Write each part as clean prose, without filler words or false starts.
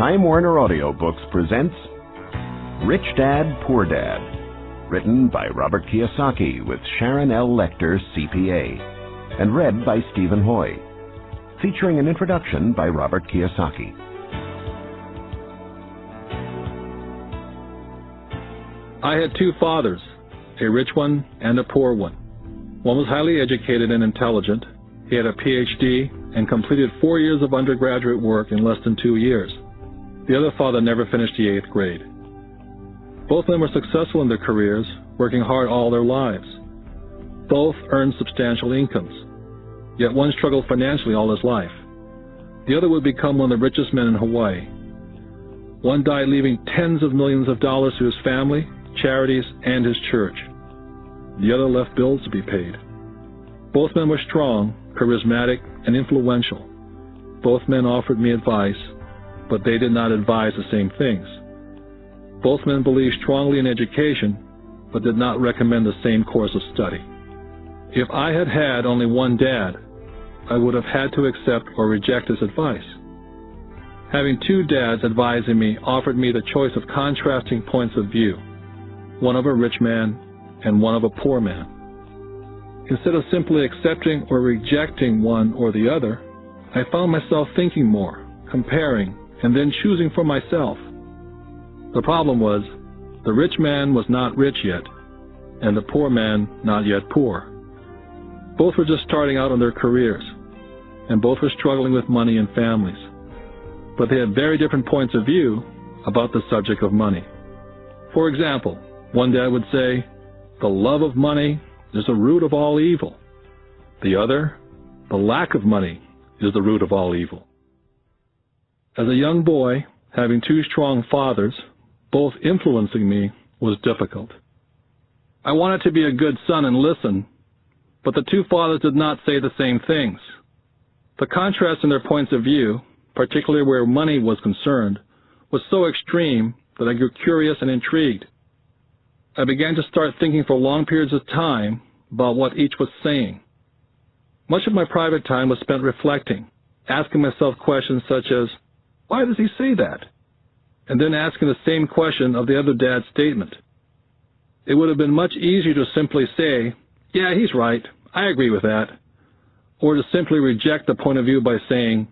Time Warner Audiobooks presents Rich Dad, Poor Dad, written by Robert Kiyosaki with Sharon L. Lecter, CPA, and read by Stephen Hoy, featuring an introduction by Robert Kiyosaki. I had two fathers, a rich one and a poor one. One was highly educated and intelligent. He had a PhD and completed 4 years of undergraduate work in less than 2 years. The other father never finished the 8th grade. Both men were successful in their careers, working hard all their lives. Both earned substantial incomes, yet one struggled financially all his life. The other would become one of the richest men in Hawaii. One died leaving tens of millions of dollars to his family, charities, and his church. The other left bills to be paid. Both men were strong, charismatic, and influential. Both men offered me advice, but they did not advise the same things. Both men believed strongly in education, but did not recommend the same course of study. If I had had only one dad, I would have had to accept or reject his advice. Having two dads advising me offered me the choice of contrasting points of view, one of a rich man and one of a poor man. Instead of simply accepting or rejecting one or the other, I found myself thinking more, comparing, and then choosing for myself. The problem was, the rich man was not rich yet, and the poor man not yet poor. Both were just starting out on their careers, and both were struggling with money and families. But they had very different points of view about the subject of money. For example, one dad would say, "The love of money is the root of all evil." The other, "The lack of money is the root of all evil." As a young boy, having two strong fathers, both influencing me, was difficult. I wanted to be a good son and listen, but the two fathers did not say the same things. The contrast in their points of view, particularly where money was concerned, was so extreme that I grew curious and intrigued. I began to start thinking for long periods of time about what each was saying. Much of my private time was spent reflecting, asking myself questions such as, "Why does he say that?" And then asking the same question of the other dad's statement. It would have been much easier to simply say, "Yeah, he's right, I agree with that," or to simply reject the point of view by saying,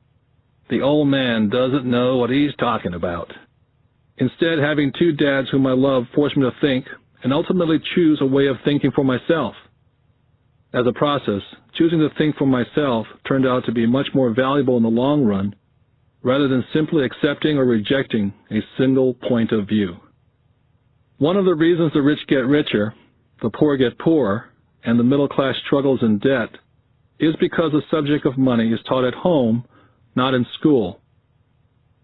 "The old man doesn't know what he's talking about." Instead, having two dads whom I love forced me to think and ultimately choose a way of thinking for myself. As a process, choosing to think for myself turned out to be much more valuable in the long run, rather than simply accepting or rejecting a single point of view. One of the reasons the rich get richer, the poor get poorer, and the middle class struggles in debt is because the subject of money is taught at home, not in school.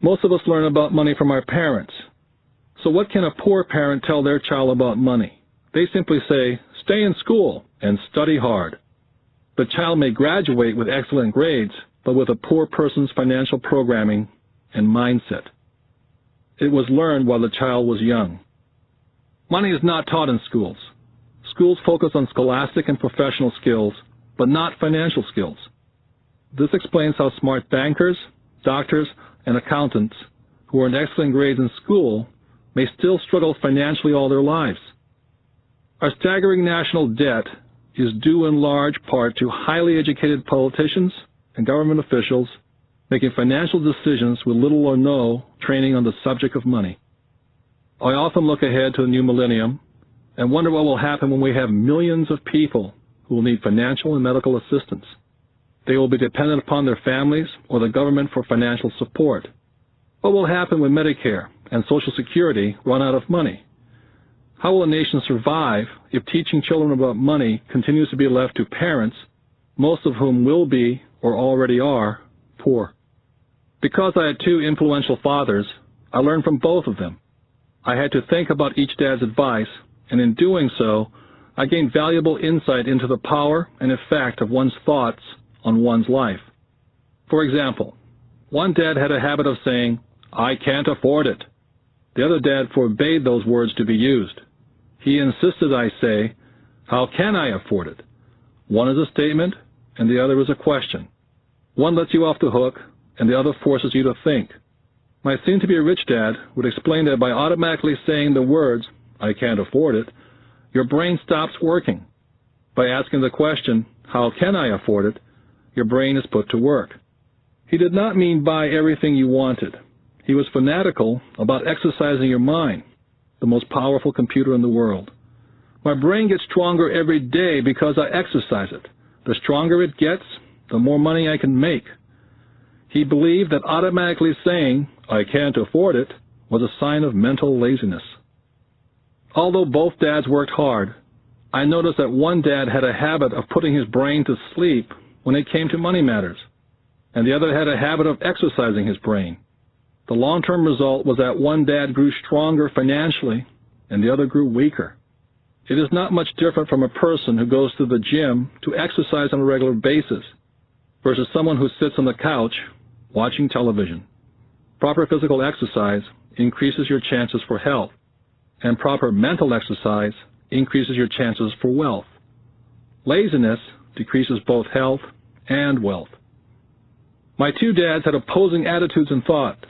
Most of us learn about money from our parents. So what can a poor parent tell their child about money? They simply say, "Stay in school and study hard." The child may graduate with excellent grades, but with a poor person's financial programming and mindset. It was learned while the child was young. Money is not taught in schools. Schools focus on scholastic and professional skills, but not financial skills. This explains how smart bankers, doctors, and accountants who earn excellent grades in school may still struggle financially all their lives. Our staggering national debt is due in large part to highly educated politicians and government officials making financial decisions with little or no training on the subject of money. I often look ahead to the new millennium and wonder what will happen when we have millions of people who will need financial and medical assistance. They will be dependent upon their families or the government for financial support. What will happen when Medicare and Social Security run out of money? How will a nation survive if teaching children about money continues to be left to parents, most of whom will be, or already are, poor? Because I had two influential fathers, I learned from both of them. I had to think about each dad's advice, and in doing so, I gained valuable insight into the power and effect of one's thoughts on one's life. For example, one dad had a habit of saying, "I can't afford it." The other dad forbade those words to be used. He insisted I say, "How can I afford it?" One is a statement, and the other is a question. One lets you off the hook, and the other forces you to think. My soon-to-be-rich dad would explain that by automatically saying the words, "I can't afford it," your brain stops working. By asking the question, "How can I afford it?" your brain is put to work. He did not mean buy everything you wanted. He was fanatical about exercising your mind, the most powerful computer in the world. My brain gets stronger every day because I exercise it. The stronger it gets, the more money I can make. He believed that automatically saying, "I can't afford it," was a sign of mental laziness. Although both dads worked hard, I noticed that one dad had a habit of putting his brain to sleep when it came to money matters, and the other had a habit of exercising his brain. The long-term result was that one dad grew stronger financially and the other grew weaker. It is not much different from a person who goes to the gym to exercise on a regular basis versus someone who sits on the couch watching television. Proper physical exercise increases your chances for health, and proper mental exercise increases your chances for wealth. Laziness decreases both health and wealth. My two dads had opposing attitudes and thought.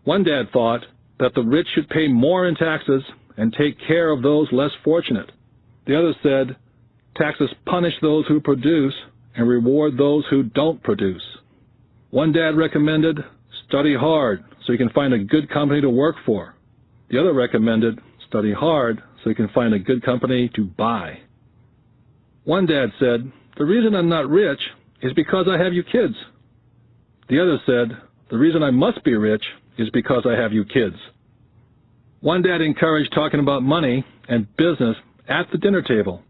One dad thought that the rich should pay more in taxes and take care of those less fortunate. The other said, taxes punish those who produce and reward those who don't produce. One dad recommended, study hard so you can find a good company to work for. The other recommended, study hard so you can find a good company to buy. One dad said, the reason I'm not rich is because I have you kids. The other said, the reason I must be rich is because I have you kids. One dad encouraged talking about money and business at the dinner table.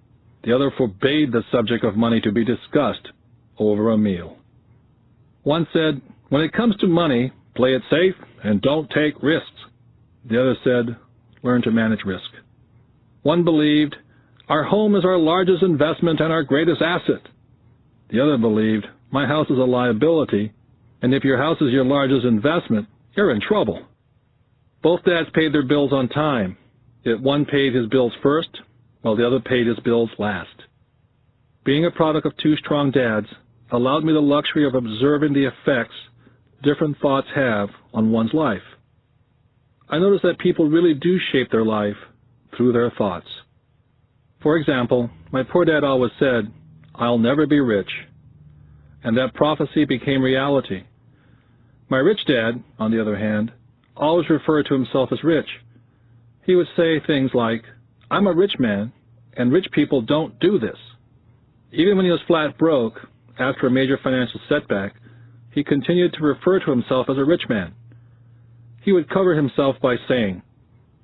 The other forbade the subject of money to be discussed over a meal. One said, when it comes to money, play it safe and don't take risks. The other said, learn to manage risk. One believed, our home is our largest investment and our greatest asset. The other believed, my house is a liability, and if your house is your largest investment, you're in trouble. Both dads paid their bills on time, yet one paid his bills first, while the other paid his bills last. Being a product of two strong dads allowed me the luxury of observing the effects different thoughts have on one's life. I noticed that people really do shape their life through their thoughts. For example, my poor dad always said, I'll never be rich, and that prophecy became reality. My rich dad, on the other hand, always referred to himself as rich. He would say things like, I'm a rich man, and rich people don't do this. Even when he was flat broke, after a major financial setback, he continued to refer to himself as a rich man. He would cover himself by saying,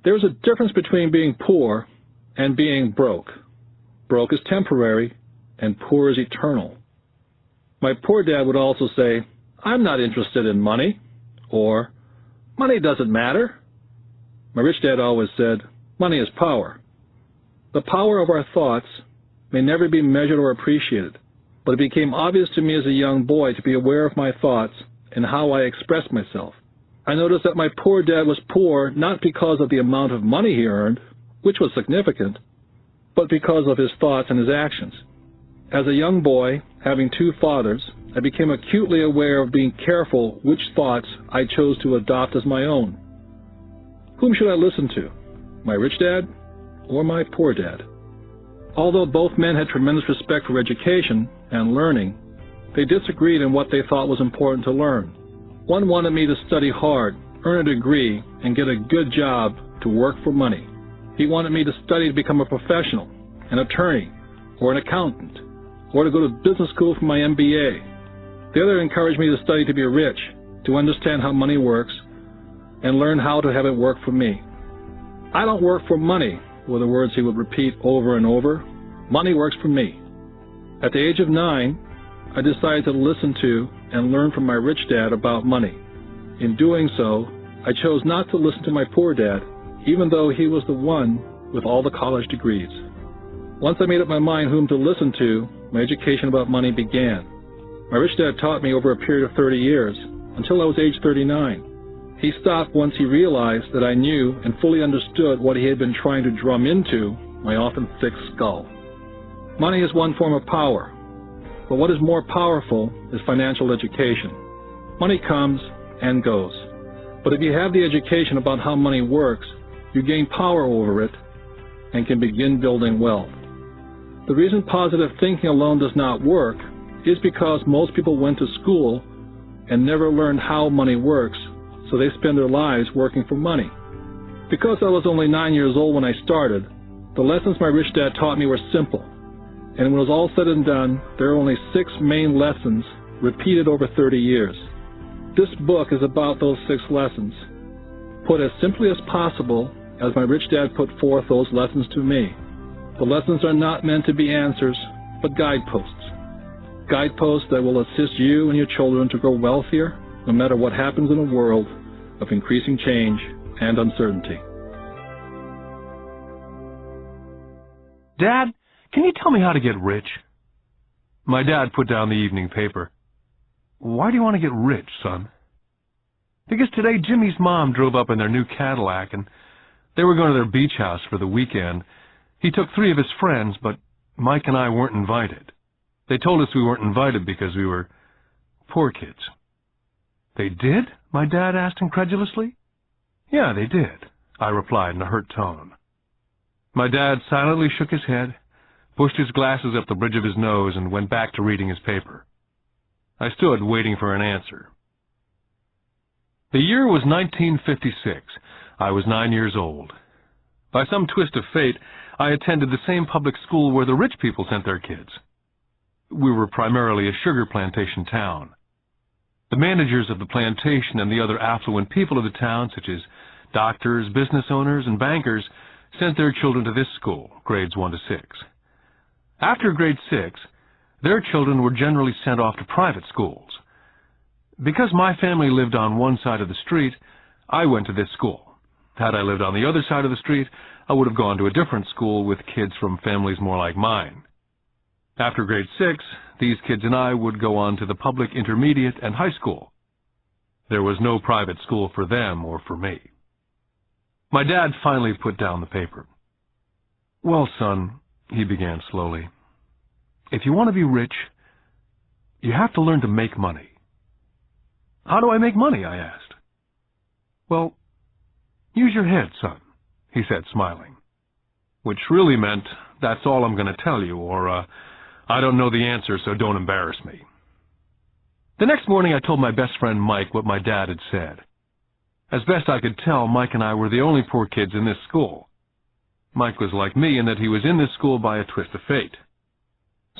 there's a difference between being poor and being broke. Broke is temporary, and poor is eternal. My poor dad would also say, I'm not interested in money, or money doesn't matter. My rich dad always said, money is power. The power of our thoughts may never be measured or appreciated, but it became obvious to me as a young boy to be aware of my thoughts and how I expressed myself. I noticed that my poor dad was poor not because of the amount of money he earned, which was significant, but because of his thoughts and his actions. As a young boy, having two fathers, I became acutely aware of being careful which thoughts I chose to adopt as my own. Whom should I listen to? My rich dad or my poor dad? Although both men had tremendous respect for education and learning, they disagreed in what they thought was important to learn. One wanted me to study hard, earn a degree, and get a good job to work for money. He wanted me to study to become a professional, an attorney, or an accountant, or to go to business school for my MBA. The other encouraged me to study to be rich, to understand how money works, and learn how to have it work for me. I don't work for money, were the words he would repeat over and over. Money works for me. At the age of 9, I decided to listen to and learn from my rich dad about money. In doing so, I chose not to listen to my poor dad, even though he was the one with all the college degrees. Once I made up my mind whom to listen to, my education about money began. My rich dad taught me over a period of 30 years, until I was age 39. He stopped once he realized that I knew and fully understood what he had been trying to drum into my often thick skull. Money is one form of power, but what is more powerful is financial education. Money comes and goes. But if you have the education about how money works, you gain power over it and can begin building wealth. The reason positive thinking alone does not work is because most people went to school and never learned how money works, so they spend their lives working for money. Because I was only 9 years old when I started, the lessons my rich dad taught me were simple. And when it was all said and done, there are only 6 main lessons repeated over 30 years. This book is about those 6 lessons, put as simply as possible as my rich dad put forth those lessons to me. The lessons are not meant to be answers, but guideposts. Guideposts that will assist you and your children to grow wealthier, no matter what happens in a world of increasing change and uncertainty. Dad, can you tell me how to get rich? My dad put down the evening paper. Why do you want to get rich, son? Because today Jimmy's mom drove up in their new Cadillac and they were going to their beach house for the weekend. He took 3 of his friends, but Mike and I weren't invited. They told us we weren't invited because we were poor kids. They did? My dad asked incredulously. Yeah, they did, I replied in a hurt tone. My dad silently shook his head, pushed his glasses up the bridge of his nose, and went back to reading his paper. I stood waiting for an answer. The year was 1956. I was 9 years old. By some twist of fate, I attended the same public school where the rich people sent their kids. We were primarily a sugar plantation town. The managers of the plantation and the other affluent people of the town, such as doctors, business owners, and bankers, sent their children to this school, grades 1 to 6. After grade 6, their children were generally sent off to private schools. Because my family lived on one side of the street, I went to this school. Had I lived on the other side of the street, I would have gone to a different school with kids from families more like mine. After grade 6, these kids and I would go on to the public intermediate and high school. There was no private school for them or for me. My dad finally put down the paper. Well, son, he began slowly, if you want to be rich, you have to learn to make money. How do I make money? I asked. Well, use your head, son, he said, smiling, which really meant, that's all I'm going to tell you, or, I don't know the answer, so don't embarrass me. The next morning, I told my best friend Mike what my dad had said. As best I could tell, Mike and I were the only poor kids in this school. Mike was like me in that he was in this school by a twist of fate.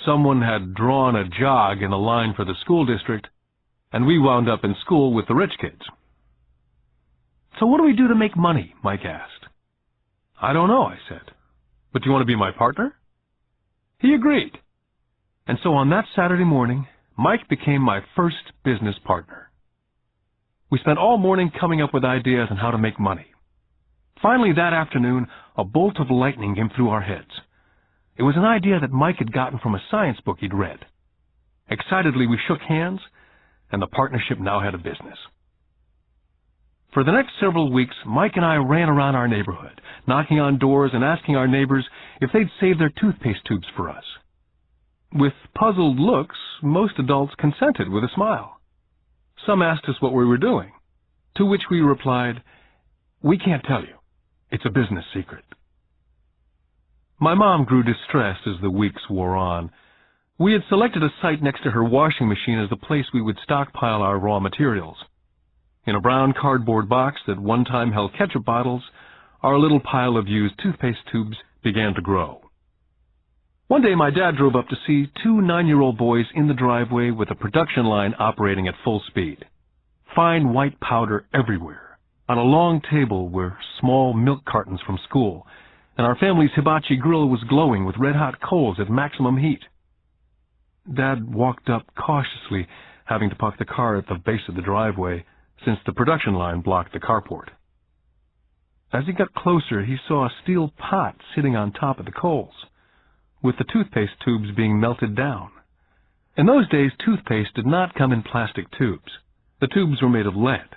Someone had drawn a jog in a line for the school district, and we wound up in school with the rich kids. So what do we do to make money? Mike asked. I don't know, I said. But do you want to be my partner? He agreed. And so on that Saturday morning, Mike became my first business partner. We spent all morning coming up with ideas on how to make money. Finally, that afternoon, a bolt of lightning came through our heads. It was an idea that Mike had gotten from a science book he'd read. Excitedly, we shook hands, and the partnership now had a business. For the next several weeks, Mike and I ran around our neighborhood, knocking on doors and asking our neighbors if they'd save their toothpaste tubes for us. With puzzled looks, most adults consented with a smile. Some asked us what we were doing, to which we replied, "We can't tell you. It's a business secret." My mom grew distressed as the weeks wore on. We had selected a site next to her washing machine as the place we would stockpile our raw materials. In a brown cardboard box that one time held ketchup bottles, our little pile of used toothpaste tubes began to grow. One day my dad drove up to see 2 9-year-old boys in the driveway with a production line operating at full speed. Fine white powder everywhere. On a long table were small milk cartons from school, and our family's hibachi grill was glowing with red-hot coals at maximum heat. Dad walked up cautiously, having to park the car at the base of the driveway, since the production line blocked the carport. As he got closer, he saw a steel pot sitting on top of the coals, with the toothpaste tubes being melted down. In those days, toothpaste did not come in plastic tubes. The tubes were made of lead.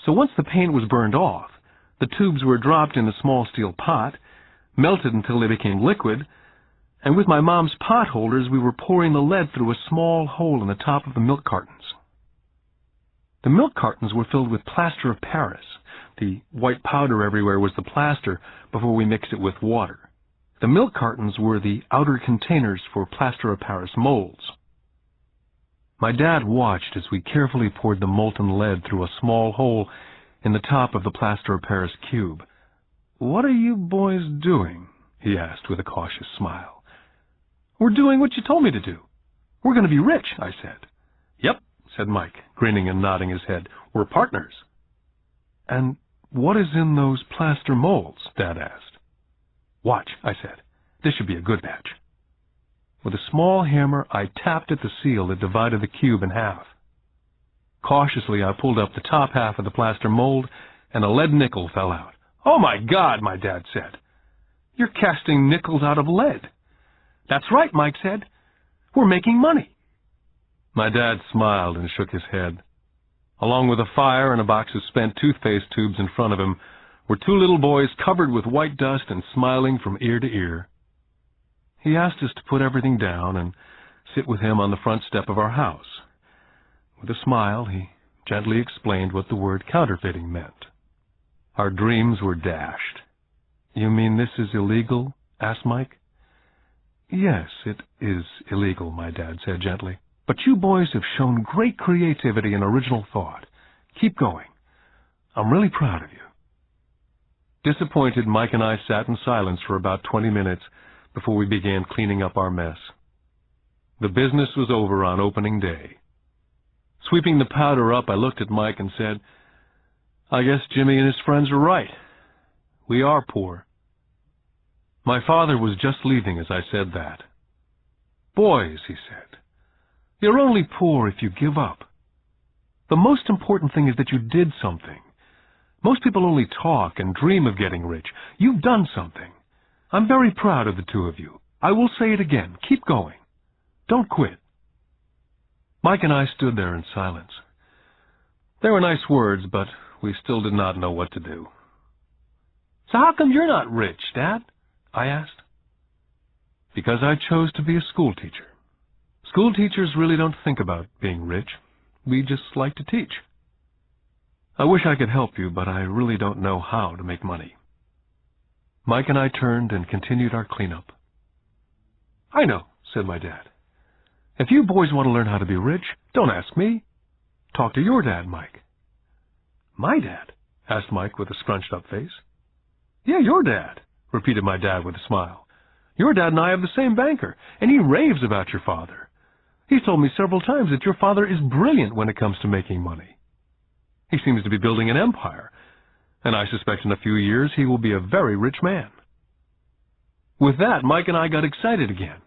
So once the paint was burned off, the tubes were dropped in the small steel pot, melted until they became liquid, and with my mom's pot holders, we were pouring the lead through a small hole in the top of the milk cartons. The milk cartons were filled with plaster of Paris. The white powder everywhere was the plaster before we mixed it with water. The milk cartons were the outer containers for plaster of Paris molds. My dad watched as we carefully poured the molten lead through a small hole in the top of the plaster of Paris cube. "What are you boys doing?" he asked with a cautious smile. "We're doing what you told me to do. We're going to be rich," I said. "Yep," said Mike, grinning and nodding his head. "We're partners." "And what is in those plaster molds?" Dad asked. "Watch," I said. "This should be a good batch." With a small hammer, I tapped at the seal that divided the cube in half. Cautiously, I pulled up the top half of the plaster mold, and a lead nickel fell out. "Oh, my God," my dad said. "You're casting nickels out of lead." "That's right," Mike said. "We're making money." My dad smiled and shook his head. Along with a fire and a box of spent toothpaste tubes in front of him were two little boys covered with white dust and smiling from ear to ear. He asked us to put everything down and sit with him on the front step of our house. With a smile, he gently explained what the word counterfeiting meant. Our dreams were dashed. "You mean this is illegal?" asked Mike. "Yes, it is illegal," my dad said gently. "But you boys have shown great creativity and original thought. Keep going. I'm really proud of you." Disappointed, Mike and I sat in silence for about 20 minutes before we began cleaning up our mess. The business was over on opening day. Sweeping the powder up, I looked at Mike and said, "I guess Jimmy and his friends are right. We are poor." My father was just leaving as I said that. "Boys," he said, "you're only poor if you give up. The most important thing is that you did something. Most people only talk and dream of getting rich. You've done something. I'm very proud of the two of you. I will say it again. Keep going. Don't quit." Mike and I stood there in silence. They were nice words, but we still did not know what to do. "So how come you're not rich, Dad?" I asked. "Because I chose to be a school teacher. School teachers really don't think about being rich. We just like to teach. I wish I could help you, but I really don't know how to make money." Mike and I turned and continued our cleanup. "I know," said my dad. "If you boys want to learn how to be rich, don't ask me. Talk to your dad, Mike." "My dad?" asked Mike with a scrunched-up face. "Yeah, your dad," repeated my dad with a smile. "Your dad and I have the same banker, and he raves about your father. He's told me several times that your father is brilliant when it comes to making money. He seems to be building an empire, and I suspect in a few years he will be a very rich man." With that, Mike and I got excited again.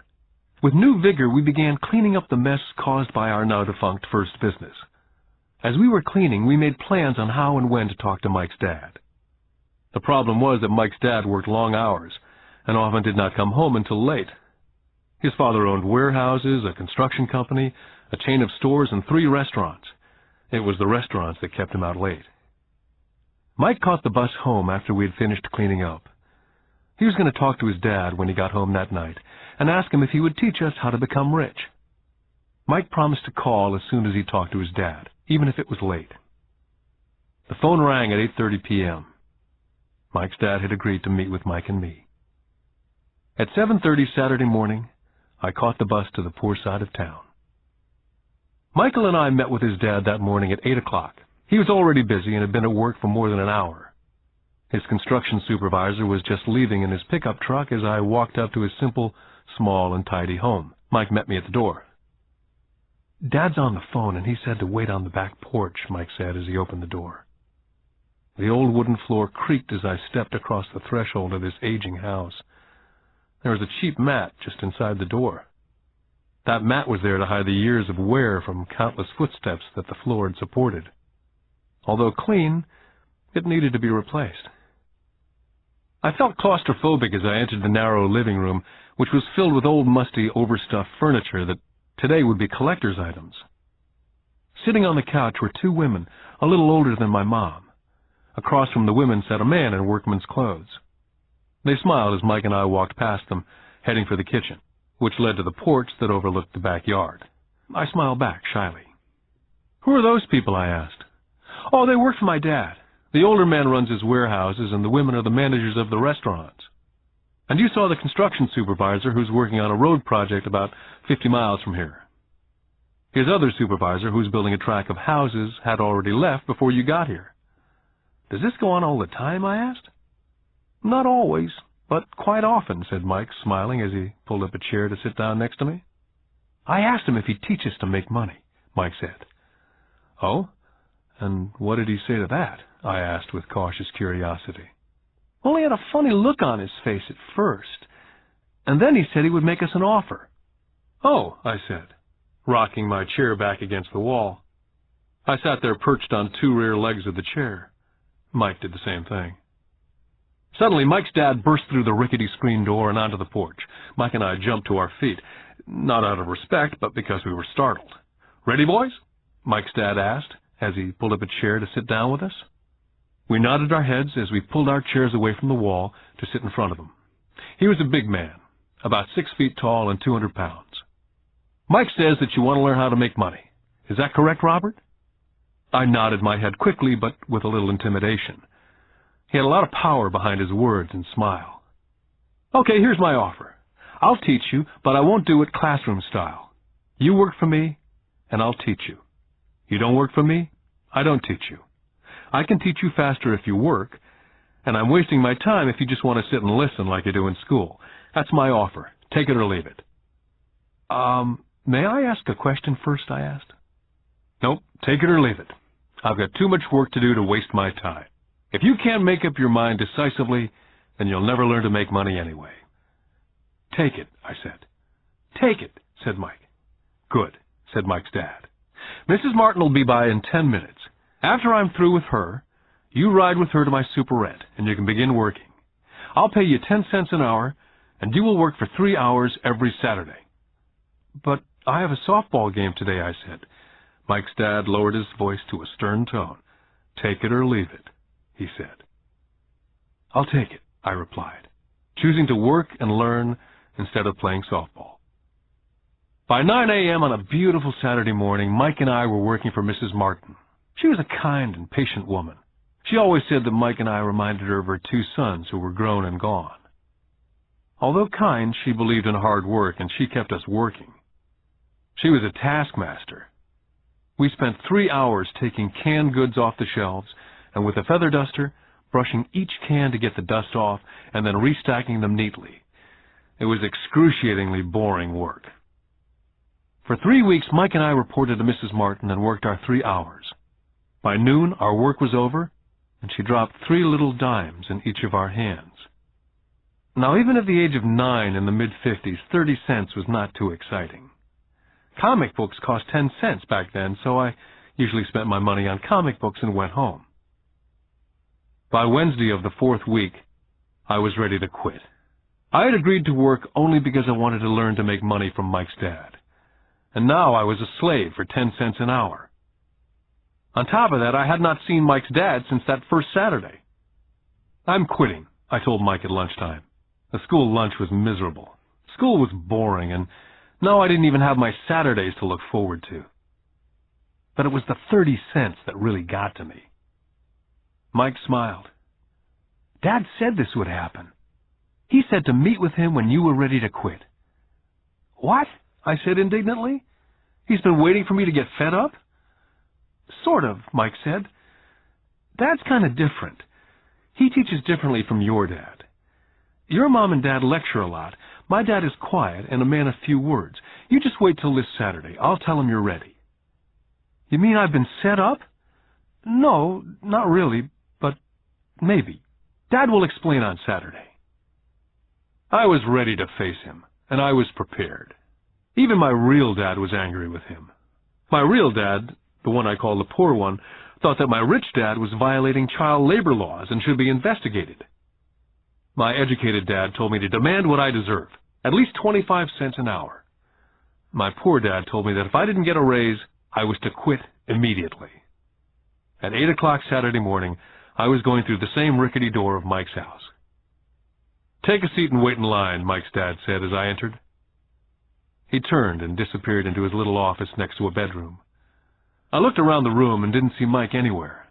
With new vigor, we began cleaning up the mess caused by our now-defunct first business. As we were cleaning, we made plans on how and when to talk to Mike's dad. The problem was that Mike's dad worked long hours and often did not come home until late. His father owned warehouses, a construction company, a chain of stores, and 3 restaurants. It was the restaurants that kept him out late. Mike caught the bus home after we had finished cleaning up. He was going to talk to his dad when he got home that night and ask him if he would teach us how to become rich. Mike promised to call as soon as he talked to his dad, even if it was late. The phone rang at 8:30 p.m. Mike's dad had agreed to meet with Mike and me. At 7:30 Saturday morning, I caught the bus to the poor side of town. Michael and I met with his dad that morning at 8 o'clock. He was already busy and had been at work for more than an hour. His construction supervisor was just leaving in his pickup truck as I walked up to his simple, small, and tidy home. Mike met me at the door. "Dad's on the phone, and he said to wait on the back porch," Mike said as he opened the door. The old wooden floor creaked as I stepped across the threshold of this aging house. There was a cheap mat just inside the door. That mat was there to hide the years of wear from countless footsteps that the floor had supported. Although clean, it needed to be replaced. I felt claustrophobic as I entered the narrow living room, which was filled with old, musty, overstuffed furniture that today would be collector's items. Sitting on the couch were 2 women, a little older than my mom. Across from the women sat a man in workman's clothes. They smiled as Mike and I walked past them, heading for the kitchen, which led to the porch that overlooked the backyard. I smiled back shyly. "Who are those people?" I asked. Oh, they work for my dad. The older man runs his warehouses, and the women are the managers of the restaurants. And you saw the construction supervisor who's working on a road project about 50 miles from here. His other supervisor, who's building a tract of houses, had already left before you got here. Does this go on all the time, I asked. Not always, but quite often, said Mike, smiling as he pulled up a chair to sit down next to me. I asked him if he'd teach us to make money, Mike said. Oh? And what did he say to that? I asked with cautious curiosity. Well, he had a funny look on his face at first, and then he said he would make us an offer. Oh, I said, rocking my chair back against the wall. I sat there perched on two rear legs of the chair. Mike did the same thing. Suddenly, Mike's dad burst through the rickety screen door and onto the porch. Mike and I jumped to our feet, not out of respect, but because we were startled. Ready, boys? Mike's dad asked, as he pulled up a chair to sit down with us. We nodded our heads as we pulled our chairs away from the wall to sit in front of him. He was a big man, about 6 feet tall and 200 pounds. Mike says that you want to learn how to make money. Is that correct, Robert? I nodded my head quickly, but with a little intimidation. He had a lot of power behind his words and smile. Okay, here's my offer. I'll teach you, but I won't do it classroom style. You work for me, and I'll teach you. You don't work for me, I don't teach you. I can teach you faster if you work, and I'm wasting my time if you just want to sit and listen like you do in school. That's my offer. Take it or leave it. May I ask a question first, I asked. Nope, take it or leave it. I've got too much work to do to waste my time. If you can't make up your mind decisively, then you'll never learn to make money anyway. Take it, I said. Take it, said Mike. Good, said Mike's dad. Mrs. Martin will be by in 10 minutes. After I'm through with her, you ride with her to my superette, and you can begin working. I'll pay you 10 cents an hour, and you will work for 3 hours every Saturday. But I have a softball game today, I said. Mike's dad lowered his voice to a stern tone. Take it or leave it, he said. I'll take it, I replied, choosing to work and learn instead of playing softball. By 9 a.m. on a beautiful Saturday morning, Mike and I were working for Mrs. Martin. She was a kind and patient woman. She always said that Mike and I reminded her of her 2 sons who were grown and gone. Although kind, she believed in hard work, and she kept us working. She was a taskmaster. We spent 3 hours taking canned goods off the shelves, and with a feather duster, brushing each can to get the dust off, and then restacking them neatly. It was excruciatingly boring work. For 3 weeks, Mike and I reported to Mrs. Martin and worked our 3 hours. By noon, our work was over, and she dropped 3 little dimes in each of our hands. Now, even at the age of 9 in the mid-50s, 30 cents was not too exciting. Comic books cost 10 cents back then, so I usually spent my money on comic books and went home. By Wednesday of the 4th week, I was ready to quit. I had agreed to work only because I wanted to learn to make money from Mike's dad. And now I was a slave for 10 cents an hour. On top of that, I had not seen Mike's dad since that first Saturday. I'm quitting, I told Mike at lunchtime. The school lunch was miserable. School was boring, and now I didn't even have my Saturdays to look forward to. But it was the 30 cents that really got to me. Mike smiled. Dad said this would happen. He said to meet with him when you were ready to quit. What? I said indignantly. He's been waiting for me to get fed up? Sort of, Mike said. Dad's kind of different. He teaches differently from your dad. Your mom and dad lecture a lot. My dad is quiet and a man of few words. You just wait till this Saturday. I'll tell him you're ready. You mean I've been set up? No, not really, but maybe. Dad will explain on Saturday. I was ready to face him, and I was prepared. Even my real dad was angry with him. My real dad, the one I call the poor one, thought that my rich dad was violating child labor laws and should be investigated. My educated dad told me to demand what I deserve, at least 25 cents an hour. My poor dad told me that if I didn't get a raise, I was to quit immediately. At 8 o'clock Saturday morning, I was going through the same rickety door of Mike's house. Take a seat and wait in line, Mike's dad said as I entered. He turned and disappeared into his little office next to a bedroom. I looked around the room and didn't see Mike anywhere.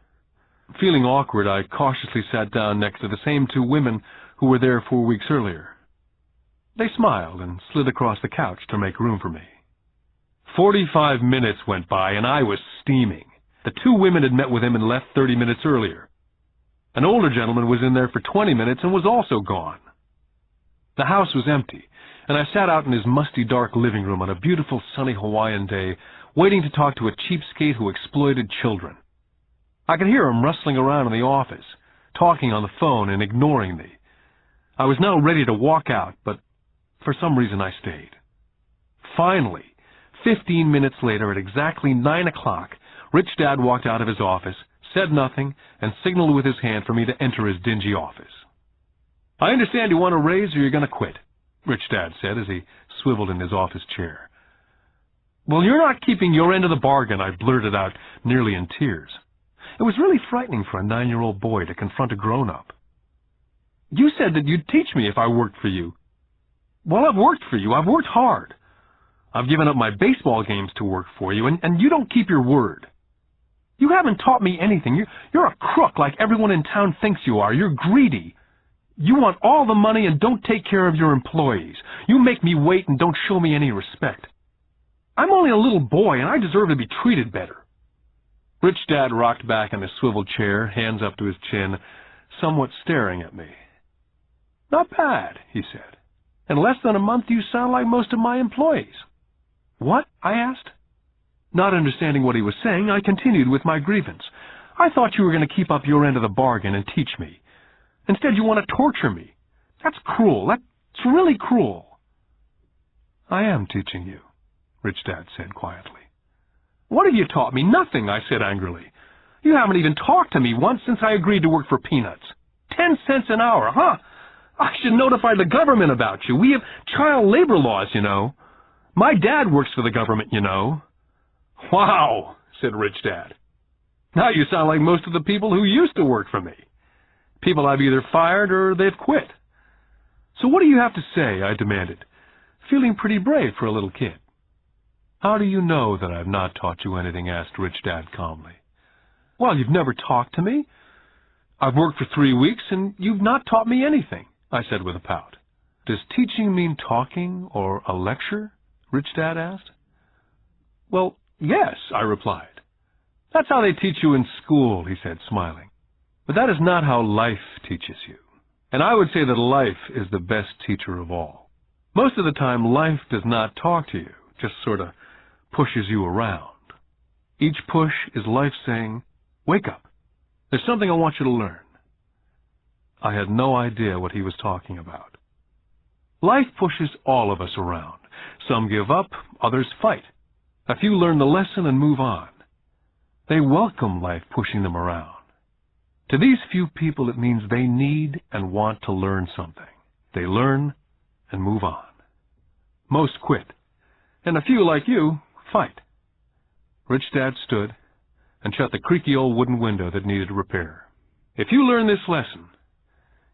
Feeling awkward, I cautiously sat down next to the same two women who were there 4 weeks earlier. They smiled and slid across the couch to make room for me. 45 minutes went by, and I was steaming. The two women had met with him and left 30 minutes earlier. An older gentleman was in there for 20 minutes and was also gone. The house was empty, and I sat out in his musty, dark living room on a beautiful, sunny Hawaiian day, waiting to talk to a cheapskate who exploited children. I could hear him rustling around in the office, talking on the phone and ignoring me. I was now ready to walk out, but for some reason I stayed. Finally, 15 minutes later, at exactly 9 o'clock, Rich Dad walked out of his office, said nothing, and signaled with his hand for me to enter his dingy office. "I understand you want a raise or you're going to quit," Rich Dad said as he swiveled in his office chair. "Well, you're not keeping your end of the bargain," I blurted out, nearly in tears. It was really frightening for a 9-year-old boy to confront a grown-up. "You said that you'd teach me if I worked for you." "Well, I've worked for you. I've worked hard. I've given up my baseball games to work for you, and you don't keep your word. You haven't taught me anything. You're a crook like everyone in town thinks you are. You're greedy. You want all the money and don't take care of your employees. You make me wait and don't show me any respect. I'm only a little boy, and I deserve to be treated better." Rich Dad rocked back in his swivel chair, hands up to his chin, somewhat staring at me. "Not bad," he said. "In less than a month you sound like most of my employees." "What?" I asked. Not understanding what he was saying, I continued with my grievance. "I thought you were going to keep up your end of the bargain and teach me. Instead, you want to torture me. That's cruel. That's really cruel." "I am teaching you," Rich Dad said quietly. "What have you taught me?" "Nothing," I said angrily. "You haven't even talked to me once since I agreed to work for peanuts. 10 cents an hour, huh? I should notify the government about you. We have child labor laws, you know. My dad works for the government, you know." "Wow," said Rich Dad. "Now you sound like most of the people who used to work for me. People I've either fired or they've quit." "So what do you have to say?" I demanded, feeling pretty brave for a little kid. "How do you know that I've not taught you anything?" asked Rich Dad calmly. "Well, you've never talked to me. I've worked for 3 weeks, and you've not taught me anything," I said with a pout. "Does teaching mean talking or a lecture?" Rich Dad asked. "Well, yes," I replied. "That's how they teach you in school," he said, smiling. "But that is not how life teaches you. And I would say that life is the best teacher of all. Most of the time, life does not talk to you, just sort of pushes you around. Each push is life saying, 'Wake up. There's something I want you to learn.'" I had no idea what he was talking about. Life pushes all of us around. Some give up, others fight. A few learn the lesson and move on. They welcome life pushing them around. To these few people, it means they need and want to learn something. They learn and move on. Most quit, and a few like you fight. Rich Dad stood and shut the creaky old wooden window that needed repair. "If you learn this lesson,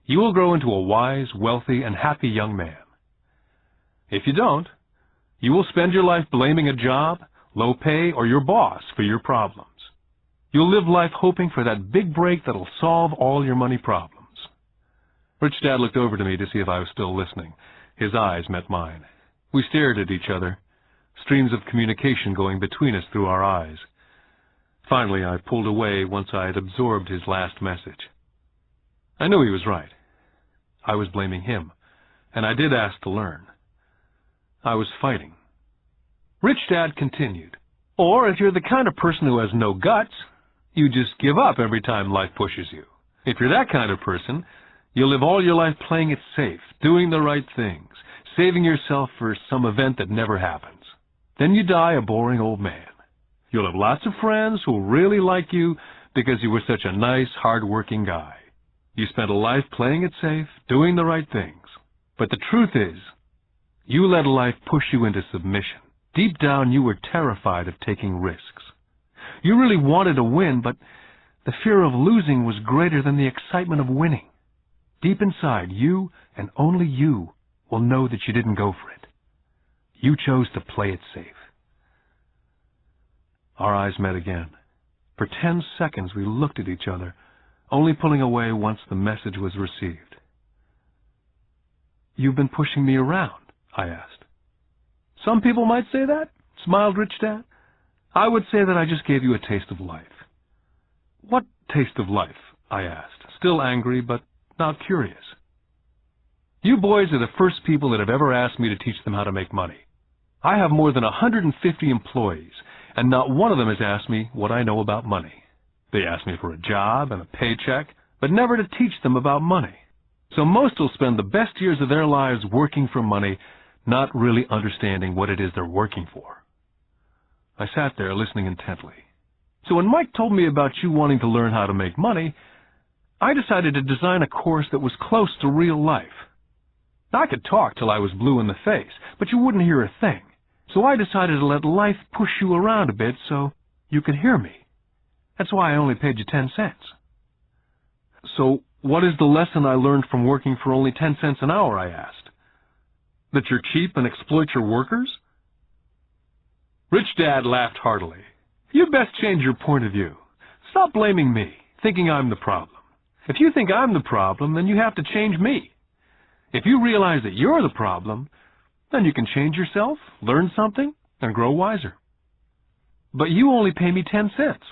you will grow into a wise, wealthy, and happy young man. If you don't, you will spend your life blaming a job, low pay, or your boss for your problems. You'll live life hoping for that big break that'll solve all your money problems." Rich Dad looked over to me to see if I was still listening. His eyes met mine. We stared at each other, streams of communication going between us through our eyes. Finally, I pulled away once I had absorbed his last message. I knew he was right. I was blaming him, and I did ask to learn. I was fighting. Rich Dad continued, "Or if you're the kind of person who has no guts, you just give up every time life pushes you. If you're that kind of person, you'll live all your life playing it safe, doing the right things, saving yourself for some event that never happens. Then you die a boring old man. You'll have lots of friends who'll really like you because you were such a nice, hard-working guy. You spent a life playing it safe, doing the right things. But the truth is, you let life push you into submission. Deep down, you were terrified of taking risks. You really wanted to win, but the fear of losing was greater than the excitement of winning. Deep inside, you and only you will know that you didn't go for it. You chose to play it safe." Our eyes met again. For 10 seconds we looked at each other, only pulling away once the message was received. "You've been pushing me around?" I asked. "Some people might say that," smiled Rich Dad. "I would say that I just gave you a taste of life." "What taste of life?" I asked, still angry but now curious. "You boys are the first people that have ever asked me to teach them how to make money. I have more than 150 employees, and not one of them has asked me what I know about money. They ask me for a job and a paycheck, but never to teach them about money. So most will spend the best years of their lives working for money, not really understanding what it is they're working for." I sat there listening intently. "So when Mike told me about you wanting to learn how to make money, I decided to design a course that was close to real life. I could talk till I was blue in the face, but you wouldn't hear a thing. So I decided to let life push you around a bit so you could hear me. That's why I only paid you 10 cents. "So what is the lesson I learned from working for only 10 cents an hour?" I asked. "That you're cheap and exploit your workers?" Rich Dad laughed heartily. "You best change your point of view. Stop blaming me, thinking I'm the problem. If you think I'm the problem, then you have to change me. If you realize that you're the problem, then you can change yourself, learn something, and grow wiser." "But you only pay me 10 cents.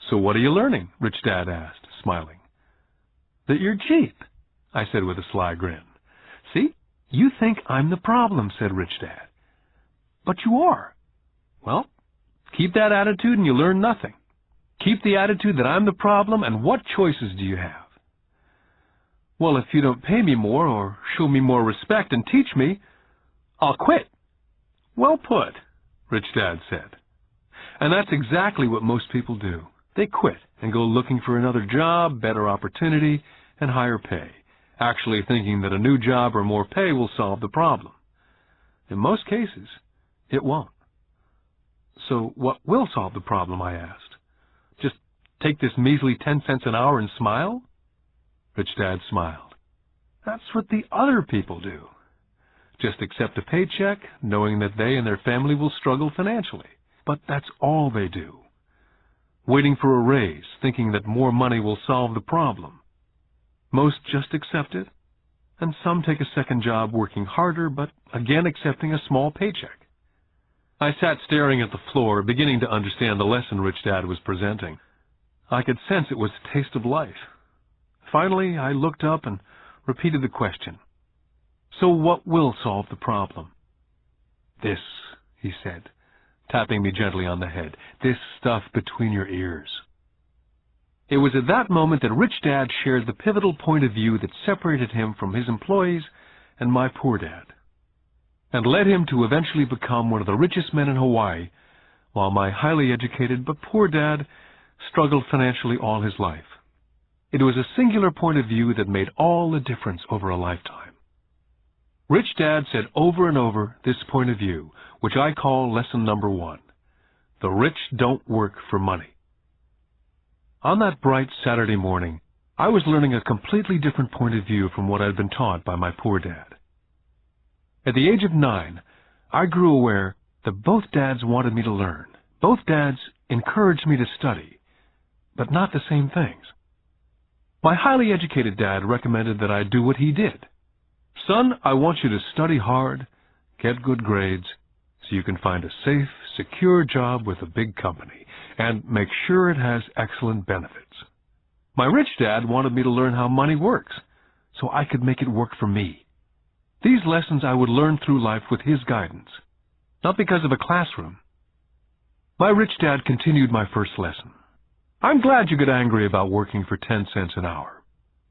"So what are you learning?" Rich Dad asked, smiling. "That you're cheap," I said with a sly grin. "See, you think I'm the problem," said Rich Dad. "But you are. Well, keep that attitude and you learn nothing. Keep the attitude that I'm the problem, and what choices do you have?" "Well, if you don't pay me more or show me more respect and teach me, I'll quit." "Well put," Rich Dad said. And that's exactly what most people do. They quit and go looking for another job, better opportunity, and higher pay, actually thinking that a new job or more pay will solve the problem. In most cases, it won't. "So what will solve the problem?" I asked. "Just take this measly 10 cents an hour and smile?" Rich Dad smiled. "That's what the other people do. Just accept a paycheck, knowing that they and their family will struggle financially. But that's all they do. Waiting for a raise, thinking that more money will solve the problem. Most just accept it, and some take a second job working harder, but again accepting a small paycheck." I sat staring at the floor, beginning to understand the lesson Rich Dad was presenting. I could sense it was a taste of life. Finally, I looked up and repeated the question. "So what will solve the problem?" "This," he said, tapping me gently on the head. "This stuff between your ears." It was at that moment that Rich Dad shared the pivotal point of view that separated him from his employees and my poor dad, and led him to eventually become one of the richest men in Hawaii, while my highly educated but poor dad struggled financially all his life. It was a singular point of view that made all the difference over a lifetime. Rich Dad said over and over this point of view, which I call lesson number 1. The rich don't work for money. On that bright Saturday morning, I was learning a completely different point of view from what I'd been taught by my poor dad. At the age of 9, I grew aware that both dads wanted me to learn. Both dads encouraged me to study, but not the same things. My highly educated dad recommended that I do what he did. "Son, I want you to study hard, get good grades, so you can find a safe, secure job with a big company, and make sure it has excellent benefits." My rich dad wanted me to learn how money works, so I could make it work for me. These lessons I would learn through life with his guidance, not because of a classroom. My rich dad continued my first lesson. "I'm glad you get angry about working for 10 cents an hour.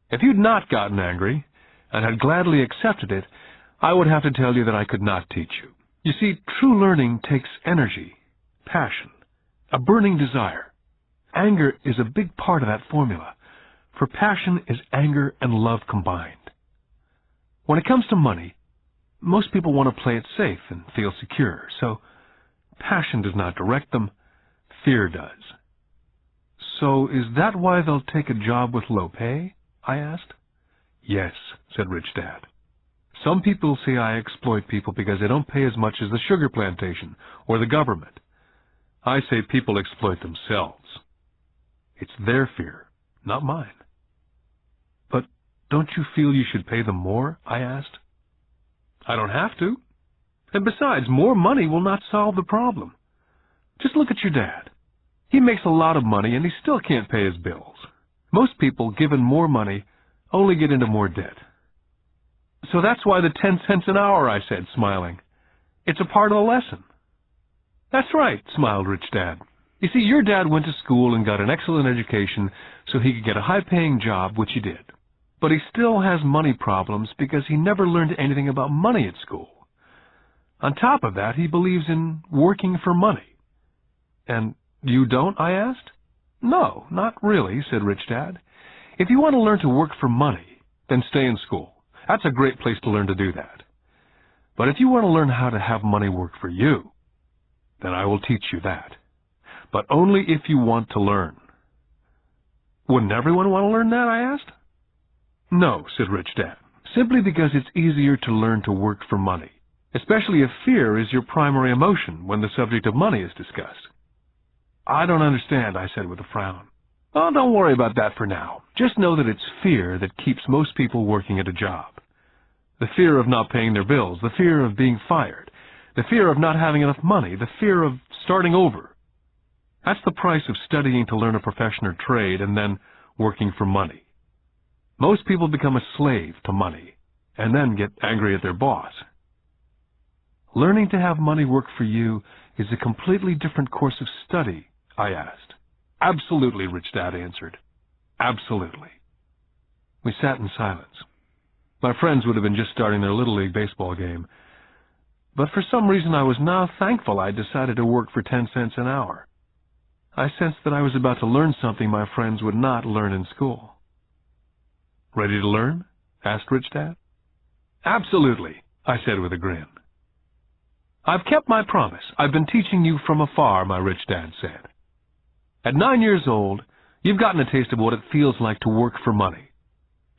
If you'd not gotten angry, and had gladly accepted it, I would have to tell you that I could not teach you. You see, true learning takes energy, passion, a burning desire. Anger is a big part of that formula, for passion is anger and love combined. When it comes to money, most people want to play it safe and feel secure, so passion does not direct them, fear does." "So is that why they'll take a job with low pay?" I asked. "Yes," said Rich Dad. "Some people say I exploit people because they don't pay as much as the sugar plantation or the government. I say people exploit themselves. It's their fear, not mine. But don't you feel you should pay them more? I asked. I don't have to. And besides, more money will not solve the problem. Just look at your dad. He makes a lot of money and he still can't pay his bills. Most people, given more money, only get into more debt. So that's why the 10 cents an hour, I said, smiling. It's a part of the lesson. That's right, smiled Rich Dad. You see, your dad went to school and got an excellent education so he could get a high-paying job, which he did. But he still has money problems because he never learned anything about money at school. On top of that, he believes in working for money. And you don't, I asked? No, not really, said Rich Dad. If you want to learn to work for money, then stay in school. That's a great place to learn to do that. But if you want to learn how to have money work for you, then I will teach you that. But only if you want to learn. Wouldn't everyone want to learn that, I asked? No, said Rich Dad, simply because it's easier to learn to work for money, especially if fear is your primary emotion when the subject of money is discussed. I don't understand, I said with a frown. Oh, don't worry about that for now. Just know that it's fear that keeps most people working at a job. The fear of not paying their bills, the fear of being fired, the fear of not having enough money, the fear of starting over. That's the price of studying to learn a profession or trade and then working for money. Most people become a slave to money and then get angry at their boss. Learning to have money work for you is a completely different course of study, I asked. Absolutely, Rich Dad answered. Absolutely. We sat in silence. My friends would have been just starting their Little League baseball game. But for some reason I was now thankful I'd decided to work for 10 cents an hour. I sensed that I was about to learn something my friends would not learn in school. Ready to learn? Asked Rich Dad. Absolutely, I said with a grin. I've kept my promise. I've been teaching you from afar, my Rich Dad said. At 9 years old, you've gotten a taste of what it feels like to work for money.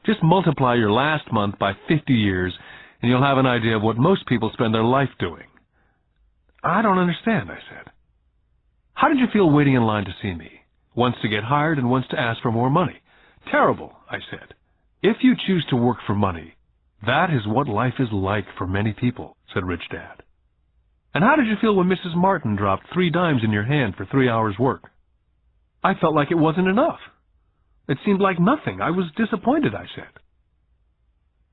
Just multiply your last month by 50 years, and you'll have an idea of what most people spend their life doing. I don't understand, I said. How did you feel waiting in line to see me? Once to get hired and once to ask for more money. Terrible, I said. If you choose to work for money, that is what life is like for many people, said Rich Dad. And how did you feel when Mrs. Martin dropped 3 dimes in your hand for 3 hours' work? I felt like it wasn't enough. It seemed like nothing. I was disappointed, I said.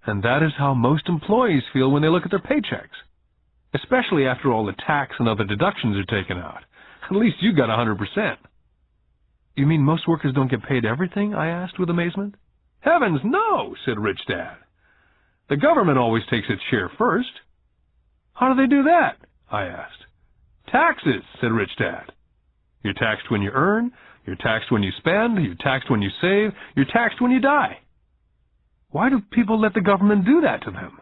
And that is how most employees feel when they look at their paychecks, especially after all the tax and other deductions are taken out. At least you got 100%. You mean most workers don't get paid everything? I asked with amazement. Heavens, no, said Rich Dad. The government always takes its share first. How do they do that? I asked. Taxes, said Rich Dad. You're taxed when you earn, you're taxed when you spend, you're taxed when you save, you're taxed when you die. Why do people let the government do that to them?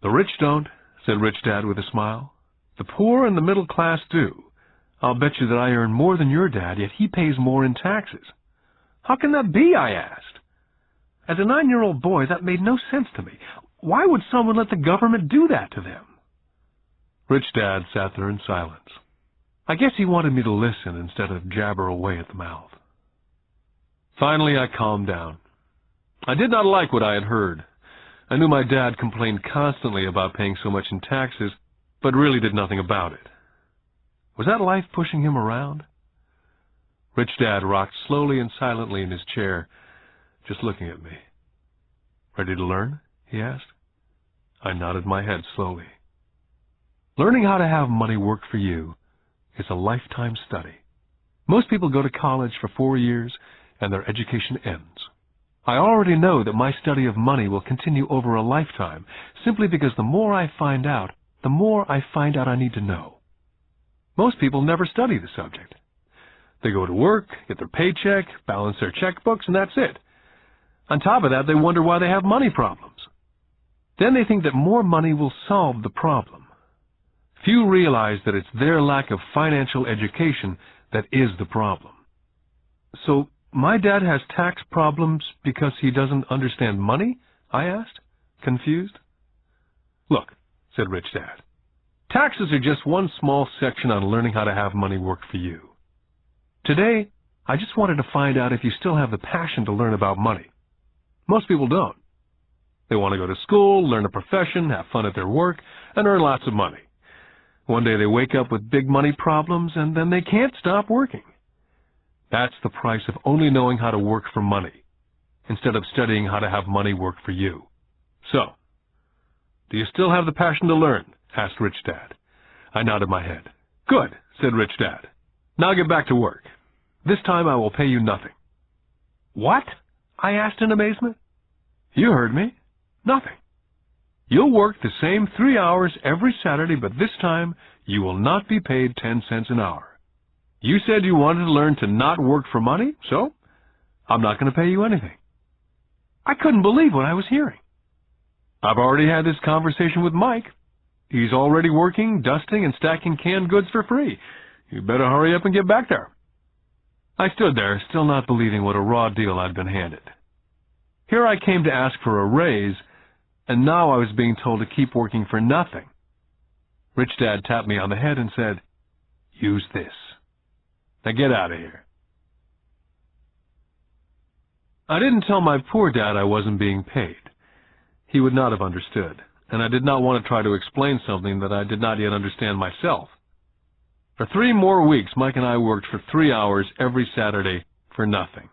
The rich don't, said Rich Dad with a smile. The poor and the middle class do. I'll bet you that I earn more than your dad, yet he pays more in taxes. How can that be? I asked. As a 9-year-old boy, that made no sense to me. Why would someone let the government do that to them? Rich Dad sat there in silence. I guess he wanted me to listen instead of jabber away at the mouth. Finally, I calmed down. I did not like what I had heard. I knew my dad complained constantly about paying so much in taxes, but really did nothing about it. Was that life pushing him around? Rich Dad rocked slowly and silently in his chair, just looking at me. Ready to learn? He asked. I nodded my head slowly. Learning how to have money work for you is a lifetime study. Most people go to college for 4 years and their education ends. I already know that my study of money will continue over a lifetime simply because the more I find out, the more I find out I need to know. Most people never study the subject. They go to work, get their paycheck, balance their checkbooks, and that's it. On top of that, they wonder why they have money problems. Then they think that more money will solve the problem. Few realize that it's their lack of financial education that is the problem. So, my dad has tax problems because he doesn't understand money? I asked, confused. Look, said Rich Dad, taxes are just one small section on learning how to have money work for you. Today, I just wanted to find out if you still have the passion to learn about money. Most people don't. They want to go to school, learn a profession, have fun at their work, and earn lots of money. One day they wake up with big money problems, and then they can't stop working. That's the price of only knowing how to work for money, instead of studying how to have money work for you. So, do you still have the passion to learn? Asked Rich Dad. I nodded my head. Good, said Rich Dad. Now get back to work. This time I will pay you nothing. What? I asked in amazement. You heard me. Nothing. You'll work the same 3 hours every Saturday, but this time you will not be paid 10 cents an hour. You said you wanted to learn to not work for money, so I'm not going to pay you anything. I couldn't believe what I was hearing. I've already had this conversation with Mike. He's already working, dusting, and stacking canned goods for free. You better hurry up and get back there. I stood there, still not believing what a raw deal I'd been handed. Here I came to ask for a raise, and now I was being told to keep working for nothing. Rich Dad tapped me on the head and said, "Use this. Now get out of here." I didn't tell my poor dad I wasn't being paid. He would not have understood, and I did not want to try to explain something that I did not yet understand myself. For 3 more weeks, Mike and I worked for 3 hours every Saturday for nothing.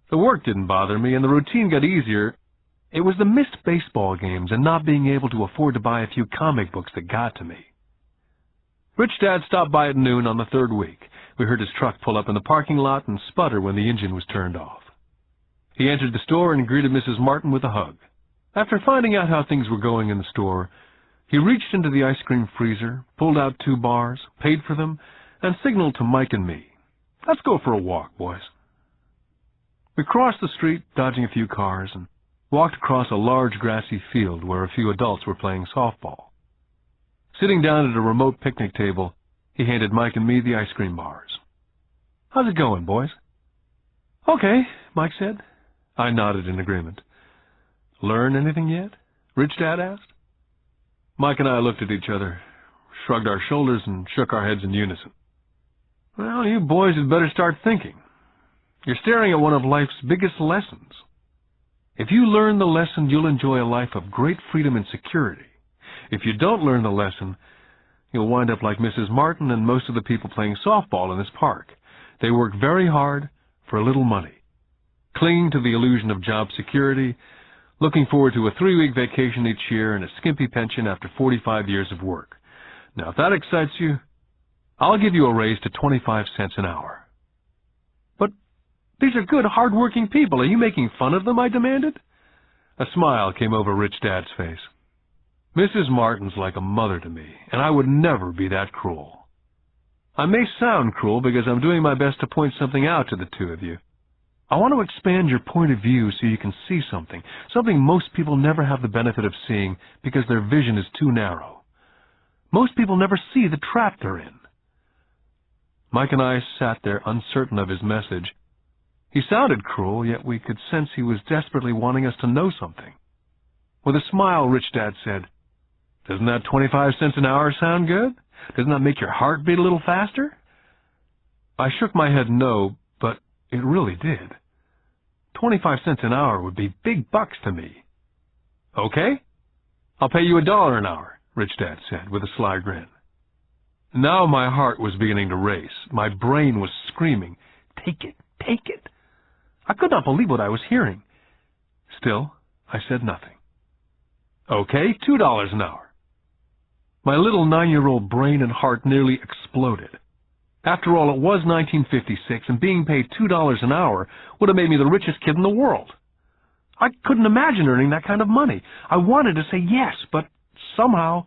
The work didn't bother me, and the routine got easier. It was the missed baseball games and not being able to afford to buy a few comic books that got to me. Rich Dad stopped by at noon on the 3rd week. We heard his truck pull up in the parking lot and sputter when the engine was turned off. He entered the store and greeted Mrs. Martin with a hug. After finding out how things were going in the store, he reached into the ice cream freezer, pulled out 2 bars, paid for them, and signaled to Mike and me, "Let's go for a walk, boys." We crossed the street, dodging a few cars, and walked across a large grassy field where a few adults were playing softball. Sitting down at a remote picnic table, he handed Mike and me the ice cream bars. "How's it going, boys?" "Okay," Mike said. I nodded in agreement. "Learn anything yet?" Rich Dad asked. Mike and I looked at each other, shrugged our shoulders, and shook our heads in unison. "Well, you boys had better start thinking. You're staring at one of life's biggest lessons. If you learn the lesson, you'll enjoy a life of great freedom and security. If you don't learn the lesson, you'll wind up like Mrs. Martin and most of the people playing softball in this park. They work very hard for a little money, clinging to the illusion of job security, looking forward to a 3-week vacation each year and a skimpy pension after 45 years of work. Now, if that excites you, I'll give you a raise to 25 cents an hour." "But these are good, hard-working people. Are you making fun of them?" I demanded. A smile came over Rich Dad's face. "Mrs. Martin's like a mother to me, and I would never be that cruel. I may sound cruel because I'm doing my best to point something out to the 2 of you. I want to expand your point of view so you can see something most people never have the benefit of seeing because their vision is too narrow. Most people never see the trap they're in." Mike and I sat there uncertain of his message. He sounded cruel, yet we could sense he was desperately wanting us to know something. With a smile, Rich Dad said, "Doesn't that 25 cents an hour sound good? Doesn't that make your heart beat a little faster?" I shook my head no, but it really did. 25 cents an hour would be big bucks to me. "Okay, I'll pay you $1 an hour," Rich Dad said with a sly grin. Now my heart was beginning to race. My brain was screaming, "Take it, take it." I could not believe what I was hearing. Still, I said nothing. "Okay, $2 an hour." My little 9-year-old brain and heart nearly exploded. After all, it was 1956, and being paid $2 an hour would have made me the richest kid in the world. I couldn't imagine earning that kind of money. I wanted to say yes, but somehow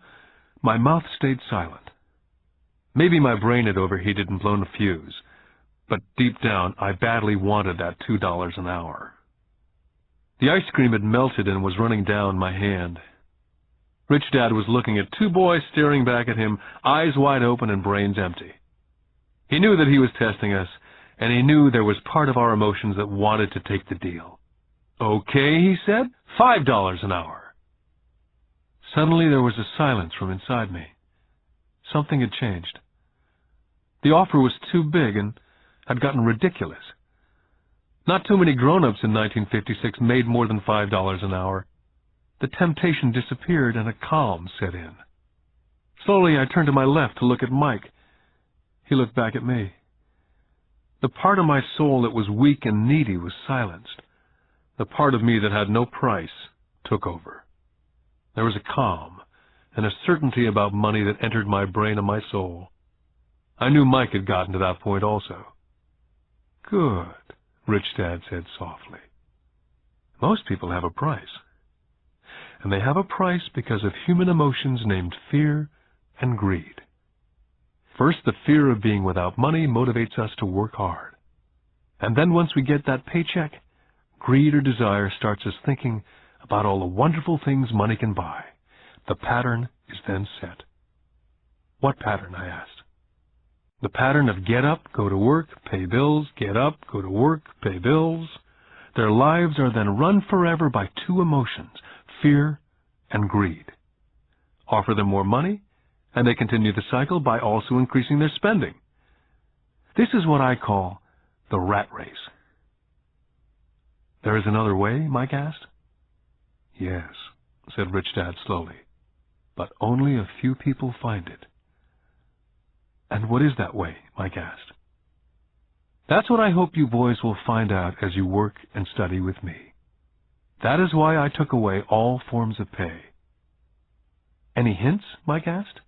my mouth stayed silent. Maybe my brain had overheated and blown a fuse, but deep down I badly wanted that $2 an hour. The ice cream had melted and was running down my hand. Rich Dad was looking at 2 boys staring back at him, eyes wide open and brains empty. He knew that he was testing us, and he knew there was part of our emotions that wanted to take the deal. "Okay," he said, $5 an hour. Suddenly there was a silence from inside me. Something had changed. The offer was too big, and had gotten ridiculous. Not too many grown-ups in 1956 made more than $5 an hour. The temptation disappeared and a calm set in. Slowly I turned to my left to look at Mike. He looked back at me. The part of my soul that was weak and needy was silenced. The part of me that had no price took over. There was a calm and a certainty about money that entered my brain and my soul. I knew Mike had gotten to that point also. "Good," Rich Dad said softly. "Most people have a price. And they have a price because of human emotions named fear and greed. First, the fear of being without money motivates us to work hard. And then once we get that paycheck, greed or desire starts us thinking about all the wonderful things money can buy. The pattern is then set." "What pattern?" I asked. "The pattern of get up, go to work, pay bills, get up, go to work, pay bills. Their lives are then run forever by two emotions, fear and greed. Offer them more money, and they continue the cycle by also increasing their spending. This is what I call the rat race." "There is another way?" Mike asked. "Yes," said Rich Dad slowly, "but only a few people find it." "And what is that way?" Mike asked. "That's what I hope you boys will find out as you work and study with me. That is why I took away all forms of pay." "Any hints?" Mike asked.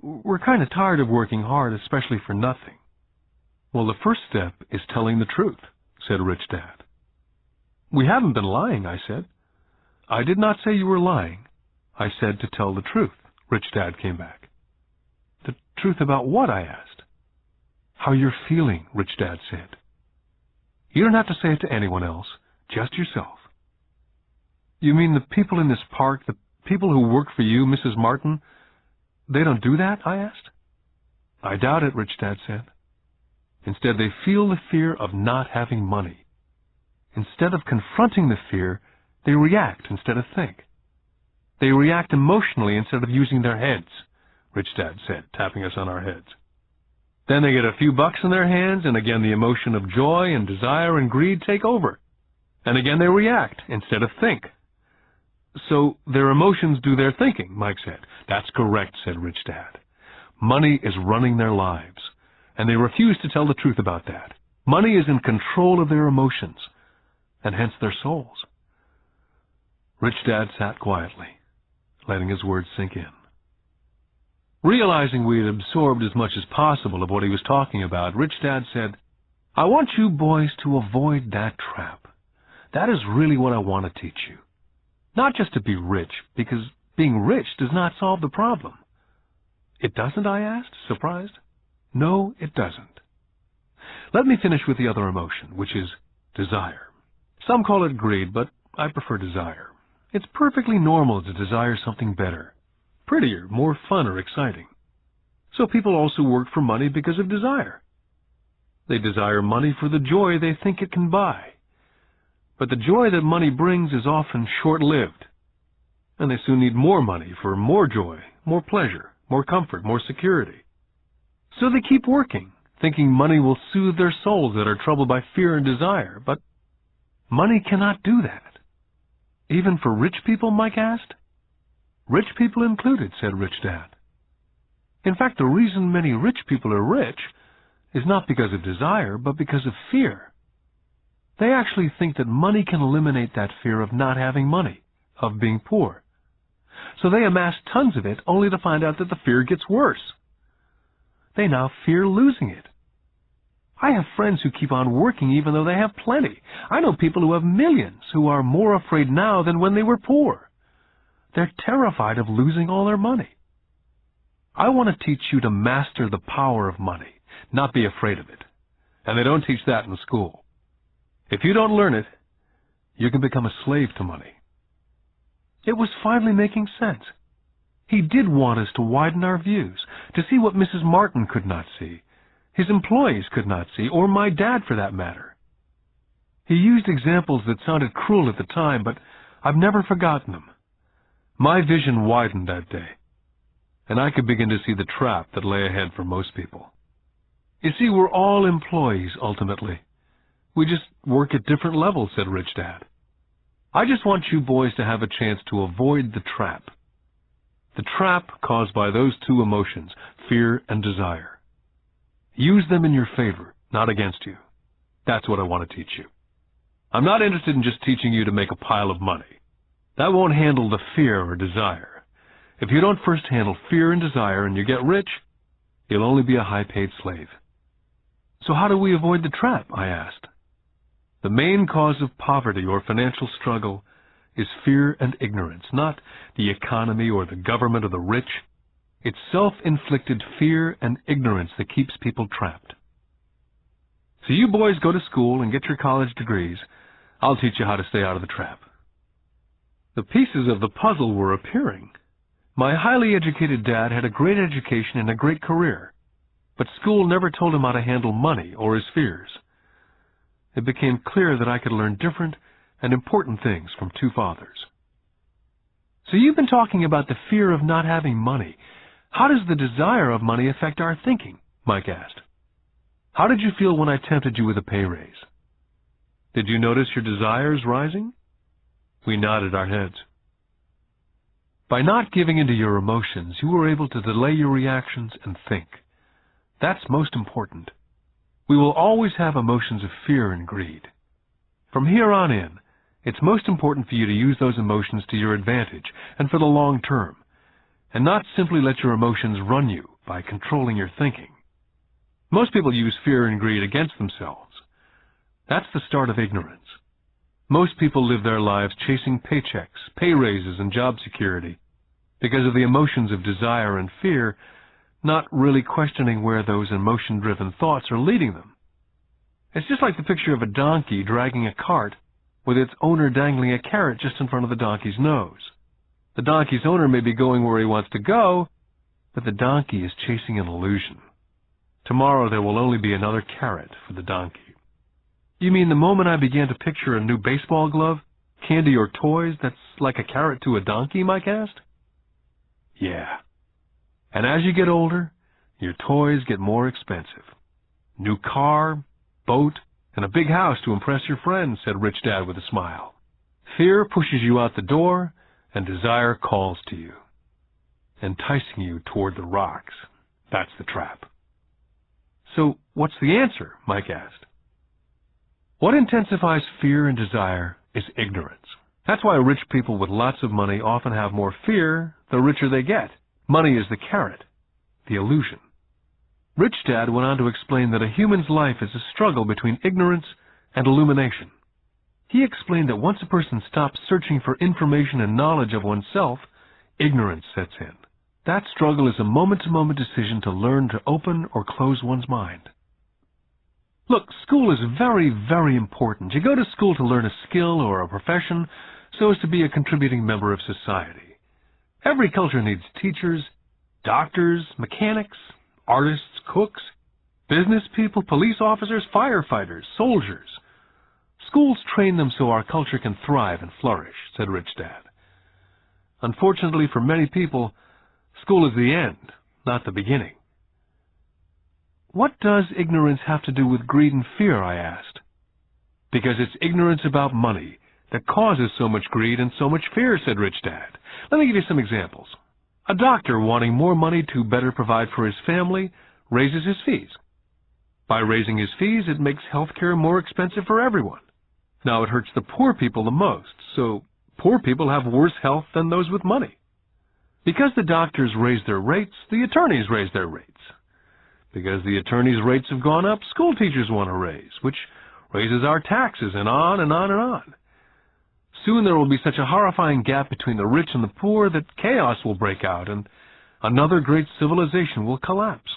"We're kind of tired of working hard, especially for nothing." "Well, the first step is telling the truth," said Rich Dad. "We haven't been lying," I said. "I did not say you were lying. I said to tell the truth," Rich Dad came back. "The truth about what?" I asked. "How you're feeling," Rich Dad said. "You don't have to say it to anyone else, just yourself." "You mean the people in this park, the people who work for you, Mrs. Martin, they don't do that?" I asked. "I doubt it," Rich Dad said. "Instead, they feel the fear of not having money. Instead of confronting the fear, they react instead of think. They react emotionally instead of using their heads," Rich Dad said, tapping us on our heads. "Then they get a few bucks in their hands, and again the emotion of joy and desire and greed take over. And again they react instead of think." "So their emotions do their thinking," Mike said. "That's correct," said Rich Dad. "Money is running their lives, and they refuse to tell the truth about that. Money is in control of their emotions, and hence their souls." Rich Dad sat quietly, letting his words sink in. Realizing we had absorbed as much as possible of what he was talking about, Rich Dad said, "I want you boys to avoid that trap. That is really what I want to teach you. Not just to be rich, because being rich does not solve the problem." "It doesn't?" I asked, surprised. "No, it doesn't. Let me finish with the other emotion, which is desire. Some call it greed, but I prefer desire. It's perfectly normal to desire something better, prettier, more fun or exciting. So people also work for money because of desire. They desire money for the joy they think it can buy. But the joy that money brings is often short-lived, and they soon need more money for more joy, more pleasure, more comfort, more security. So they keep working, thinking money will soothe their souls that are troubled by fear and desire. But money cannot do that. Even for rich people?" Mike asked. "Rich people included," said Rich Dad. "In fact, the reason many rich people are rich is not because of desire, but because of fear. They actually think that money can eliminate that fear of not having money, of being poor. So they amass tons of it only to find out that the fear gets worse. They now fear losing it. I have friends who keep on working even though they have plenty. I know people who have millions who are more afraid now than when they were poor. They're terrified of losing all their money. I want to teach you to master the power of money, not be afraid of it. And they don't teach that in school. If you don't learn it, you can become a slave to money." It was finally making sense. He did want us to widen our views, to see what Mrs. Martin could not see, his employees could not see, or my dad for that matter. He used examples that sounded cruel at the time, but I've never forgotten them. My vision widened that day, and I could begin to see the trap that lay ahead for most people. You see, we're all employees, ultimately. We just work at different levels, said Rich Dad. I just want you boys to have a chance to avoid the trap. The trap caused by those two emotions, fear and desire. Use them in your favor, not against you. That's what I want to teach you. I'm not interested in just teaching you to make a pile of money. That won't handle the fear or desire. If you don't first handle fear and desire and you get rich, you'll only be a high-paid slave. So how do we avoid the trap, I asked. The main cause of poverty or financial struggle is fear and ignorance, not the economy or the government or the rich. It's self-inflicted fear and ignorance that keeps people trapped. So you boys go to school and get your college degrees. I'll teach you how to stay out of the trap. The pieces of the puzzle were appearing. My highly educated dad had a great education and a great career, but school never told him how to handle money or his fears. It became clear that I could learn different and important things from two fathers. So you've been talking about the fear of not having money. How does the desire of money affect our thinking? Mike asked. How did you feel when I tempted you with a pay raise? Did you notice your desires rising? We nodded our heads. By not giving into your emotions, you were able to delay your reactions and think. That's most important. We will always have emotions of fear and greed. From here on in, it's most important for you to use those emotions to your advantage and for the long term, and not simply let your emotions run you by controlling your thinking. Most people use fear and greed against themselves. That's the start of ignorance. Most people live their lives chasing paychecks, pay raises, and job security because of the emotions of desire and fear, not really questioning where those emotion-driven thoughts are leading them. It's just like the picture of a donkey dragging a cart with its owner dangling a carrot just in front of the donkey's nose. The donkey's owner may be going where he wants to go, but the donkey is chasing an illusion. Tomorrow there will only be another carrot for the donkey. You mean the moment I began to picture a new baseball glove, candy or toys that's like a carrot to a donkey, Mike asked? Yeah. And as you get older, your toys get more expensive. New car, boat, and a big house to impress your friends, said Rich Dad with a smile. Fear pushes you out the door, and desire calls to you, enticing you toward the rocks. That's the trap. So what's the answer? Mike asked. What intensifies fear and desire is ignorance. That's why rich people with lots of money often have more fear the richer they get. Money is the carrot, the illusion. Rich Dad went on to explain that a human's life is a struggle between ignorance and illumination. He explained that once a person stops searching for information and knowledge of oneself, ignorance sets in. That struggle is a moment-to-moment decision to learn to open or close one's mind. Look, school is very, very important. You go to school to learn a skill or a profession so as to be a contributing member of society. Every culture needs teachers, doctors, mechanics, artists, cooks, business people, police officers, firefighters, soldiers. Schools train them so our culture can thrive and flourish, said Rich Dad. Unfortunately for many people, school is the end, not the beginning. What does ignorance have to do with greed and fear, I asked. Because it's ignorance about money that causes so much greed and so much fear, said Rich Dad. Let me give you some examples. A doctor wanting more money to better provide for his family raises his fees. By raising his fees, it makes healthcare more expensive for everyone. Now it hurts the poor people the most, so poor people have worse health than those with money. Because the doctors raise their rates, the attorneys raise their rates. Because the attorneys' rates have gone up, school teachers want a raise, which raises our taxes, and on and on and on. Soon there will be such a horrifying gap between the rich and the poor that chaos will break out, and another great civilization will collapse.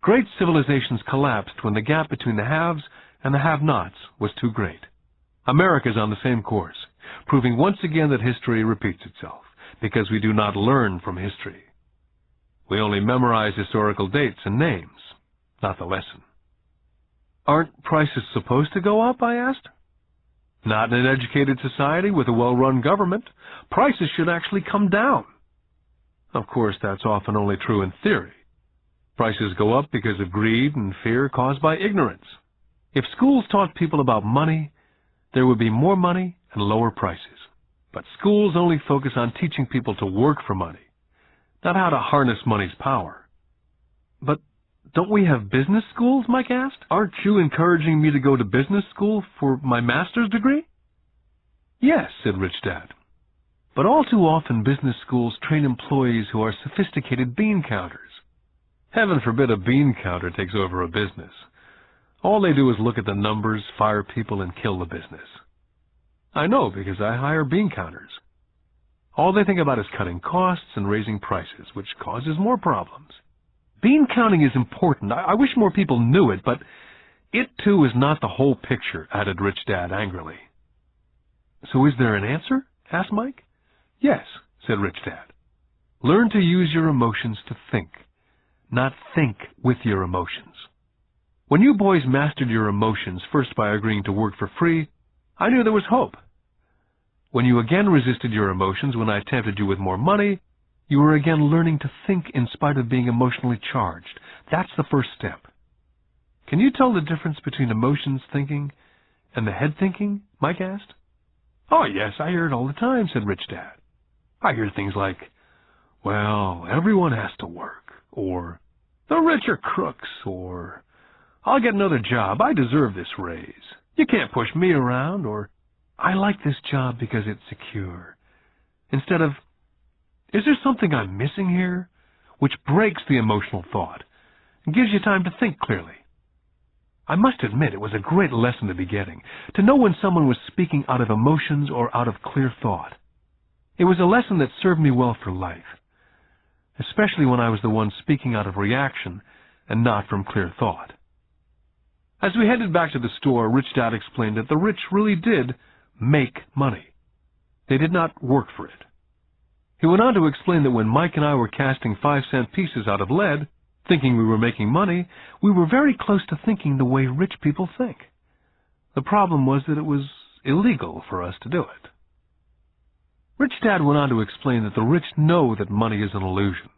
Great civilizations collapsed when the gap between the haves and the have-nots was too great. America is on the same course, proving once again that history repeats itself, because we do not learn from history. We only memorize historical dates and names, not the lesson. Aren't prices supposed to go up, I asked. Not in an educated society with a well-run government. Prices should actually come down. Of course, that's often only true in theory. Prices go up because of greed and fear caused by ignorance. If schools taught people about money, there would be more money and lower prices. But schools only focus on teaching people to work for money, not how to harness money's power. But don't we have business schools, Mike asked? Aren't you encouraging me to go to business school for my master's degree? Yes, said Rich Dad. But all too often business schools train employees who are sophisticated bean counters. Heaven forbid a bean counter takes over a business. All they do is look at the numbers, fire people, and kill the business. I know because I hire bean counters. All they think about is cutting costs and raising prices, which causes more problems. Bean counting is important. I wish more people knew it, but it too is not the whole picture, added Rich Dad angrily. So is there an answer? Asked Mike. Yes, said Rich Dad. Learn to use your emotions to think, not think with your emotions. When you boys mastered your emotions, first by agreeing to work for free, I knew there was hope. When you again resisted your emotions when I tempted you with more money, you were again learning to think in spite of being emotionally charged. That's the first step. Can you tell the difference between emotions thinking and the head thinking? Mike asked. Oh, yes, I hear it all the time, said Rich Dad. I hear things like, well, everyone has to work, or the rich are crooks, or I'll get another job, I deserve this raise. You can't push me around, or I like this job because it's secure. Instead of, is there something I'm missing here? Which breaks the emotional thought and gives you time to think clearly. I must admit it was a great lesson to be getting, to know when someone was speaking out of emotions or out of clear thought. It was a lesson that served me well for life, especially when I was the one speaking out of reaction and not from clear thought. As we headed back to the store, Rich Dad explained that the rich really did make money. They did not work for it. He went on to explain that when Mike and I were casting 5-cent pieces out of lead, thinking we were making money, we were very close to thinking the way rich people think. The problem was that it was illegal for us to do it. Rich Dad went on to explain that the rich know that money is an illusion,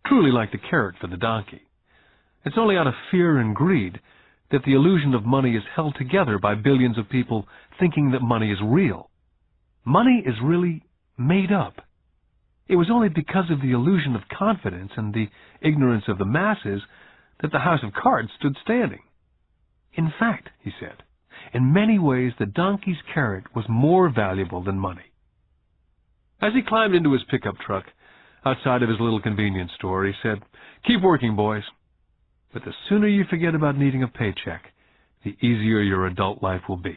truly like the carrot for the donkey. It's only out of fear and greed that the illusion of money is held together by billions of people thinking that money is real. Money is really made up. It was only because of the illusion of confidence and the ignorance of the masses that the house of cards stood standing. In fact, he said, in many ways the donkey's carrot was more valuable than money. As he climbed into his pickup truck outside of his little convenience store, he said, "Keep working, boys. But the sooner you forget about needing a paycheck, the easier your adult life will be.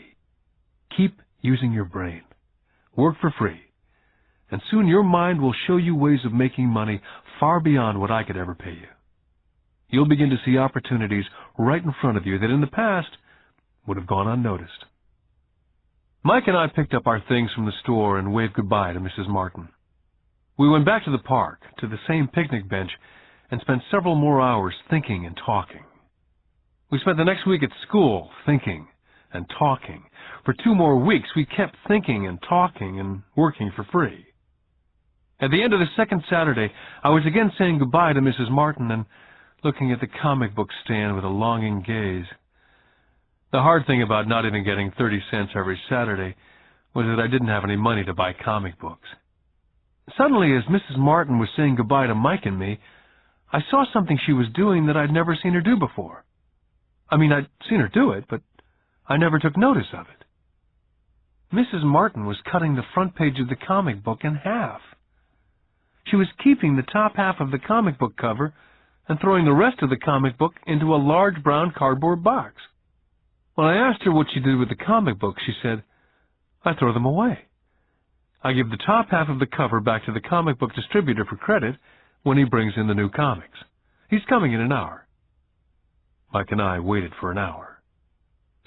Keep using your brain. Work for free. And soon your mind will show you ways of making money far beyond what I could ever pay you. You'll begin to see opportunities right in front of you that in the past would have gone unnoticed." Mike and I picked up our things from the store and waved goodbye to Mrs. Martin. We went back to the park, to the same picnic bench, and spent several more hours thinking and talking. We spent the next week at school thinking and talking. For 2 more weeks, we kept thinking and talking and working for free. At the end of the second Saturday, I was again saying goodbye to Mrs. Martin and looking at the comic book stand with a longing gaze. The hard thing about not even getting 30 cents every Saturday was that I didn't have any money to buy comic books. Suddenly, as Mrs. Martin was saying goodbye to Mike and me, I saw something she was doing that I'd never seen her do before. I mean, I'd seen her do it, but I never took notice of it. Mrs. Martin was cutting the front page of the comic book in half. She was keeping the top half of the comic book cover and throwing the rest of the comic book into a large brown cardboard box. When I asked her what she did with the comic books, she said, "I throw them away. I give the top half of the cover back to the comic book distributor for credit when he brings in the new comics. He's coming in an hour." Mike and I waited for an hour.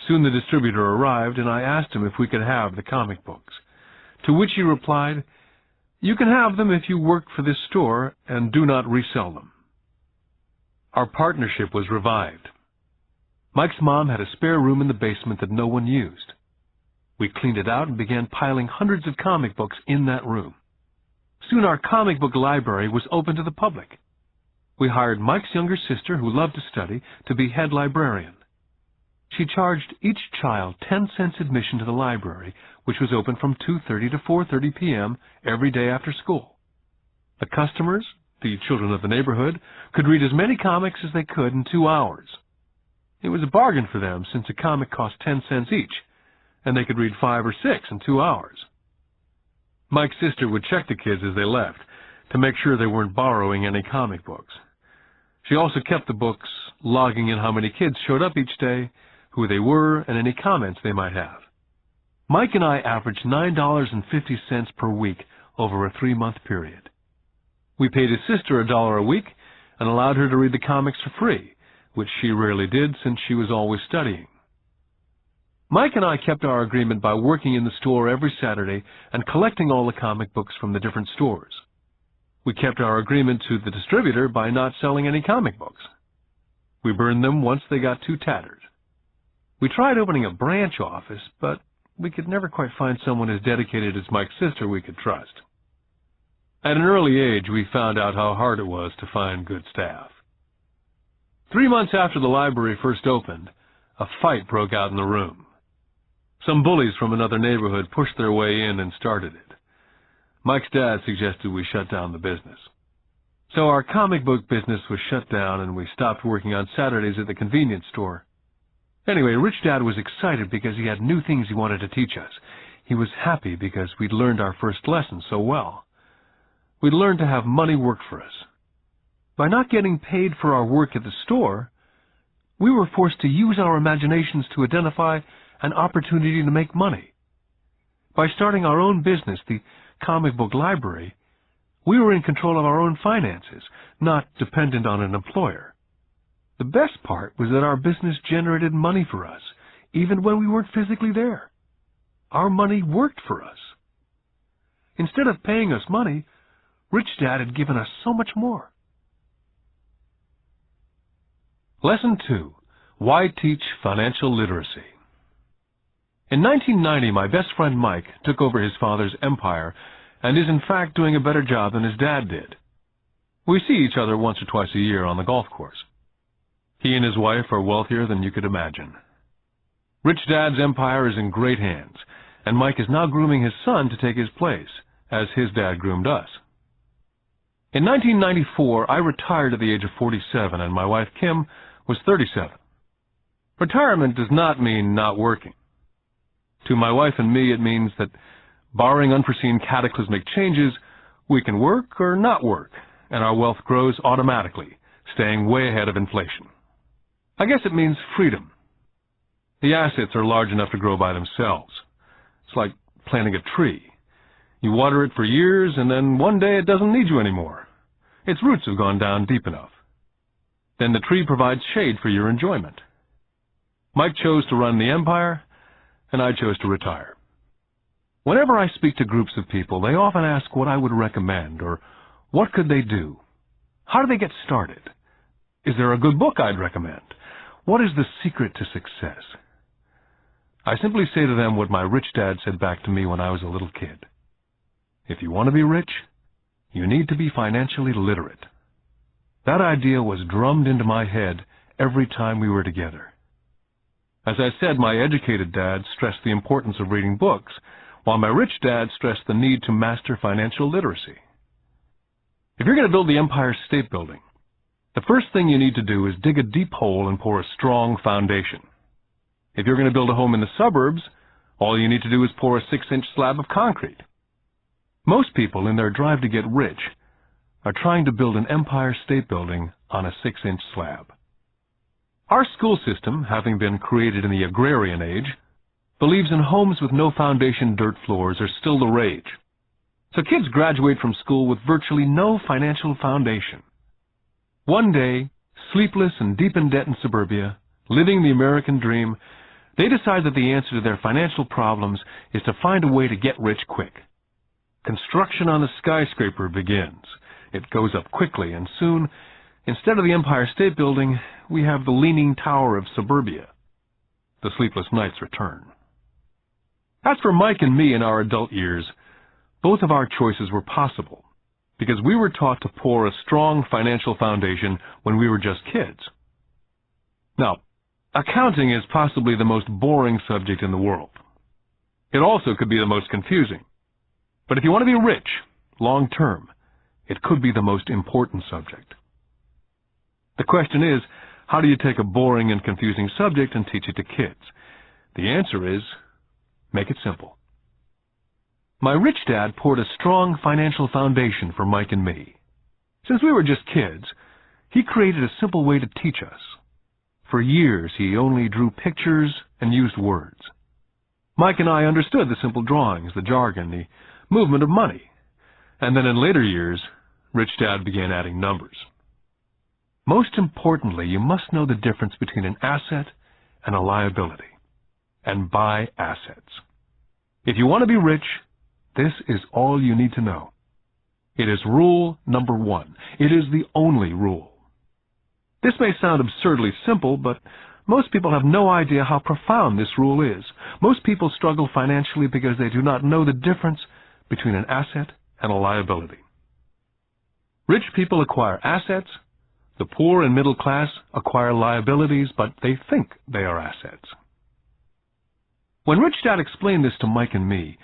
Soon the distributor arrived, and I asked him if we could have the comic books, to which he replied, "You can have them if you work for this store and do not resell them." Our partnership was revived. Mike's mom had a spare room in the basement that no one used. We cleaned it out and began piling hundreds of comic books in that room. Soon our comic book library was open to the public. We hired Mike's younger sister, who loved to study, to be head librarian. She charged each child 10 cents admission to the library, which was open from 2:30 to 4:30 p.m. every day after school. The customers, the children of the neighborhood, could read as many comics as they could in 2 hours. It was a bargain for them, since a comic cost 10 cents each, and they could read 5 or 6 in 2 hours. Mike's sister would check the kids as they left to make sure they weren't borrowing any comic books. She also kept the books, logging in how many kids showed up each day, who they were, and any comments they might have. Mike and I averaged $9.50 per week over a 3-month period. We paid his sister $1 a week and allowed her to read the comics for free, which she rarely did since she was always studying. Mike and I kept our agreement by working in the store every Saturday and collecting all the comic books from the different stores. We kept our agreement to the distributor by not selling any comic books. We burned them once they got too tattered. We tried opening a branch office, but we could never quite find someone as dedicated as Mike's sister we could trust. At an early age, we found out how hard it was to find good staff. 3 months after the library first opened, a fight broke out in the room. Some bullies from another neighborhood pushed their way in and started it. Mike's dad suggested we shut down the business. So our comic book business was shut down, and we stopped working on Saturdays at the convenience store. Anyway, Rich Dad was excited because he had new things he wanted to teach us. He was happy because we'd learned our first lesson so well. We'd learned to have money work for us. By not getting paid for our work at the store, we were forced to use our imaginations to identify an opportunity to make money. By starting our own business, the comic book library, we were in control of our own finances, not dependent on an employer. The best part was that our business generated money for us, even when we weren't physically there. Our money worked for us. Instead of paying us money, Rich Dad had given us so much more. Lesson 2. Why Teach Financial Literacy? In 1990, my best friend Mike took over his father's empire and is in fact doing a better job than his dad did. We see each other once or twice a year on the golf course. He and his wife are wealthier than you could imagine. Rich Dad's empire is in great hands, and Mike is now grooming his son to take his place, as his dad groomed us. In 1994, I retired at the age of 47, and my wife Kim was 37. Retirement does not mean not working. To my wife and me, it means that, barring unforeseen cataclysmic changes, we can work or not work, and our wealth grows automatically, staying way ahead of inflation. I guess it means freedom. The assets are large enough to grow by themselves. It's like planting a tree. You water it for years, and then one day it doesn't need you anymore. Its roots have gone down deep enough. Then the tree provides shade for your enjoyment. Mike chose to run the empire, and I chose to retire. Whenever I speak to groups of people, they often ask what I would recommend, or what could they do? How do they get started? Is there a good book I'd recommend? What is the secret to success? I simply say to them what my rich dad said back to me when I was a little kid. If you want to be rich, you need to be financially literate. That idea was drummed into my head every time we were together. As I said, my educated dad stressed the importance of reading books, while my rich dad stressed the need to master financial literacy. If you're going to build the Empire State Building, the first thing you need to do is dig a deep hole and pour a strong foundation. If you're going to build a home in the suburbs, all you need to do is pour a 6-inch slab of concrete. Most people, in their drive to get rich, are trying to build an Empire State Building on a 6-inch slab. Our school system, having been created in the agrarian age, believes in homes with no foundation dirt floors are still the rage. So kids graduate from school with virtually no financial foundation. One day, sleepless and deep in debt in suburbia, living the American dream, they decide that the answer to their financial problems is to find a way to get rich quick. Construction on the skyscraper begins. It goes up quickly, and soon, instead of the Empire State Building, we have the Leaning Tower of suburbia. The sleepless nights return. As for Mike and me in our adult years, both of our choices were possible. because we were taught to pour a strong financial foundation when we were just kids. Now, accounting is possibly the most boring subject in the world. It also could be the most confusing. But if you want to be rich, long term, it could be the most important subject. The question is, how do you take a boring and confusing subject and teach it to kids? The answer is, make it simple. My rich dad poured a strong financial foundation for Mike and me. Since we were just kids, he created a simple way to teach us. For years, he only drew pictures and used words. Mike and I understood the simple drawings, the jargon, the movement of money. And then in later years, Rich Dad began adding numbers. Most importantly, you must know the difference between an asset and a liability, and buy assets. If you want to be rich, this is all you need to know. It is rule number 1. It is the only rule. This may sound absurdly simple, but most people have no idea how profound this rule is. Most people struggle financially because they do not know the difference between an asset and a liability. Rich people acquire assets. The poor and middle class acquire liabilities, but they think they are assets. When Rich Dad explained this to Mike and me,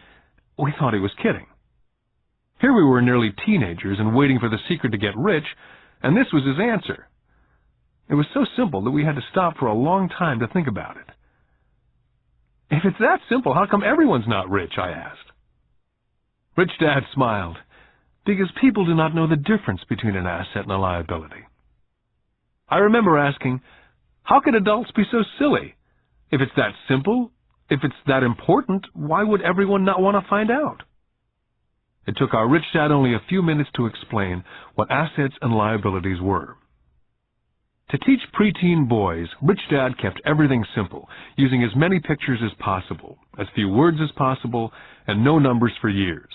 we thought he was kidding. Here we were nearly teenagers and waiting for the secret to get rich, and this was his answer. It was so simple that we had to stop for a long time to think about it. If it's that simple, how come everyone's not rich? I asked. Rich Dad smiled, because people do not know the difference between an asset and a liability. I remember asking, how could adults be so silly? If it's that simple, if it's that important, why would everyone not want to find out? It took our Rich Dad only a few minutes to explain what assets and liabilities were. To teach preteen boys, Rich Dad kept everything simple, using as many pictures as possible, as few words as possible, and no numbers for years.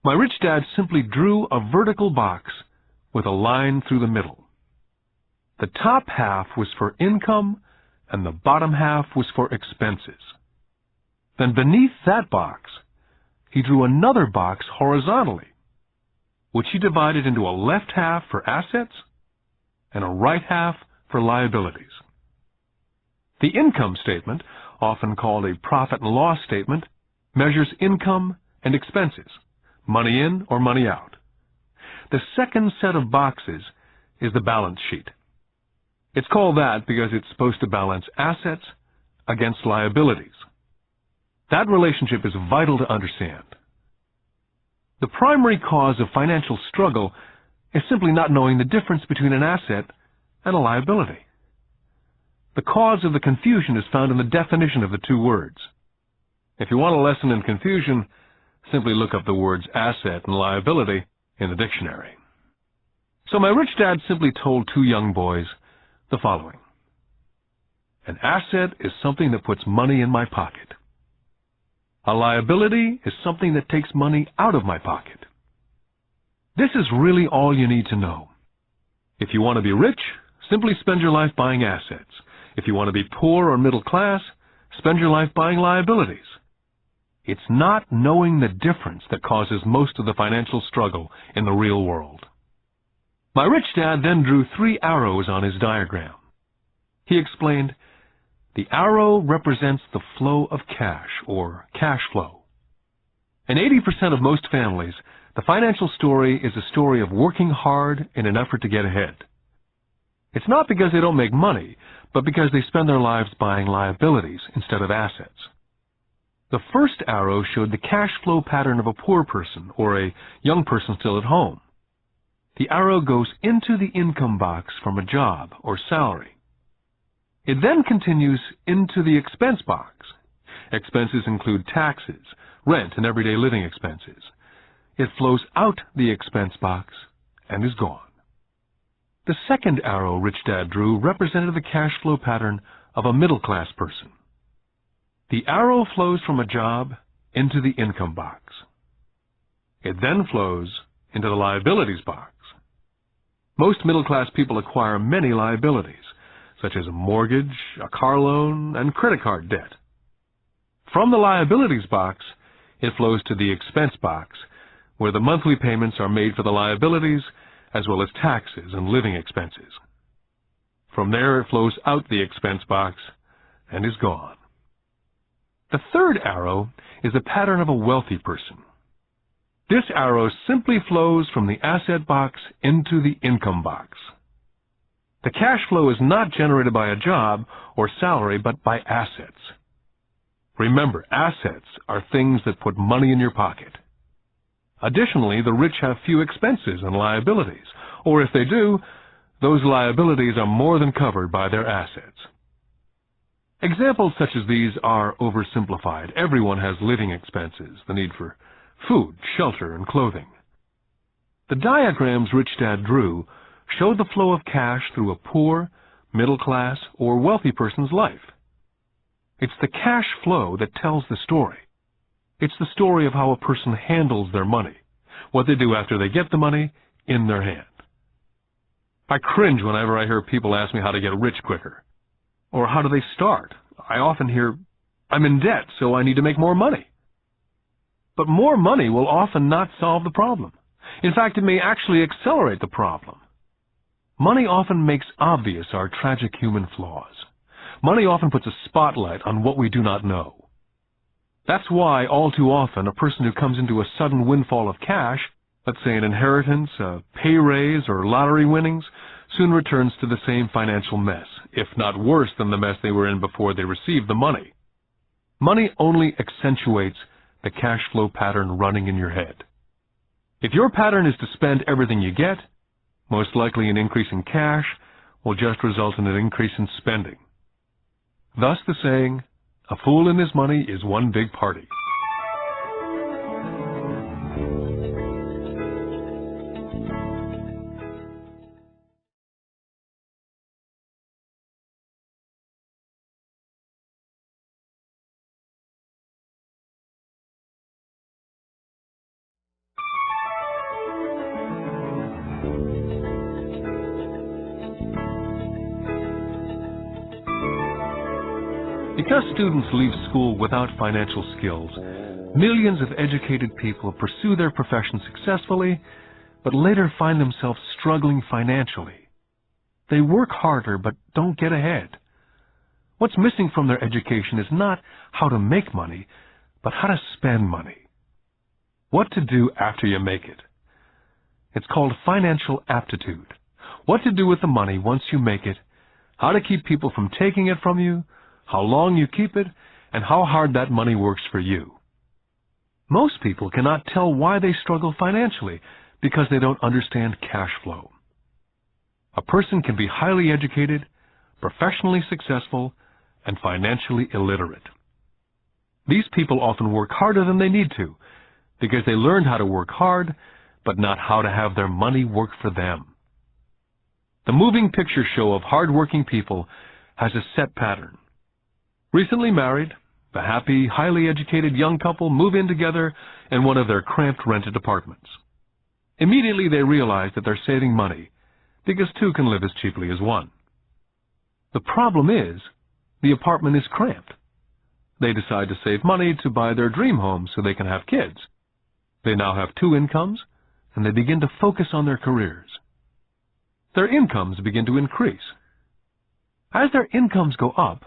My Rich Dad simply drew a vertical box with a line through the middle. The top half was for income, and the bottom half was for expenses. Then beneath that box, he drew another box horizontally, which he divided into a left half for assets and a right half for liabilities. The income statement, often called a profit and loss statement, measures income and expenses, money in or money out. The second set of boxes is the balance sheet. It's called that because it's supposed to balance assets against liabilities. That relationship is vital to understand. The primary cause of financial struggle is simply not knowing the difference between an asset and a liability. The cause of the confusion is found in the definition of the two words. If you want a lesson in confusion, simply look up the words asset and liability in the dictionary. So my Rich Dad simply told two young boys the following. An asset is something that puts money in my pocket. A liability is something that takes money out of my pocket. This is really all you need to know. If you want to be rich, simply spend your life buying assets. If you want to be poor or middle class, spend your life buying liabilities. It's not knowing the difference that causes most of the financial struggle in the real world. My Rich Dad then drew 3 arrows on his diagram. He explained, the arrow represents the flow of cash, or cash flow. In 80% of most families, the financial story is a story of working hard in an effort to get ahead. It's not because they don't make money, but because they spend their lives buying liabilities instead of assets. The first arrow showed the cash flow pattern of a poor person or a young person still at home. The arrow goes into the income box from a job or salary. It then continues into the expense box. Expenses include taxes, rent, and everyday living expenses. It flows out the expense box and is gone. The second arrow Rich Dad drew represented the cash flow pattern of a middle-class person. The arrow flows from a job into the income box. It then flows into the liabilities box. Most middle-class people acquire many liabilities, such as a mortgage, a car loan, and credit card debt. From the liabilities box, it flows to the expense box, where the monthly payments are made for the liabilities as well as taxes and living expenses. From there, it flows out the expense box and is gone. The third arrow is a pattern of a wealthy person. This arrow simply flows from the asset box into the income box. The cash flow is not generated by a job or salary, but by assets. Remember, assets are things that put money in your pocket. Additionally, the rich have few expenses and liabilities, or if they do, those liabilities are more than covered by their assets. Examples such as these are oversimplified. Everyone has living expenses, the need for food, shelter, and clothing. The diagrams Rich Dad drew show the flow of cash through a poor, middle class, or wealthy person's life. It's the cash flow that tells the story. It's the story of how a person handles their money, what they do after they get the money in their hand. I cringe whenever I hear people ask me how to get rich quicker. Or how do they start? I often hear, I'm in debt, so I need to make more money. But more money will often not solve the problem. In fact, it may actually accelerate the problem. Money often makes obvious our tragic human flaws. Money often puts a spotlight on what we do not know. That's why, all too often, a person who comes into a sudden windfall of cash, let's say an inheritance, a pay raise, or lottery winnings, soon returns to the same financial mess, if not worse than the mess they were in before they received the money. Money only accentuates the cash flow pattern running in your head. If your pattern is to spend everything you get, most likely an increase in cash will just result in an increase in spending. Thus the saying, a fool and his money is one big party. Because students leave school without financial skills, millions of educated people pursue their profession successfully, but later find themselves struggling financially. They work harder but don't get ahead. What's missing from their education is not how to make money, but how to spend money. What to do after you make it. It's called financial aptitude. What to do with the money once you make it, how to keep people from taking it from you, how long you keep it, and how hard that money works for you. Most people cannot tell why they struggle financially because they don't understand cash flow. A person can be highly educated, professionally successful, and financially illiterate. These people often work harder than they need to because they learned how to work hard, but not how to have their money work for them. The moving picture show of hard-working people has a set pattern. Recently married, the happy, highly educated young couple move in together in one of their cramped rented apartments. Immediately they realize that they're saving money because two can live as cheaply as one. The problem is, the apartment is cramped. They decide to save money to buy their dream home so they can have kids. They now have two incomes, and they begin to focus on their careers. Their incomes begin to increase. As their incomes go up,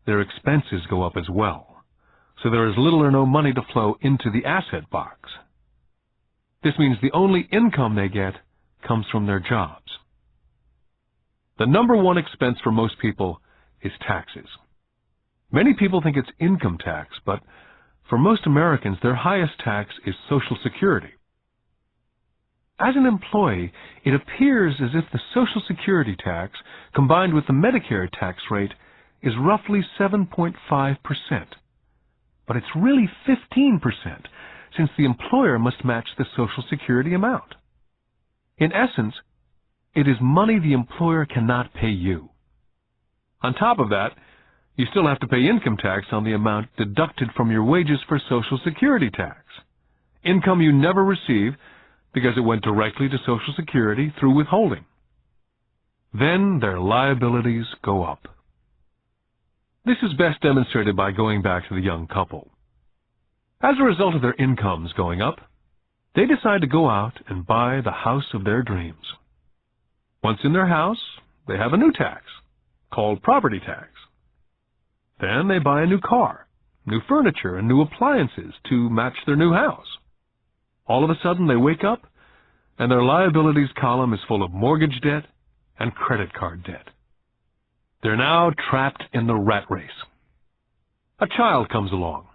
their expenses go up as well, so there is little or no money to flow into the asset box. This means the only income they get comes from their jobs. The number one expense for most people is taxes. Many people think it's income tax, but for most Americans, their highest tax is Social Security. As an employee, it appears as if the Social Security tax, combined with the Medicare tax rate, is roughly 7.5%. But it's really 15%, since the employer must match the Social Security amount. In essence, it is money the employer cannot pay you. On top of that, you still have to pay income tax on the amount deducted from your wages for Social Security tax. Income you never receive because it went directly to Social Security through withholding. Then their liabilities go up. This is best demonstrated by going back to the young couple. As a result of their incomes going up, They decide to go out and buy the house of their dreams. Once in their house, they have a new tax, called property tax. Then they buy a new car, new furniture, and new appliances to match their new house. All of a sudden, they wake up, and their liabilities column is full of mortgage debt and credit card debt. They're now trapped in the rat race. A child comes along.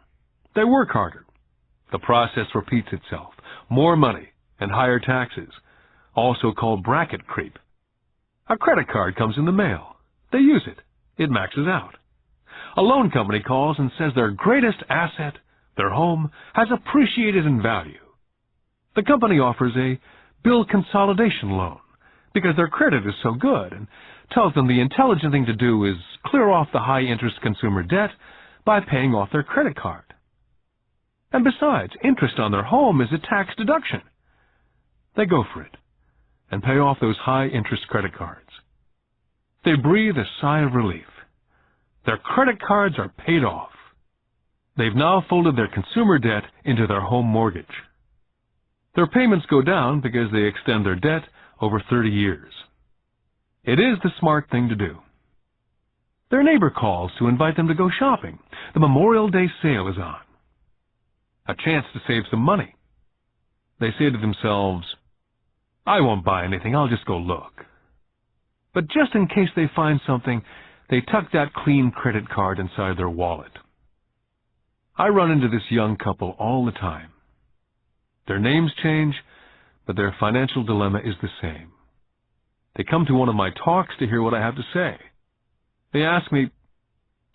They work harder. The process repeats itself. More money and higher taxes, also called bracket creep. A credit card comes in the mail. They use it. It maxes out. A loan company calls and says their greatest asset, their home, has appreciated in value. The company offers a bill consolidation loan because their credit is so good and tells them the intelligent thing to do is clear off the high-interest consumer debt by paying off their credit card. And besides, interest on their home is a tax deduction. They go for it and pay off those high-interest credit cards. They breathe a sigh of relief. Their credit cards are paid off. They've now folded their consumer debt into their home mortgage. Their payments go down because they extend their debt over 30 years. It is the smart thing to do. Their neighbor calls to invite them to go shopping. The Memorial Day sale is on. A chance to save some money. They say to themselves, I won't buy anything, I'll just go look. But just in case they find something, they tuck that clean credit card inside their wallet. I run into this young couple all the time. Their names change, but their financial dilemma is the same. They come to one of my talks to hear what I have to say. They ask me,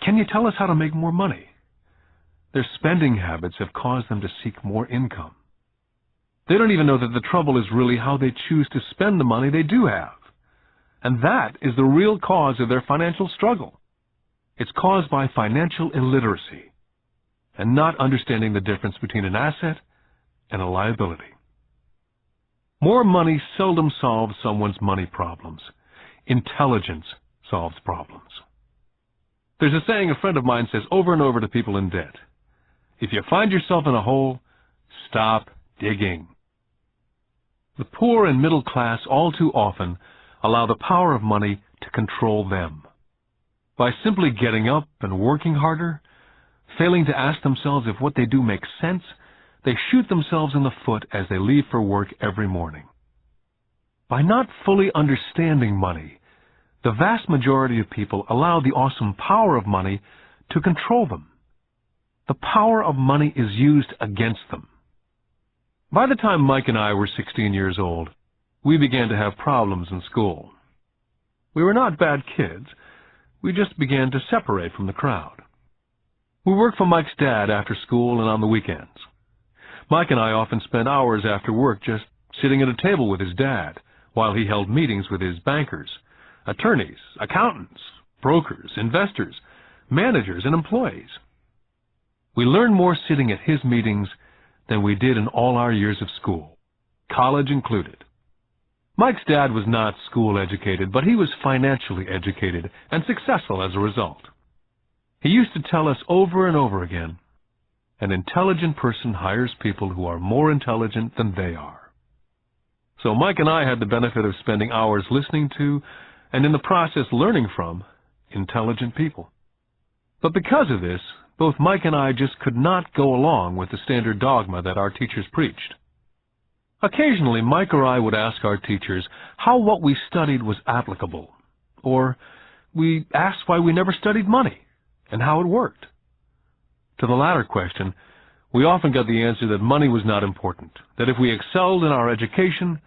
can you tell us how to make more money? Their spending habits have caused them to seek more income. They don't even know that the trouble is really how they choose to spend the money they do have. And that is the real cause of their financial struggle. It's caused by financial illiteracy and not understanding the difference between an asset and a liability. More money seldom solves someone's money problems. Intelligence solves problems. There's a saying a friend of mine says over and over to people in debt. If you find yourself in a hole, stop digging. The poor and middle class all too often allow the power of money to control them. By simply getting up and working harder, failing to ask themselves if what they do makes sense, they shoot themselves in the foot as they leave for work every morning. By not fully understanding money, the vast majority of people allow the awesome power of money to control them. The power of money is used against them. By the time Mike and I were 16 years old, we began to have problems in school. We were not bad kids. We just began to separate from the crowd. We worked for Mike's dad after school and on the weekends. Mike and I often spent hours after work just sitting at a table with his dad while he held meetings with his bankers, attorneys, accountants, brokers, investors, managers, and employees. We learned more sitting at his meetings than we did in all our years of school, college included. Mike's dad was not school educated, but he was financially educated and successful as a result. He used to tell us over and over again, an intelligent person hires people who are more intelligent than they are. So Mike and I had the benefit of spending hours listening to, and in the process learning from, intelligent people. But because of this, both Mike and I just could not go along with the standard dogma that our teachers preached. Occasionally, Mike or I would ask our teachers how what we studied was applicable, or we asked why we never studied money and how it worked. To the latter question, we often got the answer that money was not important, that if we excelled in our education,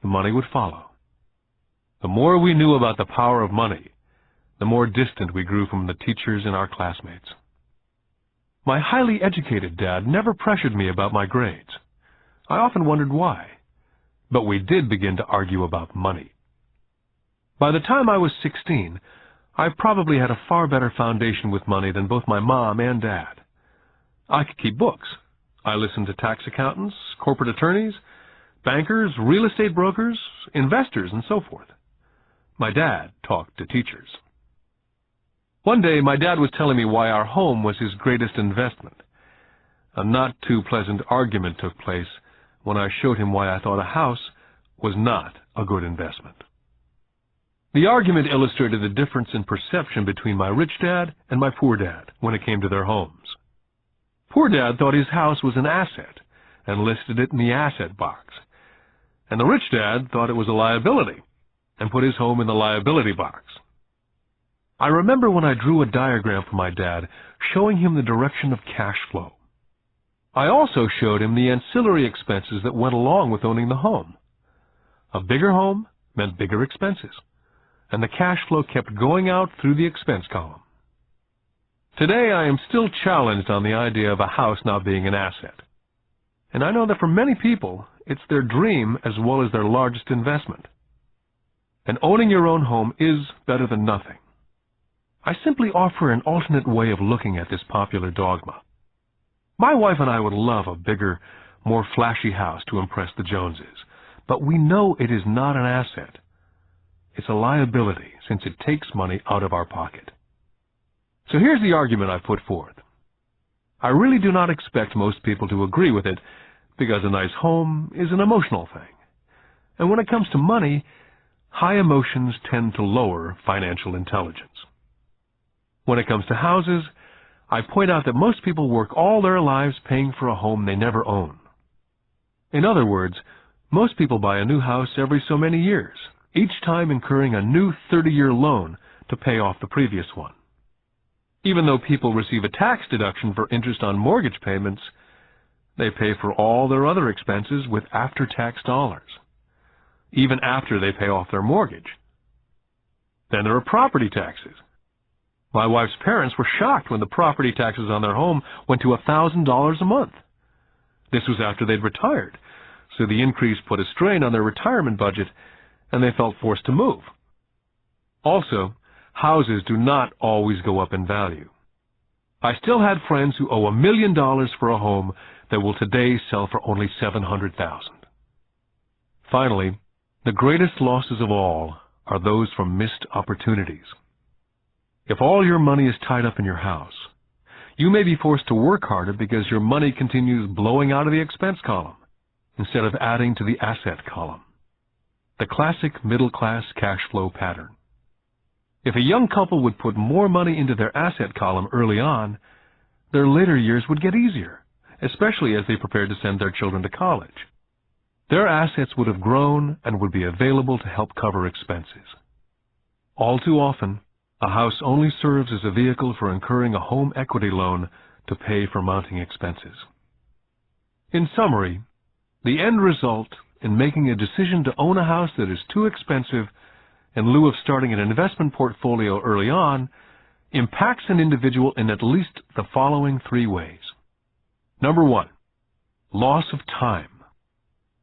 the money would follow. The more we knew about the power of money, the more distant we grew from the teachers and our classmates. My highly educated dad never pressured me about my grades. I often wondered why, but we did begin to argue about money. By the time I was 16, I probably had a far better foundation with money than both my mom and dad. I could keep books. I listened to tax accountants, corporate attorneys, bankers, real estate brokers, investors, and so forth. My dad talked to teachers. One day, my dad was telling me why our home was his greatest investment. A not too pleasant argument took place, when I showed him why I thought a house was not a good investment. The argument illustrated the difference in perception between my rich dad and my poor dad when it came to their homes. Poor dad thought his house was an asset and listed it in the asset box, and the rich dad thought it was a liability and put his home in the liability box. I remember when I drew a diagram for my dad showing him the direction of cash flow. I also showed him the ancillary expenses that went along with owning the home. A bigger home meant bigger expenses, and the cash flow kept going out through the expense column. Today I am still challenged on the idea of a house not being an asset. And I know that for many people, it's their dream as well as their largest investment. And owning your own home is better than nothing. I simply offer an alternate way of looking at this popular dogma. My wife and I would love a bigger, more flashy house to impress the Joneses, but we know it is not an asset. It's a liability since it takes money out of our pocket. So here's the argument I put forth. I really do not expect most people to agree with it because a nice home is an emotional thing. And when it comes to money, high emotions tend to lower financial intelligence. When it comes to houses, I point out that most people work all their lives paying for a home they never own. In other words, most people buy a new house every so many years, each time incurring a new 30-year loan to pay off the previous one. Even though people receive a tax deduction for interest on mortgage payments, they pay for all their other expenses with after-tax dollars, even after they pay off their mortgage. Then there are property taxes. My wife's parents were shocked when the property taxes on their home went to $1,000 a month. This was after they'd retired, so the increase put a strain on their retirement budget, and they felt forced to move. Also, houses do not always go up in value. I still had friends who owe $1 million for a home that will today sell for only $700,000. Finally, the greatest losses of all are those from missed opportunities. If all your money is tied up in your house, you may be forced to work harder because your money continues blowing out of the expense column instead of adding to the asset column. The classic middle-class cash flow pattern. If a young couple would put more money into their asset column early on, their later years would get easier, especially as they prepared to send their children to college. Their assets would have grown and would be available to help cover expenses. All too often, a house only serves as a vehicle for incurring a home equity loan to pay for mounting expenses. In summary, the end result in making a decision to own a house that is too expensive in lieu of starting an investment portfolio early on impacts an individual in at least the following 3 ways. Number 1, loss of time,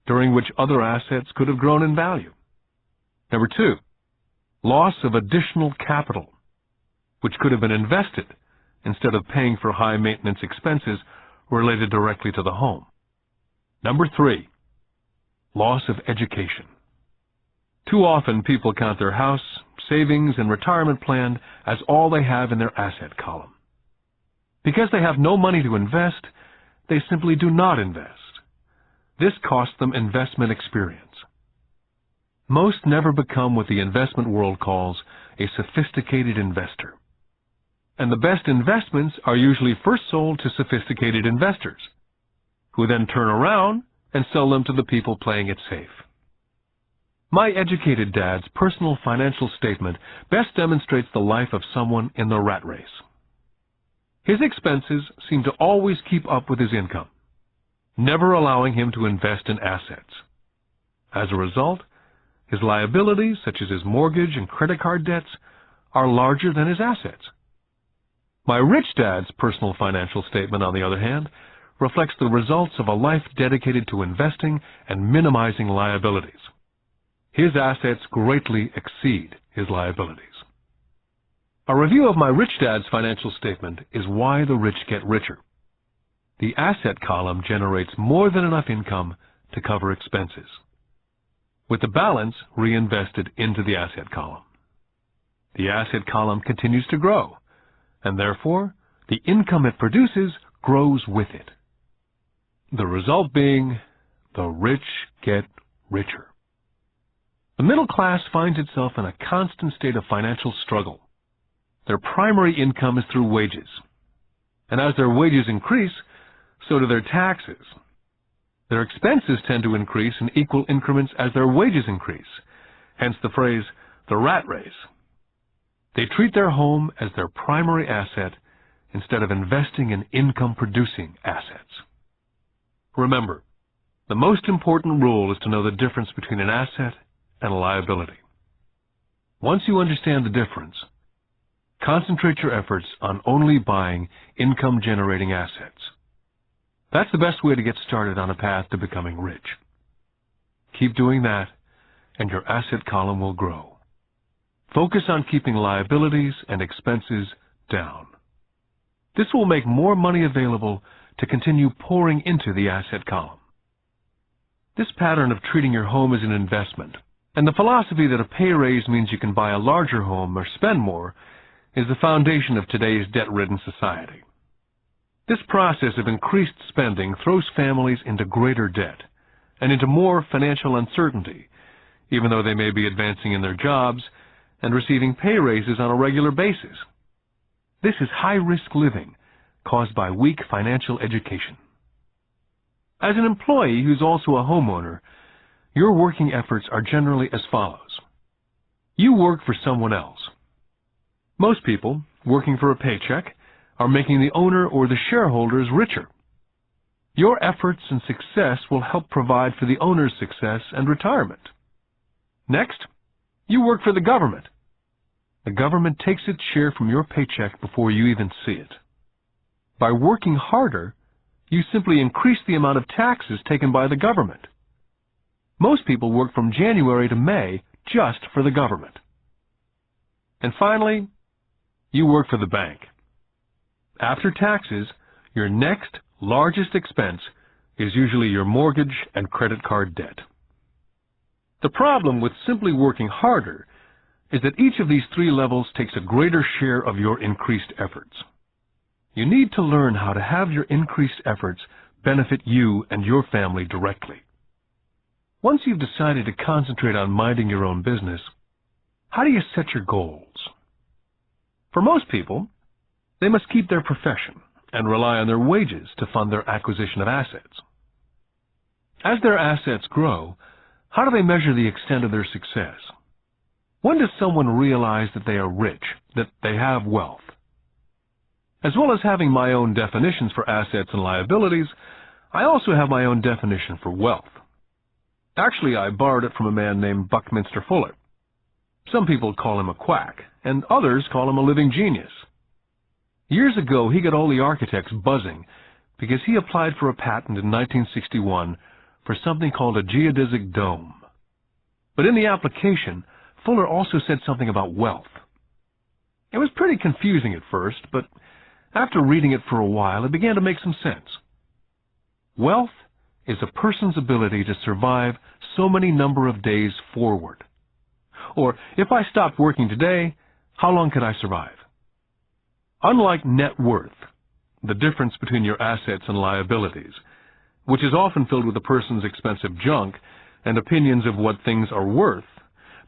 during which other assets could have grown in value. Number 2, loss of additional capital, which could have been invested instead of paying for high maintenance expenses related directly to the home. Number 3, loss of education. Too often people count their house, savings, and retirement plan as all they have in their asset column. Because they have no money to invest, they simply do not invest. This costs them investment experience. Most never become what the investment world calls a sophisticated investor. And the best investments are usually first sold to sophisticated investors, who then turn around and sell them to the people playing it safe. My educated dad's personal financial statement best demonstrates the life of someone in the rat race. His expenses seem to always keep up with his income, never allowing him to invest in assets. As a result, his liabilities, such as his mortgage and credit card debts, are larger than his assets. My rich dad's personal financial statement, on the other hand, reflects the results of a life dedicated to investing and minimizing liabilities. His assets greatly exceed his liabilities. A review of my rich dad's financial statement is why the rich get richer. The asset column generates more than enough income to cover expenses, with the balance reinvested into the asset column. The asset column continues to grow, and therefore the income it produces grows with it. The result being The rich get richer. The middle class finds itself in a constant state of financial struggle. Their primary income is through wages. And as their wages increase, so do their taxes. Their expenses tend to increase in equal increments as their wages increase, hence the phrase, the rat race. They treat their home as their primary asset instead of investing in income-producing assets. Remember, the most important rule is to know the difference between an asset and a liability. Once you understand the difference, concentrate your efforts on only buying income-generating assets. That's the best way to get started on a path to becoming rich. Keep doing that, and your asset column will grow. Focus on keeping liabilities and expenses down. This will make more money available to continue pouring into the asset column. This pattern of treating your home as an investment, and the philosophy that a pay raise means you can buy a larger home or spend more, is the foundation of today's debt-ridden society. This process of increased spending throws families into greater debt and into more financial uncertainty, even though they may be advancing in their jobs and receiving pay raises on a regular basis. This is high-risk living caused by weak financial education. As an employee who's also a homeowner, your working efforts are generally as follows. You work for someone else. Most people, working for a paycheck, are making the owner or the shareholders richer. Your efforts and success will help provide for the owner's success and retirement. Next, you work for the government. The government takes its share from your paycheck before you even see it. By working harder, you simply increase the amount of taxes taken by the government. Most people work from January to May just for the government. And finally, you work for the bank. After taxes, your next largest expense is usually your mortgage and credit card debt. The problem with simply working harder is that each of these three levels takes a greater share of your increased efforts. You need to learn how to have your increased efforts benefit you and your family directly. Once you've decided to concentrate on minding your own business, how do you set your goals? For most people, they must keep their profession and rely on their wages to fund their acquisition of assets. As their assets grow, how do they measure the extent of their success? When does someone realize that they are rich, that they have wealth? As well as having my own definitions for assets and liabilities, I also have my own definition for wealth. Actually, I borrowed it from a man named Buckminster Fuller. Some people call him a quack, and others call him a living genius. Years ago, he got all the architects buzzing because he applied for a patent in 1961 for something called a geodesic dome. But in the application, Fuller also said something about wealth. It was pretty confusing at first, but after reading it for a while, it began to make some sense. Wealth is a person's ability to survive so many number of days forward. Or, if I stopped working today, how long could I survive? Unlike net worth, the difference between your assets and liabilities, which is often filled with a person's expensive junk and opinions of what things are worth,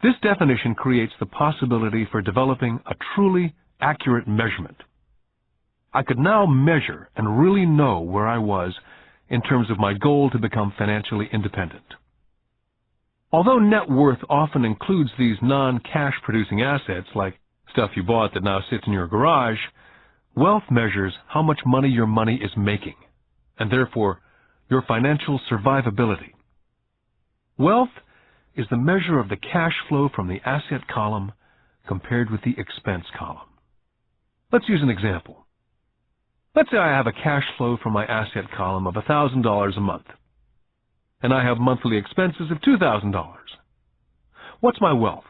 this definition creates the possibility for developing a truly accurate measurement. I could now measure and really know where I was in terms of my goal to become financially independent. Although net worth often includes these non-cash producing assets like stuff you bought that now sits in your garage, wealth measures how much money your money is making, and therefore your financial survivability. Wealth is the measure of the cash flow from the asset column compared with the expense column. Let's use an example. Let's say I have a cash flow from my asset column of $1,000 a month, and I have monthly expenses of $2,000. What's my wealth?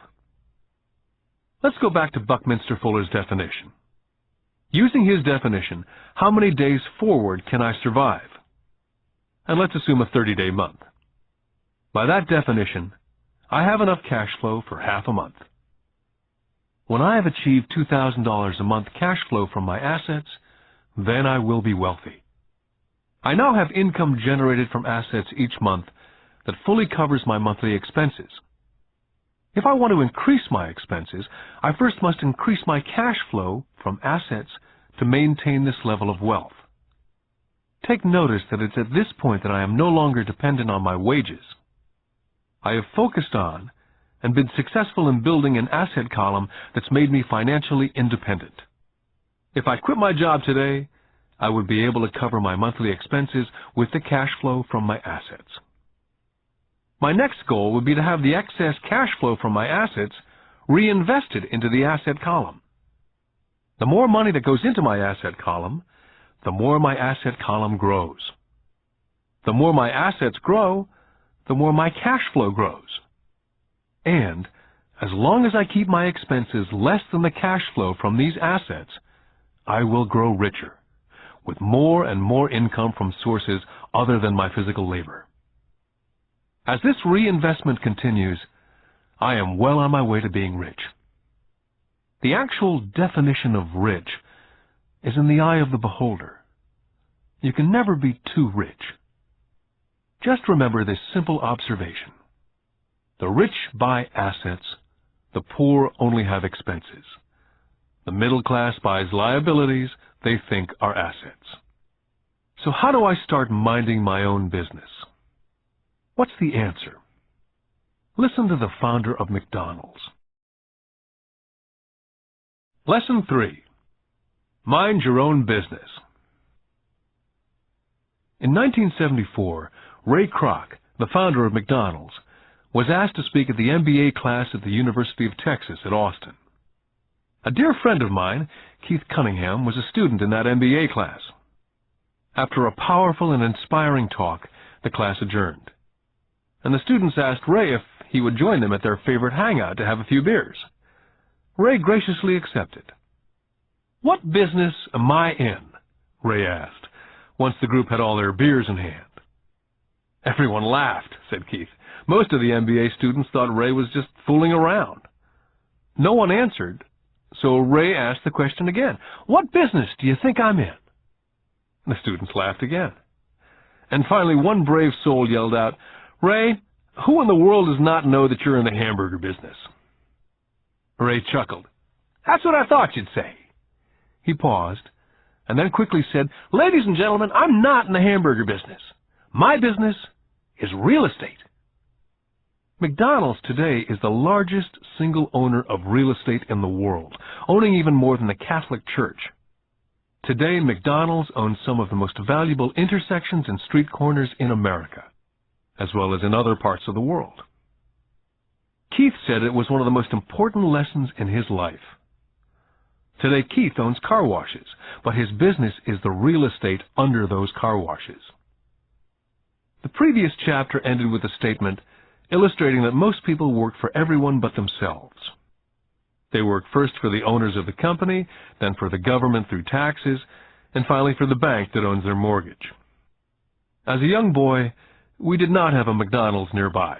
Let's go back to Buckminster Fuller's definition. Using his definition, how many days forward can I survive? And let's assume a 30-day month. By that definition, I have enough cash flow for half a month. When I have achieved $2,000 a month cash flow from my assets, then I will be wealthy. I now have income generated from assets each month that fully covers my monthly expenses. If I want to increase my expenses, I first must increase my cash flow from assets to maintain this level of wealth. Take notice that it's at this point that I am no longer dependent on my wages. I have focused on and been successful in building an asset column that's made me financially independent. If I quit my job today, I would be able to cover my monthly expenses with the cash flow from my assets. My next goal would be to have the excess cash flow from my assets reinvested into the asset column. The more money that goes into my asset column, the more my asset column grows. The more my assets grow, the more my cash flow grows. And as long as I keep my expenses less than the cash flow from these assets, I will grow richer, with more and more income from sources other than my physical labor. As this reinvestment continues, I am well on my way to being rich. The actual definition of rich is in the eye of the beholder. You can never be too rich. Just remember this simple observation. The rich buy assets, the poor only have expenses. The middle class buys liabilities they think are assets. So how do I start minding my own business? What's the answer? Listen to the founder of McDonald's. Lesson 3. Mind your own business. In 1974, Ray Kroc, the founder of McDonald's, was asked to speak at the MBA class at the University of Texas at Austin. A dear friend of mine, Keith Cunningham, was a student in that MBA class. After a powerful and inspiring talk, the class adjourned, and the students asked Ray if he would join them at their favorite hangout to have a few beers. Ray graciously accepted. "What business am I in?" Ray asked, once the group had all their beers in hand. Everyone laughed, said Keith. Most of the MBA students thought Ray was just fooling around. No one answered, so Ray asked the question again. "What business do you think I'm in?" The students laughed again. And finally one brave soul yelled out, "Ray, who in the world does not know that you're in the hamburger business?" Ray chuckled. "That's what I thought you'd say." He paused, and then quickly said, "Ladies and gentlemen, I'm not in the hamburger business. My business is real estate." McDonald's today is the largest single owner of real estate in the world, owning even more than the Catholic Church. Today, McDonald's owns some of the most valuable intersections and street corners in America, as well as in other parts of the world. Keith said it was one of the most important lessons in his life. Today, Keith owns car washes, but his business is the real estate under those car washes. The previous chapter ended with a statement illustrating that most people work for everyone but themselves. They work first for the owners of the company, then for the government through taxes, and finally for the bank that owns their mortgage. As a young boy, we did not have a McDonald's nearby.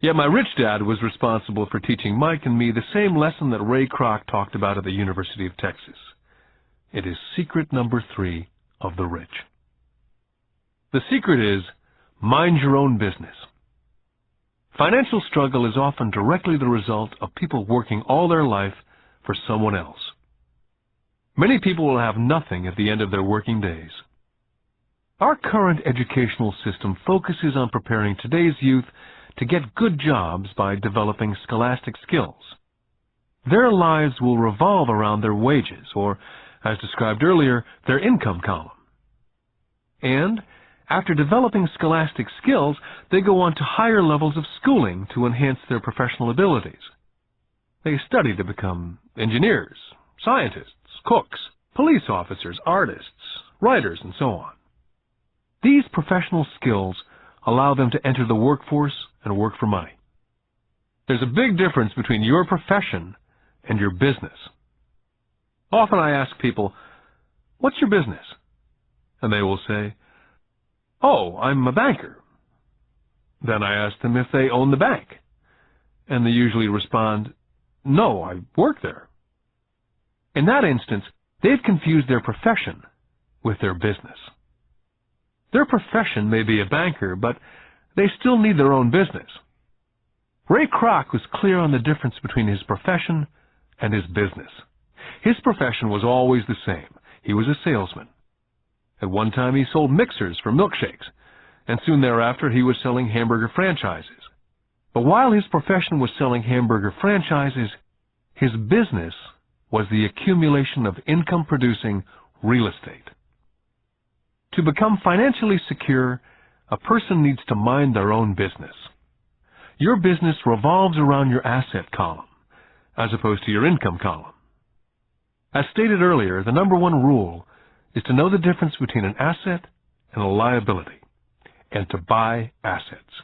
Yet my rich dad was responsible for teaching Mike and me the same lesson that Ray Kroc talked about at the University of Texas. It is secret number 3 of the rich. The secret is, mind your own business. Financial struggle is often directly the result of people working all their life for someone else. Many people will have nothing at the end of their working days. Our current educational system focuses on preparing today's youth to get good jobs by developing scholastic skills. Their lives will revolve around their wages, or, as described earlier, their income column. And after developing scholastic skills, they go on to higher levels of schooling to enhance their professional abilities. They study to become engineers, scientists, cooks, police officers, artists, writers, and so on. These professional skills allow them to enter the workforce and work for money. There's a big difference between your profession and your business. Often I ask people, "What's your business?" And they will say, "Oh, I'm a banker." Then I ask them if they own the bank, and they usually respond, "No, I work there." In that instance, they've confused their profession with their business. Their profession may be a banker, but they still need their own business. Ray Kroc was clear on the difference between his profession and his business. His profession was always the same. He was a salesman. At one time he sold mixers for milkshakes, and soon thereafter he was selling hamburger franchises. But while his profession was selling hamburger franchises, his business was the accumulation of income-producing real estate. To become financially secure, a person needs to mind their own business. Your business revolves around your asset column, as opposed to your income column. As stated earlier, the number one rule is to know the difference between an asset and a liability, and to buy assets.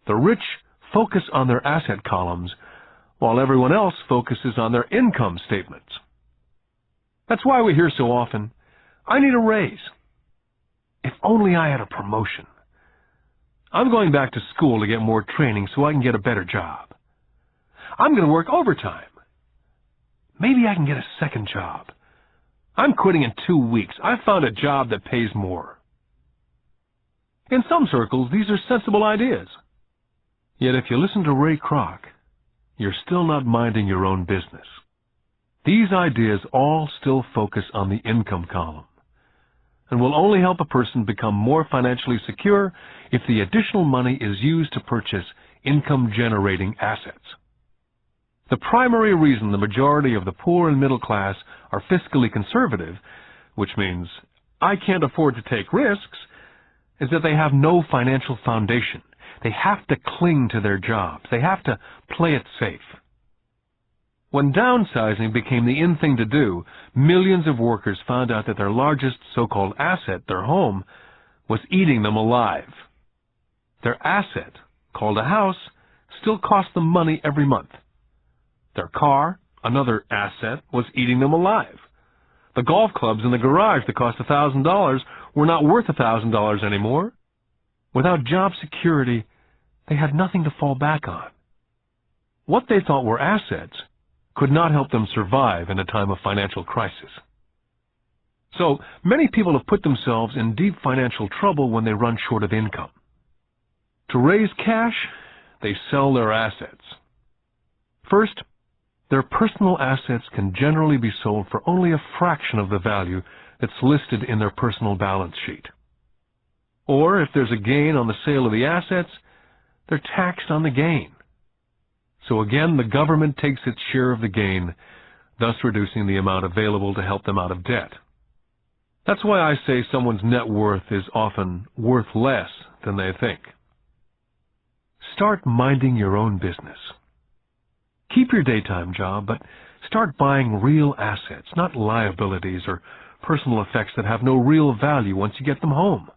The rich focus on their asset columns, while everyone else focuses on their income statements. That's why we hear so often, "I need a raise. If only I had a promotion. I'm going back to school to get more training so I can get a better job. I'm going to work overtime. Maybe I can get a second job. I'm quitting in 2 weeks. I found a job that pays more." In some circles, these are sensible ideas. Yet if you listen to Ray Kroc, you're still not minding your own business. These ideas all still focus on the income column, and will only help a person become more financially secure if the additional money is used to purchase income-generating assets. The primary reason the majority of the poor and middle class are fiscally conservative, which means I can't afford to take risks, is that they have no financial foundation. They have to cling to their jobs. They have to play it safe. When downsizing became the in thing to do, millions of workers found out that their largest so-called asset, their home, was eating them alive. Their asset, called a house, still cost them money every month. Their car, another asset, was eating them alive. The golf clubs in the garage that cost $1,000 were not worth $1,000 anymore. Without job security, they had nothing to fall back on. What they thought were assets could not help them survive in a time of financial crisis. So, many people have put themselves in deep financial trouble when they run short of income. To raise cash, they sell their assets. First, their personal assets can generally be sold for only a fraction of the value that's listed in their personal balance sheet. Or, if there's a gain on the sale of the assets, they're taxed on the gain. So again, the government takes its share of the gain, thus reducing the amount available to help them out of debt. That's why I say someone's net worth is often worth less than they think. Start minding your own business. Keep your daytime job, but start buying real assets, not liabilities or personal effects that have no real value once you get them home.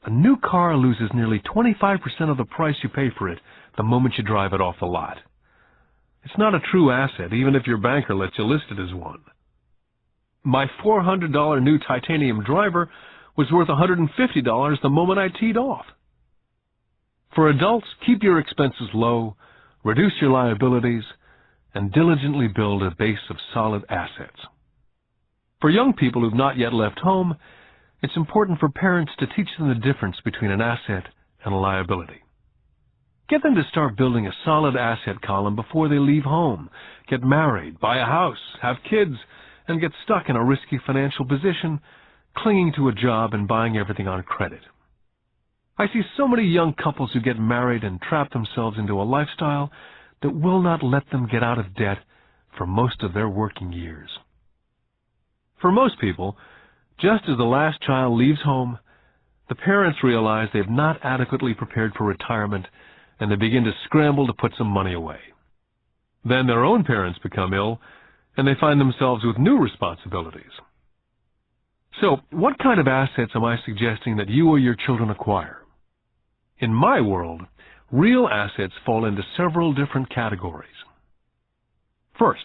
A new car loses nearly 25% of the price you pay for it the moment you drive it off the lot. It's not a true asset, even if your banker lets you list it as one. My $400 new titanium driver was worth $150 the moment I teed off. For adults, keep your expenses low, reduce your liabilities, and diligently build a base of solid assets. For young people who've not yet left home, it's important for parents to teach them the difference between an asset and a liability. Get them to start building a solid asset column before they leave home, get married, buy a house, have kids, and get stuck in a risky financial position, clinging to a job and buying everything on credit. I see so many young couples who get married and trap themselves into a lifestyle that will not let them get out of debt for most of their working years. For most people, just as the last child leaves home, the parents realize they've not adequately prepared for retirement, and they begin to scramble to put some money away. Then their own parents become ill, and they find themselves with new responsibilities. So, what kind of assets am I suggesting that you or your children acquire? In my world, real assets fall into several different categories. First,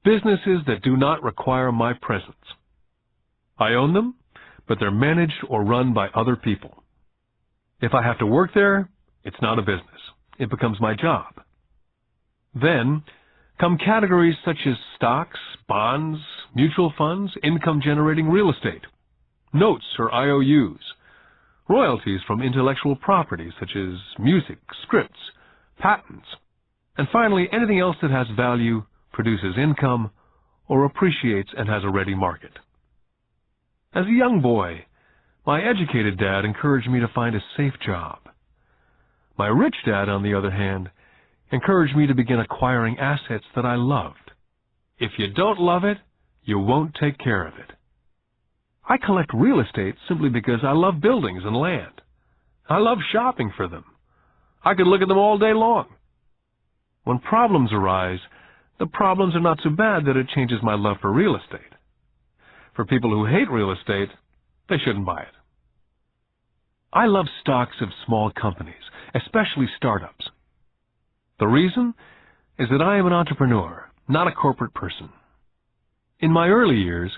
businesses that do not require my presence. I own them, but they're managed or run by other people. If I have to work there, it's not a business. It becomes my job. Then come categories such as stocks, bonds, mutual funds, income-generating real estate, notes or IOUs, royalties from intellectual property such as music, scripts, patents, and finally anything else that has value, produces income, or appreciates and has a ready market. As a young boy, my educated dad encouraged me to find a safe job. My rich dad, on the other hand, encouraged me to begin acquiring assets that I loved. If you don't love it, you won't take care of it. I collect real estate simply because I love buildings and land. I love shopping for them. I could look at them all day long. When problems arise, the problems are not so bad that it changes my love for real estate. For people who hate real estate, they shouldn't buy it. I love stocks of small companies, especially startups. The reason is that I am an entrepreneur, not a corporate person. In my early years,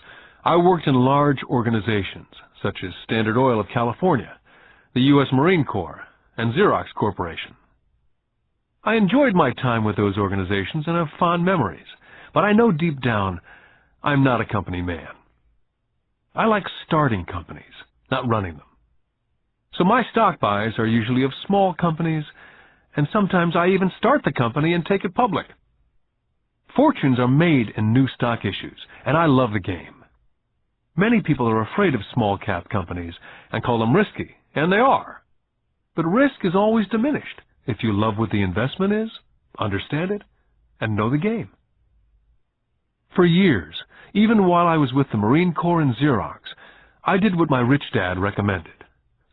I worked in large organizations such as Standard Oil of California, the U.S. Marine Corps, and Xerox Corporation. I enjoyed my time with those organizations and have fond memories, but I know deep down I'm not a company man. I like starting companies, not running them. So my stock buys are usually of small companies, and sometimes I even start the company and take it public. Fortunes are made in new stock issues, and I love the game. Many people are afraid of small-cap companies and call them risky, and they are. But risk is always diminished if you love what the investment is, understand it, and know the game. For years, even while I was with the Marine Corps and Xerox, I did what my rich dad recommended.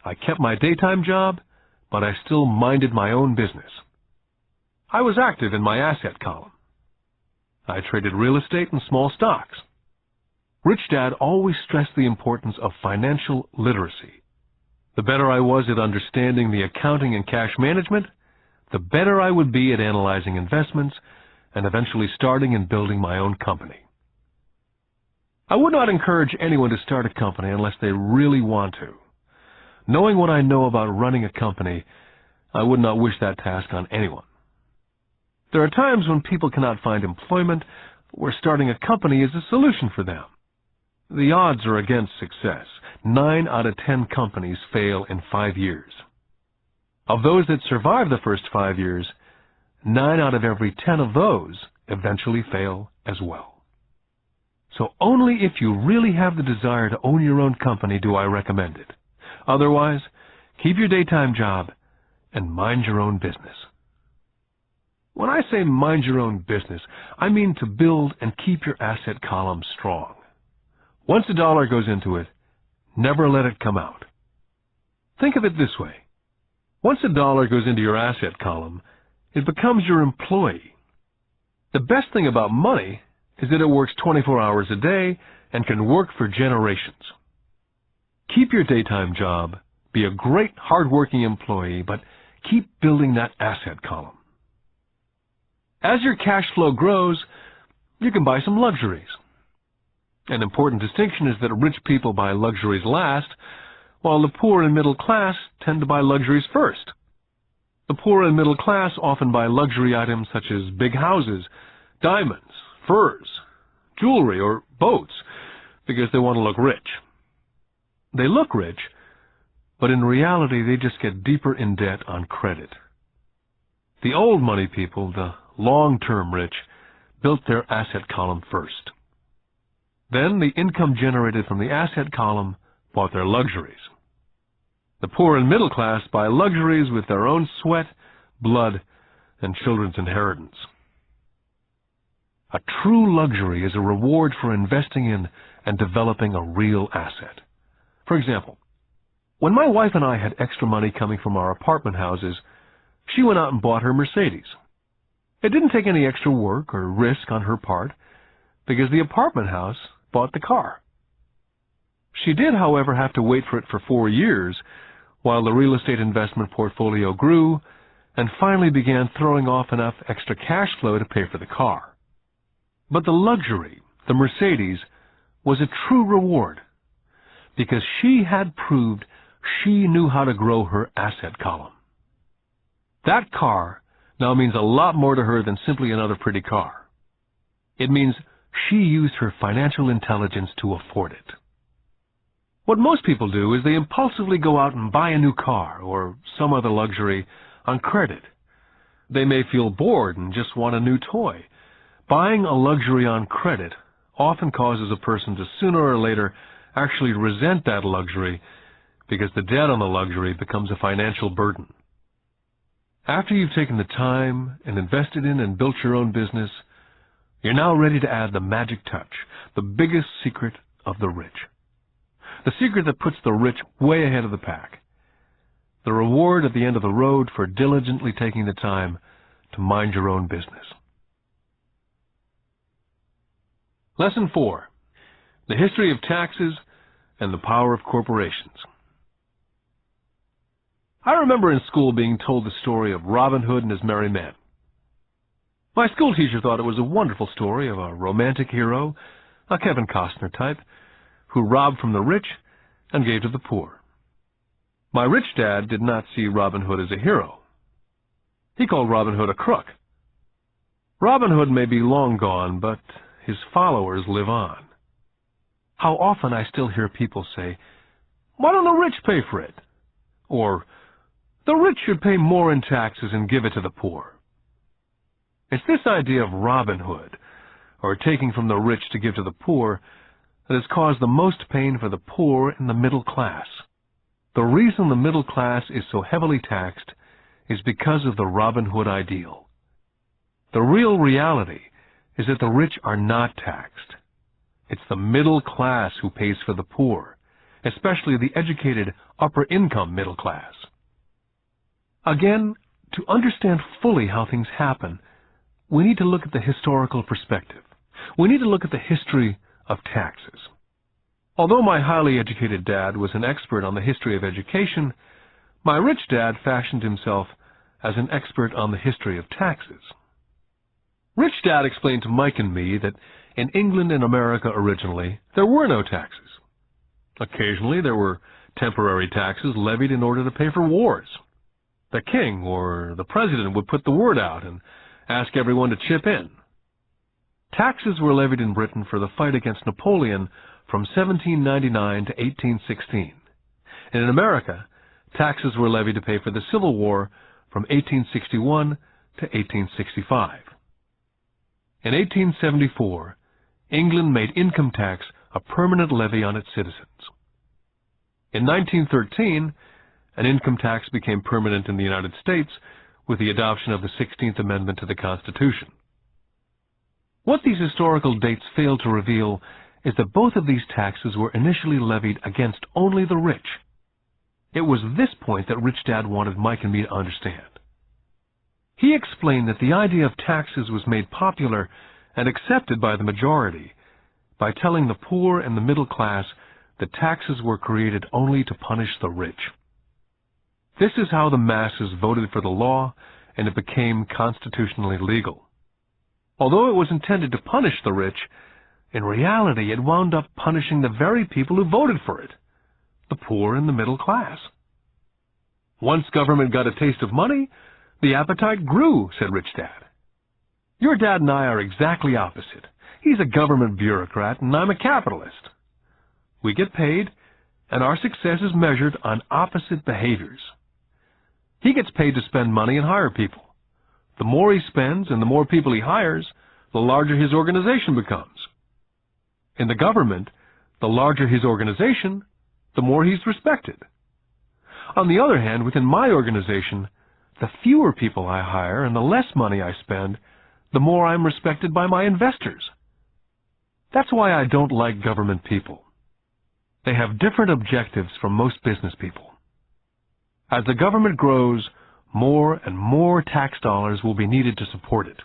I kept my daytime job, but I still minded my own business. I was active in my asset column. I traded real estate and small stocks. Rich Dad always stressed the importance of financial literacy. The better I was at understanding the accounting and cash management, the better I would be at analyzing investments and eventually starting and building my own company. I would not encourage anyone to start a company unless they really want to. Knowing what I know about running a company, I would not wish that task on anyone. There are times when people cannot find employment where starting a company is a solution for them. The odds are against success. 9 out of 10 companies fail in 5 years. Of those that survive the first 5 years, 9 out of every 10 of those eventually fail as well. So only if you really have the desire to own your own company do I recommend it. Otherwise, keep your daytime job and mind your own business. When I say mind your own business, I mean to build and keep your asset column strong. Once a dollar goes into it, never let it come out. Think of it this way. Once a dollar goes into your asset column, it becomes your employee. The best thing about money is that it works 24 hours a day and can work for generations. Keep your daytime job, be a great hard-working employee, but keep building that asset column. As your cash flow grows, you can buy some luxuries. An important distinction is that rich people buy luxuries last, while the poor and middle class tend to buy luxuries first. The poor and middle class often buy luxury items such as big houses, diamonds, furs, jewelry, or boats because they want to look rich. They look rich, but in reality they just get deeper in debt on credit. The old money people, the long-term rich, built their asset column first. Then the income generated from the asset column bought their luxuries. The poor and middle class buy luxuries with their own sweat, blood, and children's inheritance. A true luxury is a reward for investing in and developing a real asset. For example, when my wife and I had extra money coming from our apartment houses, she went out and bought her Mercedes. It didn't take any extra work or risk on her part because the apartment house bought the car. She did, however, have to wait for it for 4 years while the real estate investment portfolio grew and finally began throwing off enough extra cash flow to pay for the car. But the luxury, the Mercedes, was a true reward because she had proved she knew how to grow her asset column. That car now means a lot more to her than simply another pretty car. It means she used her financial intelligence to afford it. What most people do is they impulsively go out and buy a new car or some other luxury on credit. They may feel bored and just want a new toy. Buying a luxury on credit often causes a person to sooner or later actually resent that luxury because the debt on the luxury becomes a financial burden. After you've taken the time and invested in and built your own business, you're now ready to add the magic touch, the biggest secret of the rich. The secret that puts the rich way ahead of the pack. The reward at the end of the road for diligently taking the time to mind your own business. Lesson 4. The history of taxes and the power of corporations. I remember in school being told the story of Robin Hood and his merry men. My school teacher thought it was a wonderful story of a romantic hero, a Kevin Costner type, who robbed from the rich and gave to the poor. My rich dad did not see Robin Hood as a hero. He called Robin Hood a crook. Robin Hood may be long gone, but his followers live on. How often I still hear people say, "Why don't the rich pay for it?" Or, "The rich should pay more in taxes and give it to the poor." It's this idea of Robin Hood, or taking from the rich to give to the poor, that has caused the most pain for the poor and the middle class. The reason the middle class is so heavily taxed is because of the Robin Hood ideal. The real reality is that the rich are not taxed. It's the middle class who pays for the poor, especially the educated upper-income middle class. Again, to understand fully how things happen, we need to look at the historical perspective. We need to look at the history of taxes. Although my highly educated dad was an expert on the history of education, my rich dad fashioned himself as an expert on the history of taxes. Rich Dad explained to Mike and me that in England and America originally, there were no taxes. Occasionally, there were temporary taxes levied in order to pay for wars. The king or the president would put the word out and ask everyone to chip in. Taxes were levied in Britain for the fight against Napoleon from 1799 to 1816. And in America, taxes were levied to pay for the Civil War from 1861 to 1865. In 1874, England made income tax a permanent levy on its citizens. In 1913, an income tax became permanent in the United States with the adoption of the 16th Amendment to the Constitution. What these historical dates fail to reveal is that both of these taxes were initially levied against only the rich. It was this point that Rich Dad wanted Mike and me to understand. He explained that the idea of taxes was made popular and accepted by the majority by telling the poor and the middle class that taxes were created only to punish the rich. This is how the masses voted for the law, and it became constitutionally legal. Although it was intended to punish the rich, in reality it wound up punishing the very people who voted for it, the poor and the middle class. Once government got a taste of money, the appetite grew, said Rich Dad. Your dad and I are exactly opposite. He's a government bureaucrat, and I'm a capitalist. We get paid, and our success is measured on opposite behaviors. He gets paid to spend money and hire people. The more he spends and the more people he hires, the larger his organization becomes. In the government, the larger his organization, the more he's respected. On the other hand, within my organization, the fewer people I hire and the less money I spend, the more I'm respected by my investors. That's why I don't like government people. They have different objectives from most business people. As the government grows, more and more tax dollars will be needed to support it.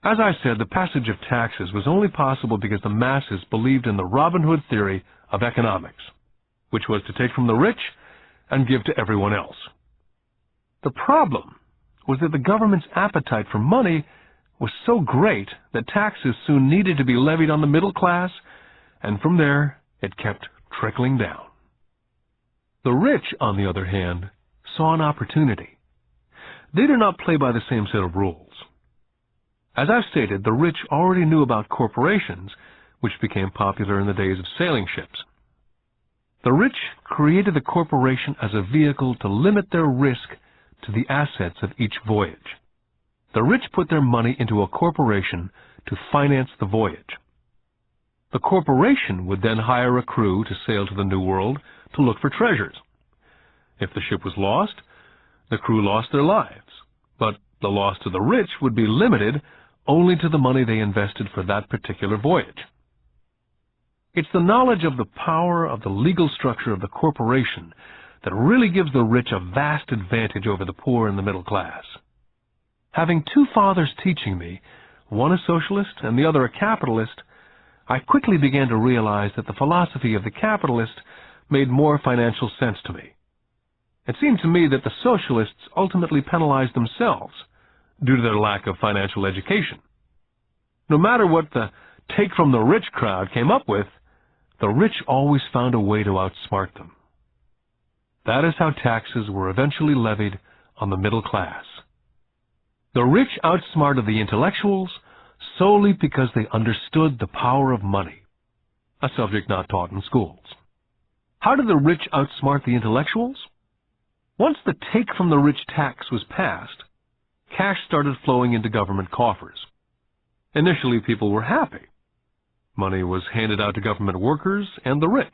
As I said, the passage of taxes was only possible because the masses believed in the Robin Hood theory of economics, which was to take from the rich and give to everyone else. The problem was that the government's appetite for money was so great that taxes soon needed to be levied on the middle class, and from there it kept trickling down. The rich, on the other hand, saw an opportunity. They do not play by the same set of rules. As I've stated, the rich already knew about corporations, which became popular in the days of sailing ships. The rich created the corporation as a vehicle to limit their risk to the assets of each voyage. The rich put their money into a corporation to finance the voyage. The corporation would then hire a crew to sail to the New World to look for treasures. If the ship was lost, the crew lost their lives, but the loss to the rich would be limited only to the money they invested for that particular voyage. It's the knowledge of the power of the legal structure of the corporation that really gives the rich a vast advantage over the poor and the middle class. Having two fathers teaching me, one a socialist and the other a capitalist, I quickly began to realize that the philosophy of the capitalist made more financial sense to me. It seemed to me that the socialists ultimately penalized themselves due to their lack of financial education. No matter what the take-from-the-rich crowd came up with, the rich always found a way to outsmart them. That is how taxes were eventually levied on the middle class. The rich outsmarted the intellectuals solely because they understood the power of money, a subject not taught in schools. How did the rich outsmart the intellectuals? Once the take-from-the-rich tax was passed, cash started flowing into government coffers. Initially, people were happy. Money was handed out to government workers and the rich.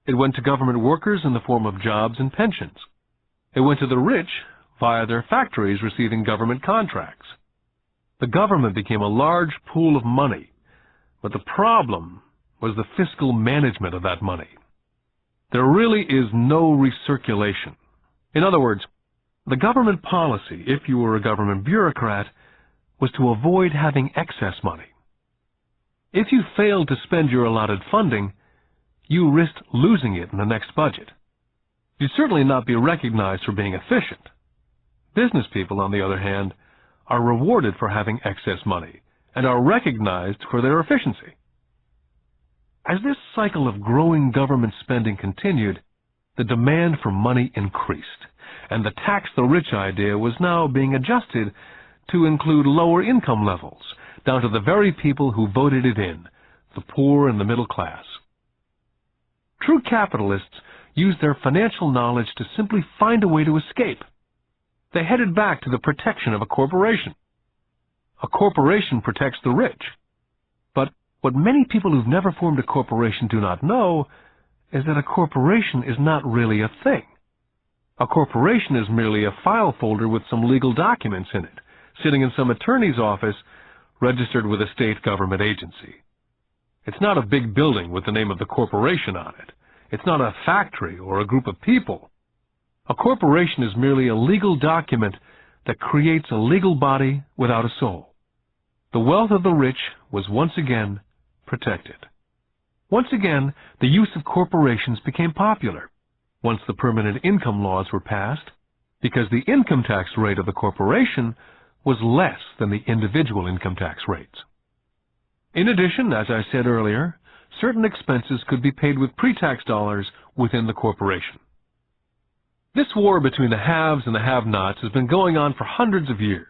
It went to government workers in the form of jobs and pensions. It went to the rich via their factories receiving government contracts. The government became a large pool of money, but the problem was the fiscal management of that money. There really is no recirculation. In other words, the government policy, if you were a government bureaucrat, was to avoid having excess money. If you failed to spend your allotted funding, you risked losing it in the next budget. You'd certainly not be recognized for being efficient. Business people, on the other hand, are rewarded for having excess money and are recognized for their efficiency. As this cycle of growing government spending continued, the demand for money increased, and the tax the rich idea was now being adjusted to include lower income levels, down to the very people who voted it in, the poor and the middle class. True capitalists used their financial knowledge to simply find a way to escape. They headed back to the protection of a corporation. A corporation protects the rich. But what many people who've never formed a corporation do not know is that a corporation is not really a thing. A corporation is merely a file folder with some legal documents in it, sitting in some attorney's office registered with a state government agency. It's not a big building with the name of the corporation on it. It's not a factory or a group of people. A corporation is merely a legal document that creates a legal body without a soul. The wealth of the rich was once again protected. Once again, the use of corporations became popular once the permanent income laws were passed, because the income tax rate of the corporation was less than the individual income tax rates. In addition, as I said earlier, certain expenses could be paid with pre-tax dollars within the corporation. This war between the haves and the have-nots has been going on for hundreds of years.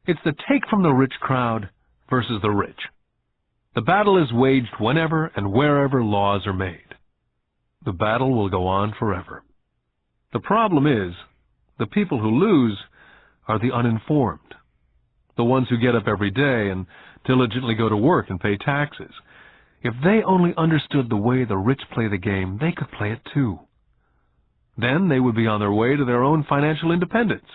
It's the take-from-the-rich crowd versus the rich. The battle is waged whenever and wherever laws are made. The battle will go on forever. The problem is, the people who lose are the uninformed, the ones who get up every day and diligently go to work and pay taxes. If they only understood the way the rich play the game, they could play it too. Then they would be on their way to their own financial independence.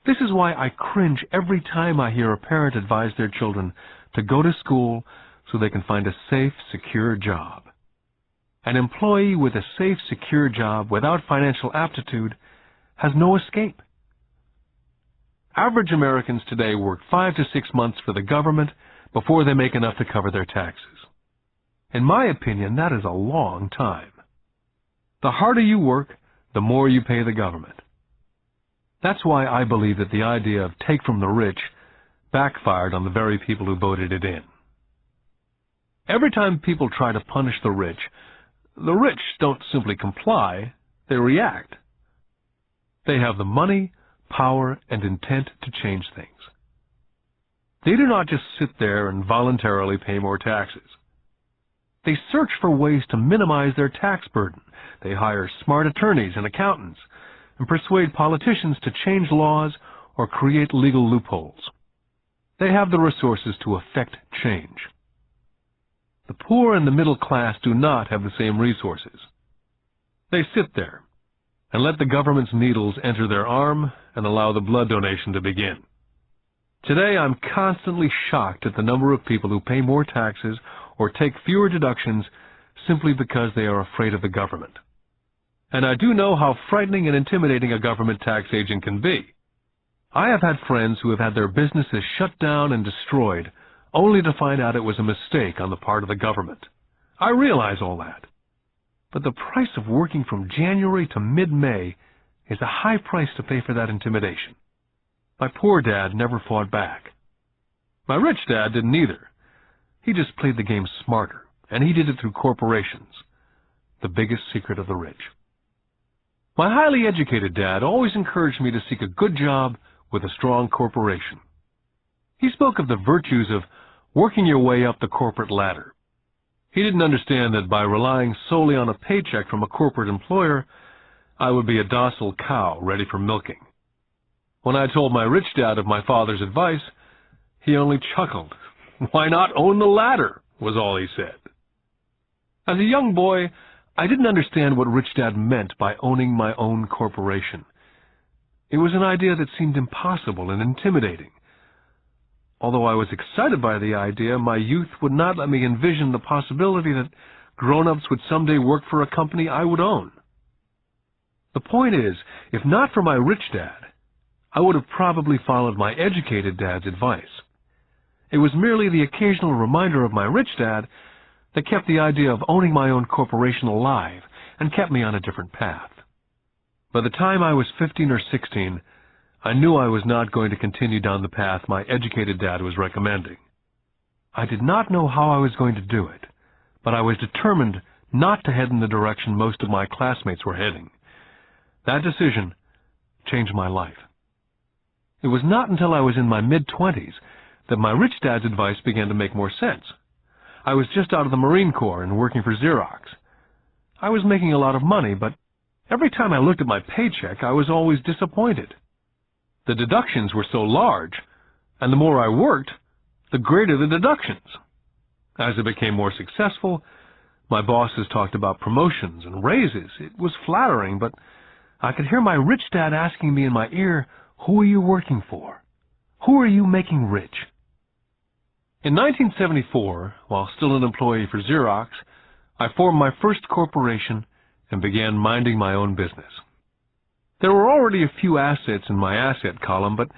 This is why I cringe every time I hear a parent advise their children to go to school so they can find a safe, secure job. An employee with a safe, secure job without financial aptitude has no escape. Average Americans today work 5 to 6 months for the government before they make enough to cover their taxes. In my opinion, that is a long time. The harder you work, the more you pay the government. That's why I believe that the idea of take from the rich backfired on the very people who voted it in. Every time people try to punish the rich don't simply comply, they react. They have the money, power, and intent to change things. They do not just sit there and voluntarily pay more taxes. They search for ways to minimize their tax burden. They hire smart attorneys and accountants and persuade politicians to change laws or create legal loopholes. They have the resources to effect change. The poor and the middle class do not have the same resources. They sit there and let the government's needles enter their arm and allow the blood donation to begin. Today, I'm constantly shocked at the number of people who pay more taxes or take fewer deductions simply because they are afraid of the government. And I do know how frightening and intimidating a government tax agent can be. I have had friends who have had their businesses shut down and destroyed only to find out it was a mistake on the part of the government. I realize all that. But the price of working from January to mid-May is a high price to pay for that intimidation. My poor dad never fought back. My rich dad didn't either. He just played the game smarter, and he did it through corporations, the biggest secret of the rich. My highly educated dad always encouraged me to seek a good job with a strong corporation. He spoke of the virtues of working your way up the corporate ladder. He didn't understand that by relying solely on a paycheck from a corporate employer, I would be a docile cow ready for milking. When I told my rich dad of my father's advice, he only chuckled. "Why not own the ladder?" was all he said. As a young boy, I didn't understand what Rich Dad meant by owning my own corporation. It was an idea that seemed impossible and intimidating. Although I was excited by the idea, my youth would not let me envision the possibility that grown-ups would someday work for a company I would own. The point is, if not for my rich dad, I would have probably followed my educated dad's advice. It was merely the occasional reminder of my rich dad that kept the idea of owning my own corporation alive and kept me on a different path. By the time I was 15 or 16, I knew I was not going to continue down the path my educated dad was recommending. I did not know how I was going to do it, but I was determined not to head in the direction most of my classmates were heading. That decision changed my life. It was not until I was in my mid-20s that my rich dad's advice began to make more sense. I was just out of the Marine Corps and working for Xerox. I was making a lot of money, but every time I looked at my paycheck, I was always disappointed. The deductions were so large, and the more I worked, the greater the deductions. As I became more successful, my bosses talked about promotions and raises. It was flattering, but I could hear my rich dad asking me in my ear, "Who are you working for? Who are you making rich?" In 1974, while still an employee for Xerox, I formed my first corporation and began minding my own business. There were already a few assets in my asset column, but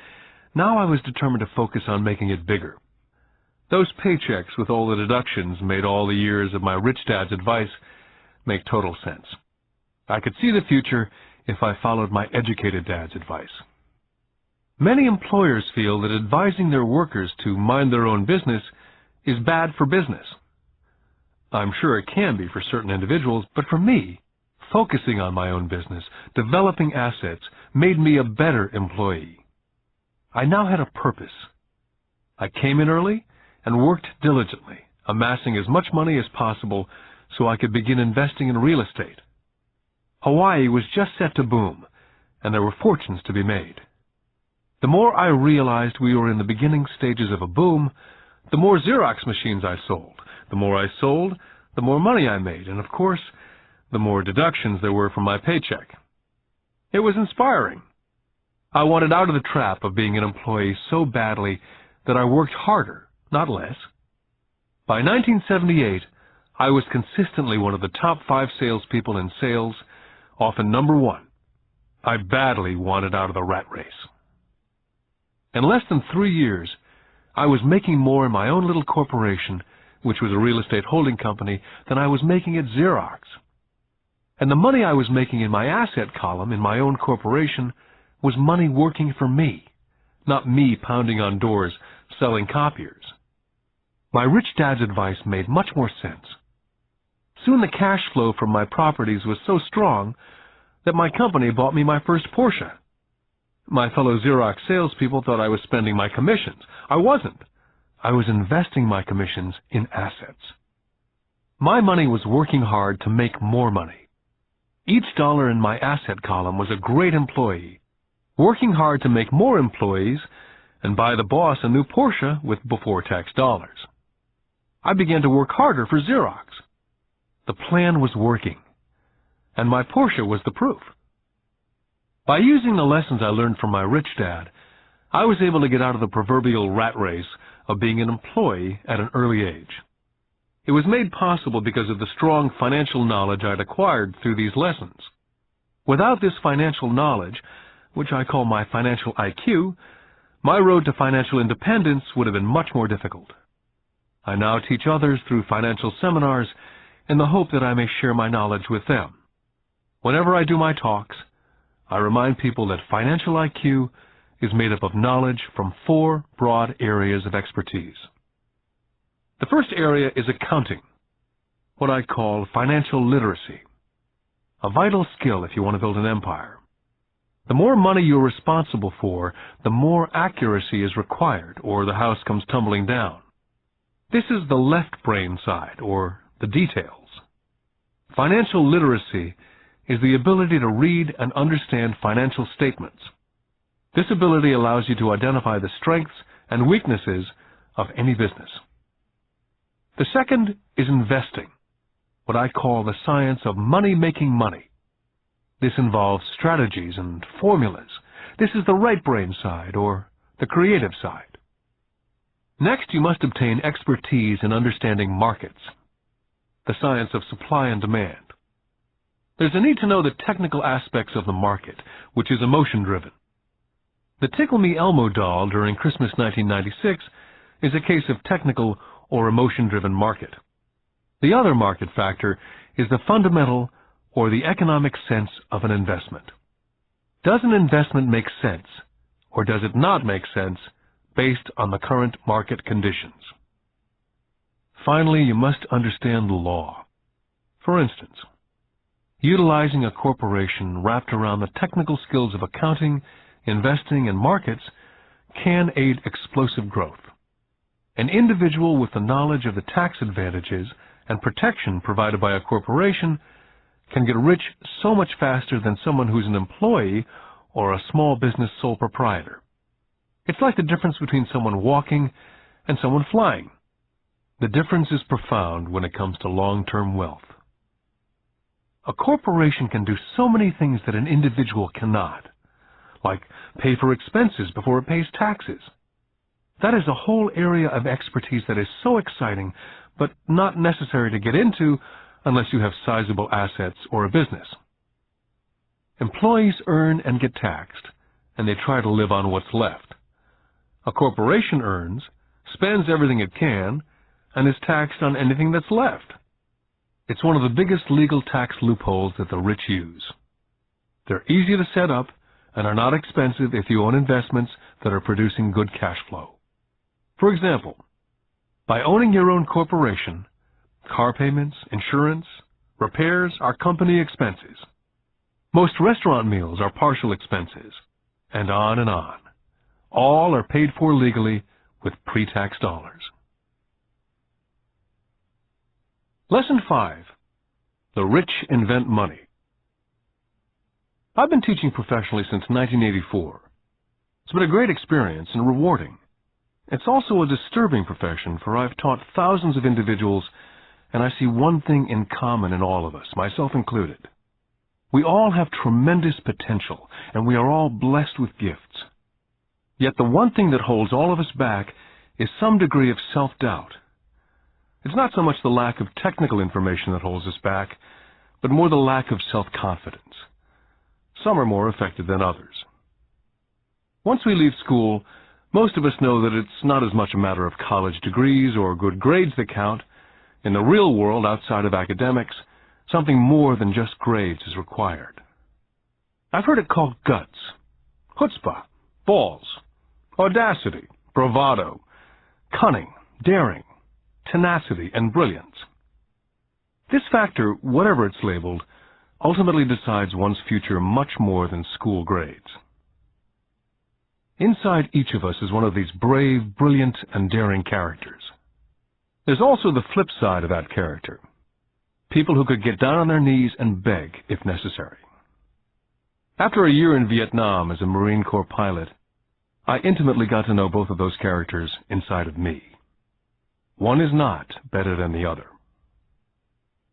now I was determined to focus on making it bigger. Those paychecks with all the deductions made all the years of my rich dad's advice make total sense. I could see the future if I followed my educated dad's advice. Many employers feel that advising their workers to mind their own business is bad for business. I'm sure it can be for certain individuals, but for me, focusing on my own business, developing assets, made me a better employee. I now had a purpose. I came in early and worked diligently, amassing as much money as possible so I could begin investing in real estate. Hawaii was just set to boom, and there were fortunes to be made. The more I realized we were in the beginning stages of a boom, the more Xerox machines I sold. The more I sold, the more money I made, and of course, the more deductions there were from my paycheck. It was inspiring. I wanted out of the trap of being an employee so badly that I worked harder, not less. By 1978, I was consistently one of the top 5 salespeople in sales, often number 1. I badly wanted out of the rat race. In less than 3 years, I was making more in my own little corporation, which was a real estate holding company, than I was making at Xerox. And the money I was making in my asset column in my own corporation was money working for me, not me pounding on doors selling copiers. My rich dad's advice made much more sense. Soon the cash flow from my properties was so strong that my company bought me my first Porsche. My fellow Xerox salespeople thought I was spending my commissions. I wasn't. I was investing my commissions in assets. My money was working hard to make more money. Each dollar in my asset column was a great employee, working hard to make more employees and buy the boss a new Porsche with before-tax dollars. I began to work harder for Xerox. The plan was working, and my Porsche was the proof. By using the lessons I learned from my rich dad, I was able to get out of the proverbial rat race of being an employee at an early age. It was made possible because of the strong financial knowledge I'd acquired through these lessons. Without this financial knowledge, which I call my financial IQ, my road to financial independence would have been much more difficult. I now teach others through financial seminars in the hope that I may share my knowledge with them. Whenever I do my talks, I remind people that financial IQ is made up of knowledge from 4 broad areas of expertise. The first area is accounting, what I call financial literacy, a vital skill if you want to build an empire. The more money you're responsible for, the more accuracy is required, or the house comes tumbling down. This is the left brain side, or the details. Financial literacy is the ability to read and understand financial statements. This ability allows you to identify the strengths and weaknesses of any business. The second is investing, what I call the science of making money. This involves strategies and formulas. This is the right brain side, or the creative side. Next, you must obtain expertise in understanding markets, the science of supply and demand. There's a need to know the technical aspects of the market, which is emotion-driven. The Tickle Me Elmo doll during Christmas 1996 is a case of technical or emotion-driven market. The other market factor is the fundamental or the economic sense of an investment. Does an investment make sense, or does it not make sense based on the current market conditions? Finally, you must understand the law. For instance, utilizing a corporation wrapped around the technical skills of accounting, investing, and markets can aid explosive growth. An individual with the knowledge of the tax advantages and protection provided by a corporation can get rich so much faster than someone who's an employee or a small business sole proprietor. It's like the difference between someone walking and someone flying. The difference is profound when it comes to long-term wealth. A corporation can do so many things that an individual cannot, like pay for expenses before it pays taxes. That is a whole area of expertise that is so exciting, but not necessary to get into unless you have sizable assets or a business. Employees earn and get taxed, and they try to live on what's left. A corporation earns, spends everything it can, and is taxed on anything that's left. It's one of the biggest legal tax loopholes that the rich use. They're easy to set up and are not expensive if you own investments that are producing good cash flow. For example, by owning your own corporation, car payments, insurance, repairs are company expenses. Most restaurant meals are partial expenses, and on and on. All are paid for legally with pre-tax dollars. Lesson 5. The Rich Invent Money. I've been teaching professionally since 1984. It's been a great experience and rewarding. It's also a disturbing profession, for I've taught thousands of individuals, and I see one thing in common in all of us, myself included. We all have tremendous potential, and we are all blessed with gifts. Yet the one thing that holds all of us back is some degree of self-doubt. It's not so much the lack of technical information that holds us back, but more the lack of self-confidence. Some are more affected than others. Once we leave school, most of us know that it's not as much a matter of college degrees or good grades that count. In the real world, outside of academics, something more than just grades is required. I've heard it called guts, chutzpah, balls, audacity, bravado, cunning, daring, tenacity, and brilliance. This factor, whatever it's labeled, ultimately decides one's future much more than school grades. Inside each of us is one of these brave, brilliant, and daring characters. There's also the flip side of that character, people who could get down on their knees and beg if necessary. After a year in Vietnam as a Marine Corps pilot, I intimately got to know both of those characters inside of me. One is not better than the other.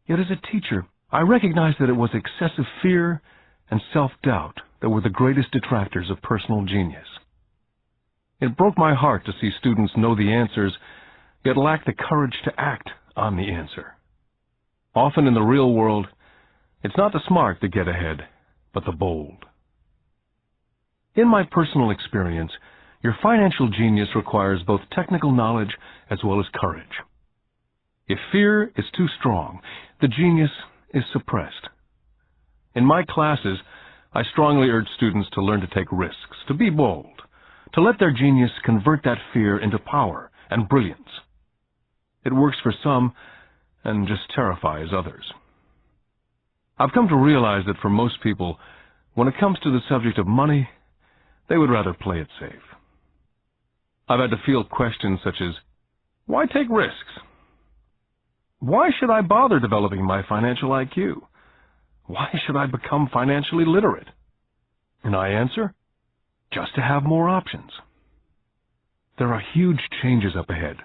Yet as a teacher, I recognized that it was excessive fear and self-doubt that were the greatest detractors of personal genius. It broke my heart to see students know the answers, yet lack the courage to act on the answer. Often in the real world, it's not the smart that get ahead, but the bold. In my personal experience, your financial genius requires both technical knowledge as well as courage. If fear is too strong, the genius is suppressed. In my classes, I strongly urge students to learn to take risks, to be bold, to let their genius convert that fear into power and brilliance. It works for some and just terrifies others. I've come to realize that for most people, when it comes to the subject of money, they would rather play it safe. I've had to field questions such as, why take risks? Why should I bother developing my financial IQ? Why should I become financially literate? And I answer, just to have more options. There are huge changes up ahead.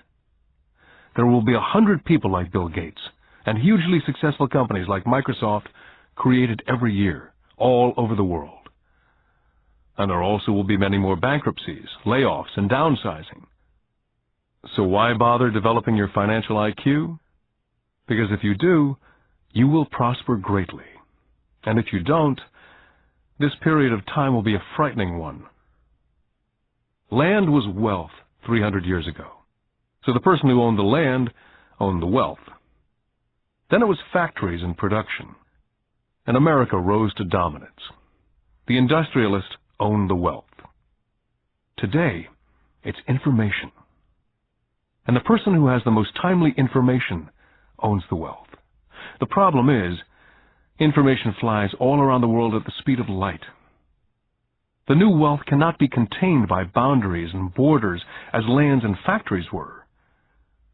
There will be 100 people like Bill Gates and hugely successful companies like Microsoft created every year, all over the world. And there also will be many more bankruptcies, layoffs, and downsizing. So why bother developing your financial IQ? Because if you do, you will prosper greatly. And if you don't, this period of time will be a frightening one. Land was wealth 300 years ago. So the person who owned the land owned the wealth. Then it was factories and production. And America rose to dominance. The industrialist owned the wealth. Today, it's information. And the person who has the most timely information owns the wealth. The problem is, information flies all around the world at the speed of light. The new wealth cannot be contained by boundaries and borders as lands and factories were.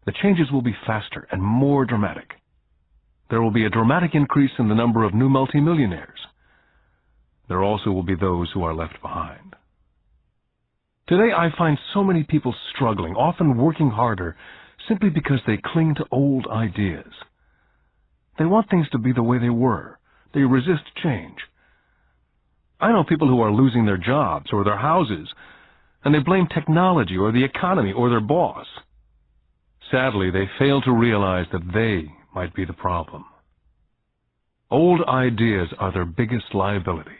The changes will be faster and more dramatic. There will be a dramatic increase in the number of new multimillionaires. There also will be those who are left behind. Today I find so many people struggling, often working harder, simply because they cling to old ideas. They want things to be the way they were. They resist change. I know people who are losing their jobs or their houses, and they blame technology or the economy or their boss. Sadly, they fail to realize that they might be the problem. Old ideas are their biggest liability.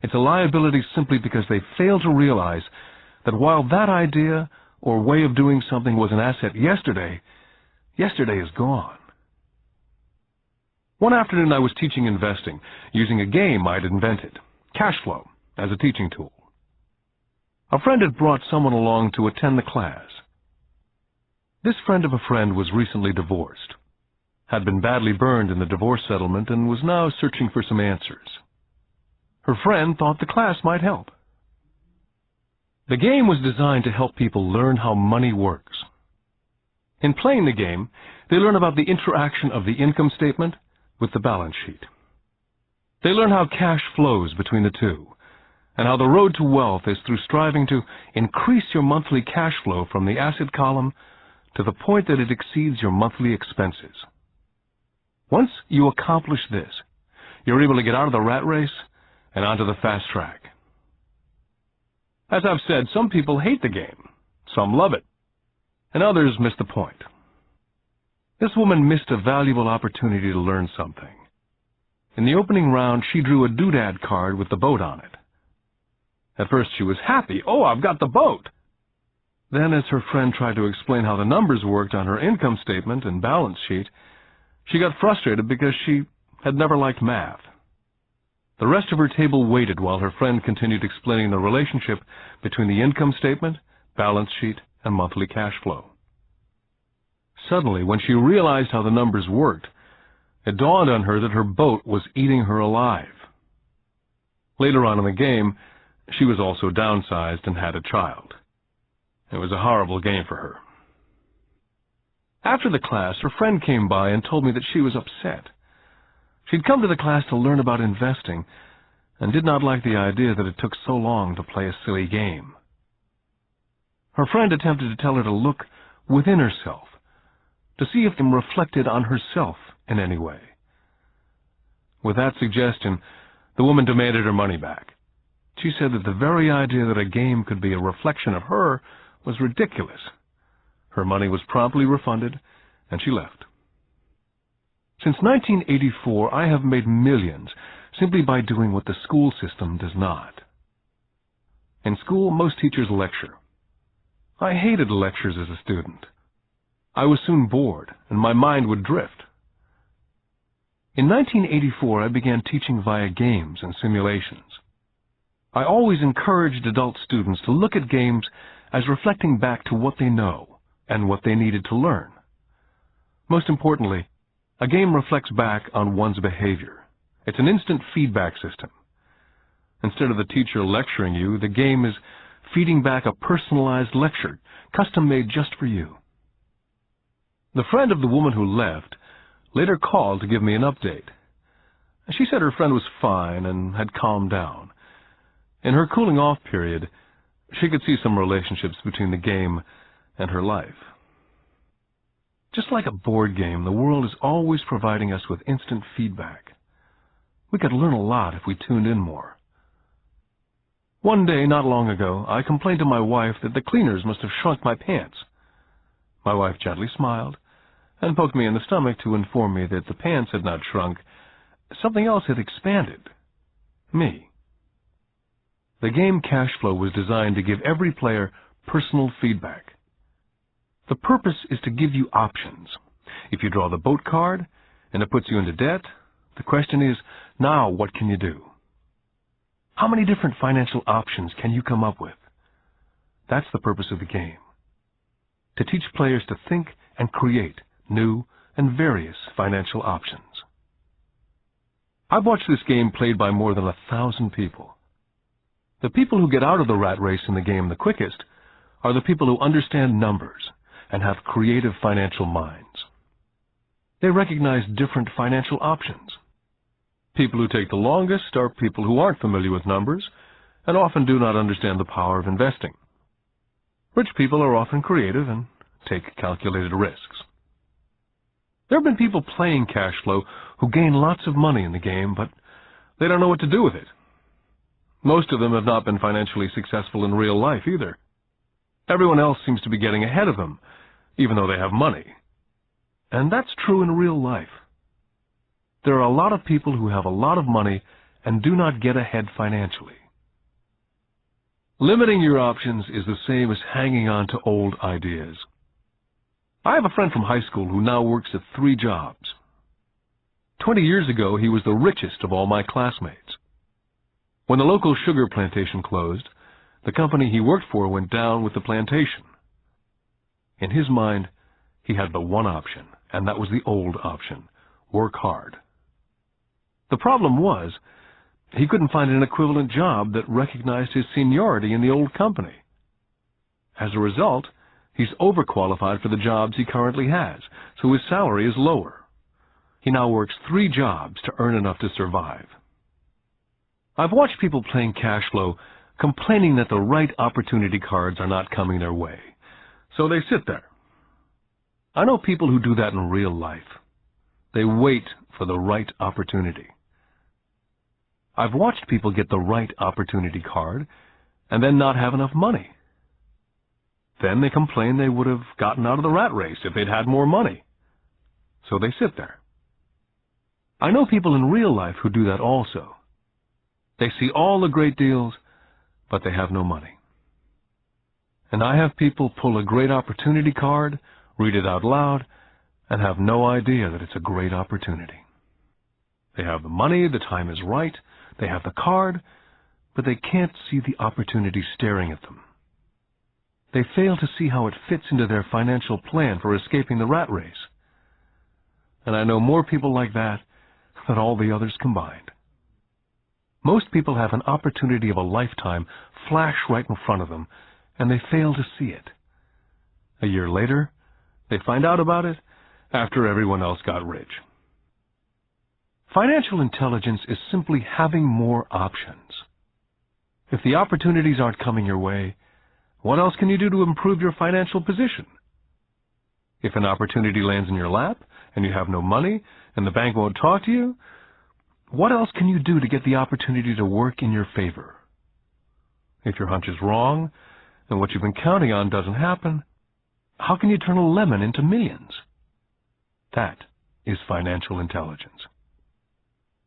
It's a liability simply because they fail to realize that while that idea or way of doing something was an asset yesterday, yesterday is gone. One afternoon I was teaching investing, using a game I'd invented, cash flow, as a teaching tool. A friend had brought someone along to attend the class. This friend of a friend was recently divorced, had been badly burned in the divorce settlement, and was now searching for some answers. Her friend thought the class might help. The game was designed to help people learn how money works. In playing the game, they learn about the interaction of the income statement with the balance sheet. They learn how cash flows between the two, and how the road to wealth is through striving to increase your monthly cash flow from the asset column to the point that it exceeds your monthly expenses. Once you accomplish this, you're able to get out of the rat race and onto the fast track. As I've said, some people hate the game, some love it, and others miss the point. This woman missed a valuable opportunity to learn something. In the opening round, she drew a doodad card with the boat on it. At first she was happy. Oh, I've got the boat! Then, as her friend tried to explain how the numbers worked on her income statement and balance sheet, she got frustrated because she had never liked math. The rest of her table waited while her friend continued explaining the relationship between the income statement, balance sheet, and monthly cash flow. Suddenly, when she realized how the numbers worked, it dawned on her that her boat was eating her alive. Later on in the game, she was also downsized and had a child. It was a horrible game for her. After the class, her friend came by and told me that she was upset. She'd come to the class to learn about investing and did not like the idea that it took so long to play a silly game. Her friend attempted to tell her to look within herself, to see if them reflected on herself in any way. With that suggestion, the woman demanded her money back. She said that the very idea that a game could be a reflection of her was ridiculous. Her money was promptly refunded, and she left. Since 1984, I have made millions simply by doing what the school system does not. In school, most teachers lecture. I hated lectures as a student. I was soon bored, and my mind would drift. In 1984, I began teaching via games and simulations. I always encouraged adult students to look at games as reflecting back to what they know and what they needed to learn. Most importantly, a game reflects back on one's behavior. It's an instant feedback system. Instead of the teacher lecturing you, the game is feeding back a personalized lecture, custom-made just for you. The friend of the woman who left later called to give me an update. She said her friend was fine and had calmed down. In her cooling-off period, she could see some relationships between the game and her life. Just like a board game, the world is always providing us with instant feedback. We could learn a lot if we tuned in more. One day, not long ago, I complained to my wife that the cleaners must have shrunk my pants. My wife gently smiled and poked me in the stomach to inform me that the pants had not shrunk. Something else had expanded. Me. The game Cash Flow was designed to give every player personal feedback. The purpose is to give you options. If you draw the boat card and it puts you into debt, the question is, now what can you do? How many different financial options can you come up with? That's the purpose of the game. To teach players to think and create new and various financial options. I've watched this game played by more than 1,000 people. The people who get out of the rat race in the game the quickest are the people who understand numbers and have creative financial minds. They recognize different financial options. People who take the longest are people who aren't familiar with numbers and often do not understand the power of investing. Rich people are often creative and take calculated risks. There have been people playing Cash Flow who gain lots of money in the game, but they don't know what to do with it. Most of them have not been financially successful in real life either. Everyone else seems to be getting ahead of them, even though they have money. And that's true in real life. There are a lot of people who have a lot of money and do not get ahead financially. Limiting your options is the same as hanging on to old ideas. I have a friend from high school who now works at 3 jobs. 20 years ago, he was the richest of all my classmates. When the local sugar plantation closed, the company he worked for went down with the plantation. In his mind, he had the one option, and that was the old option: work hard. The problem was, he couldn't find an equivalent job that recognized his seniority in the old company. As a result, he's overqualified for the jobs he currently has, so his salary is lower. He now works 3 jobs to earn enough to survive. I've watched people playing Cash Flow complaining that the right opportunity cards are not coming their way, so they sit there. I know people who do that in real life. They wait for the right opportunity. I've watched people get the right opportunity card and then not have enough money. Then they complain they would have gotten out of the rat race if they'd had more money. So they sit there. I know people in real life who do that also. They see all the great deals, but they have no money. And I have people pull a great opportunity card, read it out loud, and have no idea that it's a great opportunity. They have the money, the time is right, they have the card, but they can't see the opportunity staring at them. They fail to see how it fits into their financial plan for escaping the rat race. And I know more people like that than all the others combined. Most people have an opportunity of a lifetime flash right in front of them, and they fail to see it. A year later, They find out about it after everyone else got rich. Financial intelligence is simply having more options. If the opportunities aren't coming your way, what else can you do to improve your financial position? If an opportunity lands in your lap and you have no money and the bank won't talk to you, what else can you do to get the opportunity to work in your favor? If your hunch is wrong and what you've been counting on doesn't happen, how can you turn a lemon into millions? That is financial intelligence.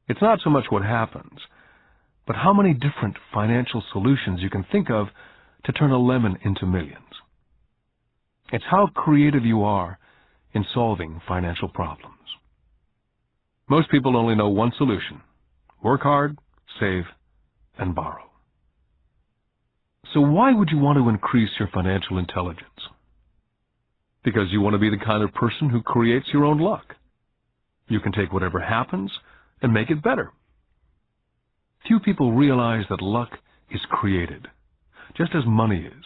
It's not so much what happens, but how many different financial solutions you can think of to turn a lemon into millions. It's how creative you are in solving financial problems. Most people only know one solution: work hard, save, and borrow. So why would you want to increase your financial intelligence? Because you want to be the kind of person who creates your own luck. You can take whatever happens and make it better. Few people realize that luck is created, just as money is.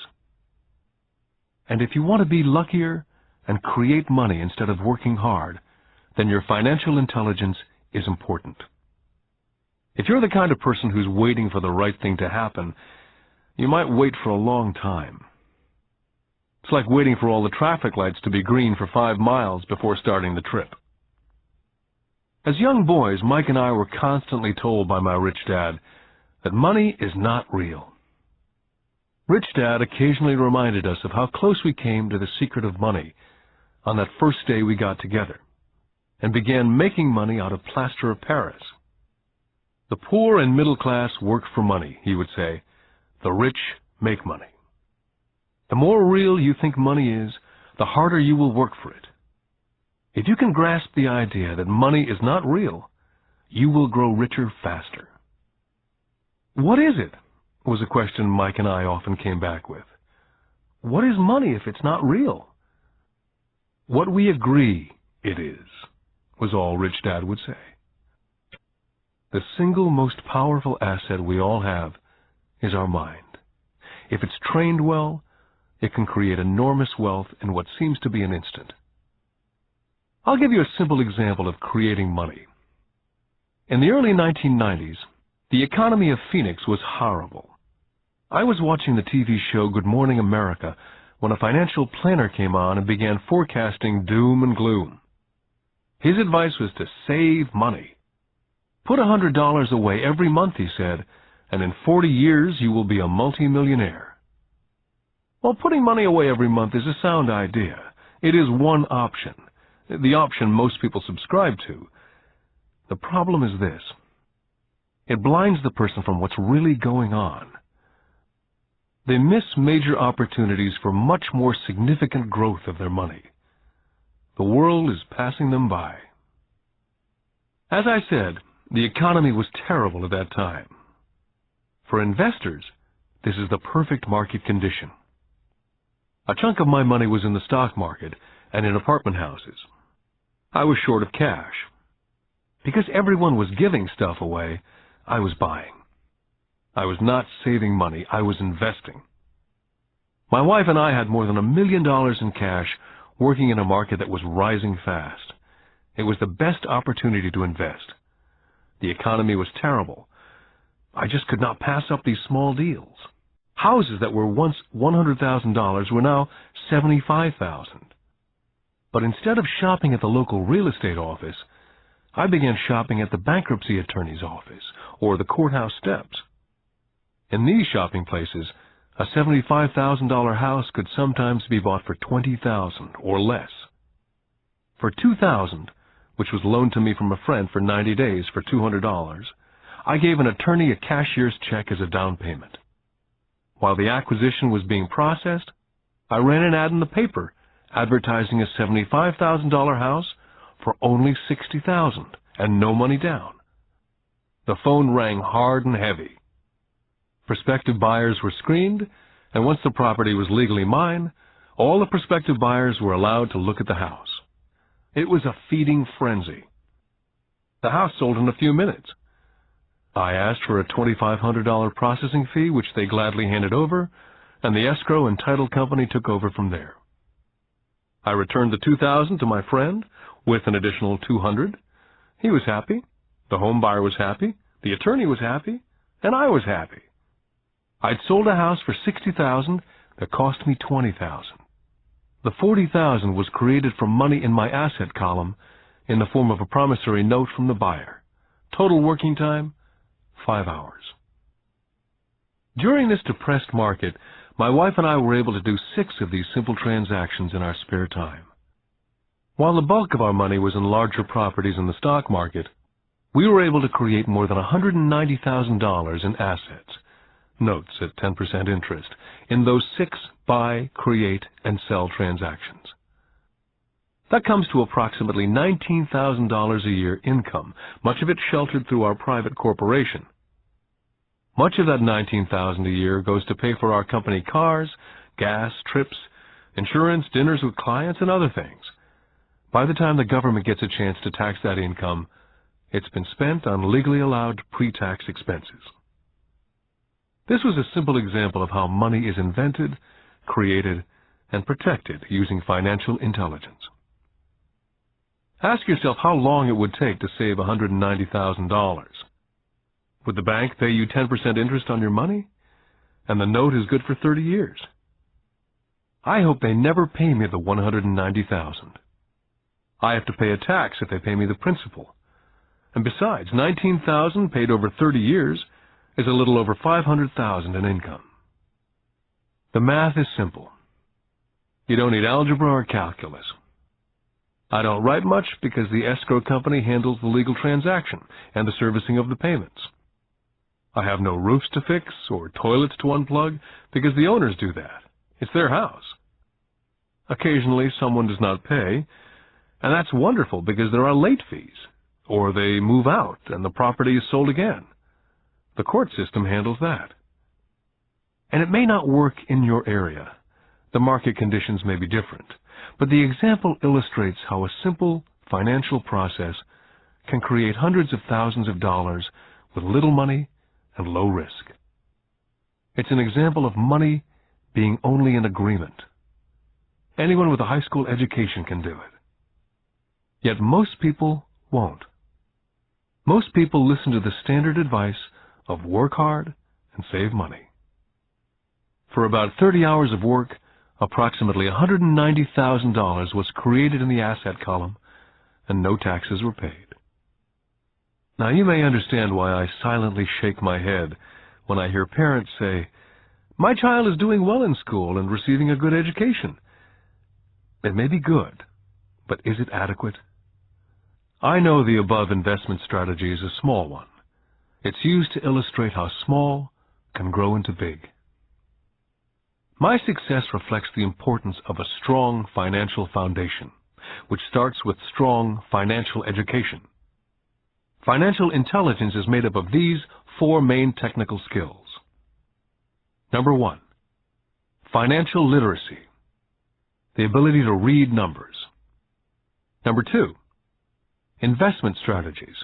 And if you want to be luckier and create money instead of working hard, then your financial intelligence is important. If you're the kind of person who's waiting for the right thing to happen, you might wait for a long time. It's like waiting for all the traffic lights to be green for 5 miles before starting the trip. As young boys, Mike and I were constantly told by my rich dad that money is not real. Rich Dad occasionally reminded us of how close we came to the secret of money on that first day we got together and began making money out of plaster of Paris. The poor and middle class work for money, he would say. The rich make money. The more real you think money is, the harder you will work for it. If you can grasp the idea that money is not real, you will grow richer faster. What is it? Was a question Mike and I often came back with. What is money if it's not real? What we agree it is, was all Rich Dad would say. The single most powerful asset we all have is our mind. If it's trained well, it can create enormous wealth in what seems to be an instant. I'll give you a simple example of creating money. In the early 1990s, the economy of Phoenix was horrible. I was watching the TV show Good Morning America when a financial planner came on and began forecasting doom and gloom. His advice was to save money. Put $100 away every month, he said, and in 40 years you will be a multimillionaire. Well, putting money away every month is a sound idea. It is one option, the option most people subscribe to. The problem is this: it blinds the person from what's really going on. They miss major opportunities for much more significant growth of their money. The world is passing them by. As I said, the economy was terrible at that time. For investors, this is the perfect market condition. A chunk of my money was in the stock market and in apartment houses. I was short of cash. Because everyone was giving stuff away, I was buying. I was not saving money, I was investing. My wife and I had more than $1 million in cash working in a market that was rising fast. It was the best opportunity to invest. The economy was terrible. I just could not pass up these small deals. Houses that were once $100,000 were now $75,000. But instead of shopping at the local real estate office, I began shopping at the bankruptcy attorney's office or the courthouse steps. In these shopping places, a $75,000 house could sometimes be bought for $20,000 or less. For $2,000, which was loaned to me from a friend for 90 days for $200, I gave an attorney a cashier's check as a down payment. While the acquisition was being processed, I ran an ad in the paper advertising a $75,000 house for only $60,000 and no money down. The phone rang hard and heavy. Prospective buyers were screened, and once the property was legally mine, all the prospective buyers were allowed to look at the house. It was a feeding frenzy. The house sold in a few minutes. I asked for a $2,500 processing fee, which they gladly handed over, and the escrow and title company took over from there. I returned the $2,000 to my friend with an additional $200. He was happy, the home buyer was happy, the attorney was happy, and I was happy. I'd sold a house for $60,000 that cost me $20,000. The $40,000 was created from money in my asset column in the form of a promissory note from the buyer. Total working time, 5 hours. During this depressed market, my wife and I were able to do 6 of these simple transactions in our spare time. While the bulk of our money was in larger properties in the stock market, we were able to create more than $190,000 in assets, notes at 10% interest, in those 6 buy, create, and sell transactions. That comes to approximately $19,000 a year income, much of it sheltered through our private corporation. Much of that $19,000 a year goes to pay for our company cars, gas, trips, insurance, dinners with clients, and other things. By the time the government gets a chance to tax that income, it's been spent on legally allowed pre-tax expenses. This was a simple example of how money is invented, created, and protected using financial intelligence. Ask yourself how long it would take to save $190,000. Would the bank pay you 10% interest on your money? And the note is good for 30 years. I hope they never pay me the $190,000. I have to pay a tax if they pay me the principal. And besides, $19,000 paid over 30 years is a little over $500,000 in income. The math is simple. You don't need algebra or calculus. I don't write much because the escrow company handles the legal transaction and the servicing of the payments. I have no roofs to fix or toilets to unplug because the owners do that. It's their house. Occasionally someone does not pay, and that's wonderful because there are late fees, or they move out and the property is sold again. The court system handles that. And it may not work in your area. The market conditions may be different, but the example illustrates how a simple financial process can create hundreds of thousands of dollars with little money and low risk. It's an example of money being only an agreement. Anyone with a high school education can do it. Yet most people won't. Most people listen to the standard advice of work hard and save money. For about 30 hours of work, approximately $190,000 was created in the asset column, and no taxes were paid. Now you may understand why I silently shake my head when I hear parents say, "My child is doing well in school and receiving a good education." It may be good, but is it adequate? I know the above investment strategy is a small one. It's used to illustrate how small can grow into big. My success reflects the importance of a strong financial foundation, which starts with strong financial education. Financial intelligence is made up of these 4 main technical skills. Number 1, financial literacy, the ability to read numbers. Number 2, investment strategies,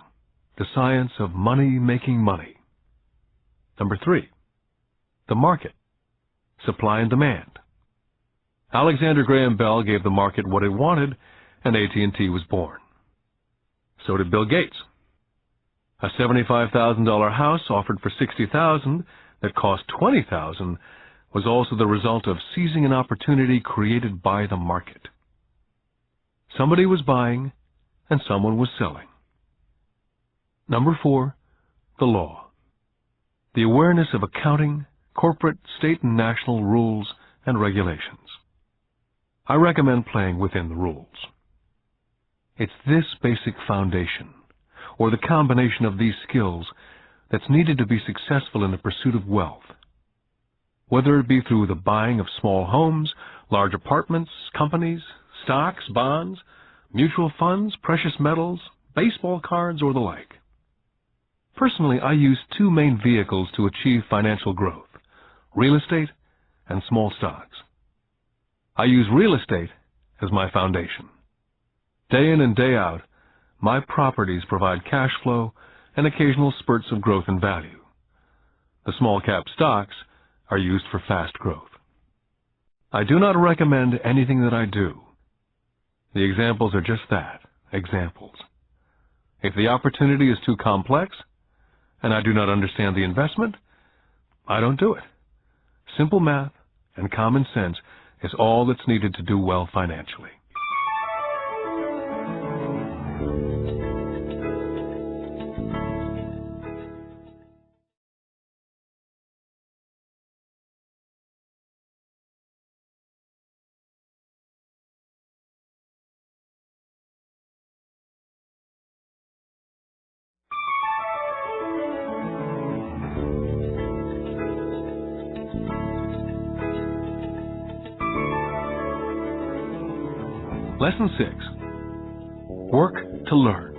the science of making money. Number 3, the market, supply and demand. Alexander Graham Bell gave the market what it wanted, and AT&T was born. So did Bill Gates. A $75,000 house offered for $60,000 that cost $20,000 was also the result of seizing an opportunity created by the market. Somebody was buying and someone was selling. Number 4, the law. The awareness of accounting, corporate, state, and national rules and regulations. I recommend playing within the rules. It's this basic foundation, or the combination of these skills, that's needed to be successful in the pursuit of wealth. Whether it be through the buying of small homes, large apartments, companies, stocks, bonds, mutual funds, precious metals, baseball cards, or the like. Personally, I use 2 main vehicles to achieve financial growth: real estate and small stocks. I use real estate as my foundation. Day in and day out, my properties provide cash flow and occasional spurts of growth in value. The small cap stocks are used for fast growth. I do not recommend anything that I do, The examples are just that, examples. If the opportunity is too complex, and I do not understand the investment, I don't do it. Simple math and common sense is all that's needed to do well financially. Lesson 6. Work to learn.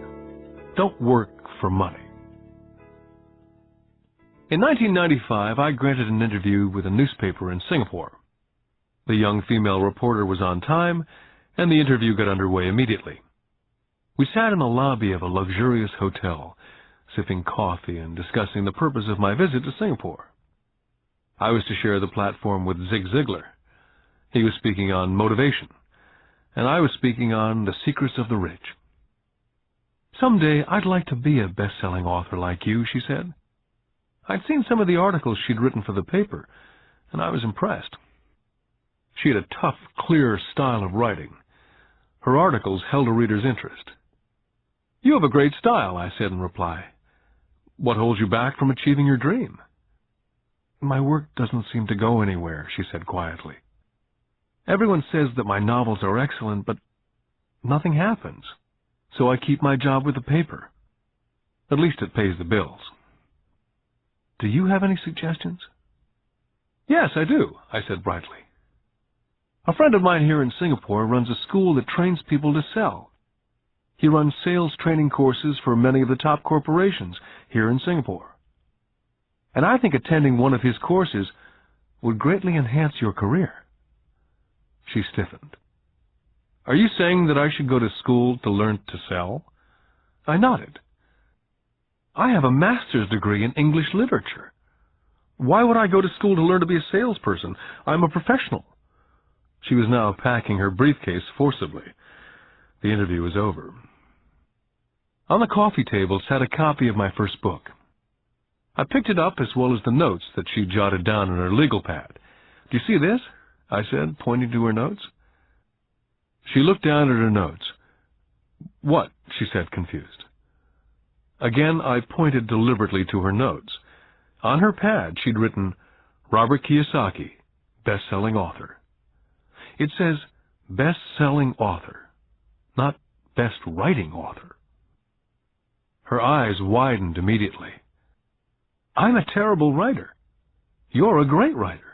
Don't work for money. In 1995, I granted an interview with a newspaper in Singapore. The young female reporter was on time, and the interview got underway immediately. We sat in the lobby of a luxurious hotel, sipping coffee and discussing the purpose of my visit to Singapore. I was to share the platform with Zig Ziglar. He was speaking on motivation, and I was speaking on the secrets of the rich. "Someday I'd like to be a best-selling author like you," she said. I'd seen some of the articles she'd written for the paper, and I was impressed. She had a tough, clear style of writing. Her articles held a reader's interest. "You have a great style," I said in reply. "What holds you back from achieving your dream?" "My work doesn't seem to go anywhere," she said quietly. "Everyone says that my novels are excellent, but nothing happens. So I keep my job with the paper. At least it pays the bills." "Do you have any suggestions?" "Yes, I do," I said brightly. "A friend of mine here in Singapore runs a school that trains people to sell. He runs sales training courses for many of the top corporations here in Singapore. And I think attending one of his courses would greatly enhance your career." She stiffened. "Are you saying that I should go to school to learn to sell?" I nodded. "I have a master's degree in English literature. Why would I go to school to learn to be a salesperson? I'm a professional." She was now packing her briefcase forcibly. The interview was over. On the coffee table sat a copy of my first book. I picked it up as well as the notes that she jotted down on her legal pad. "Do you see this?" I said, pointing to her notes. She looked down at her notes. "What?" she said, confused. Again, I pointed deliberately to her notes. On her pad, she'd written, "Robert Kiyosaki, best-selling author." It says, best-selling author, not best-writing author. Her eyes widened immediately. "I'm a terrible writer. You're a great writer.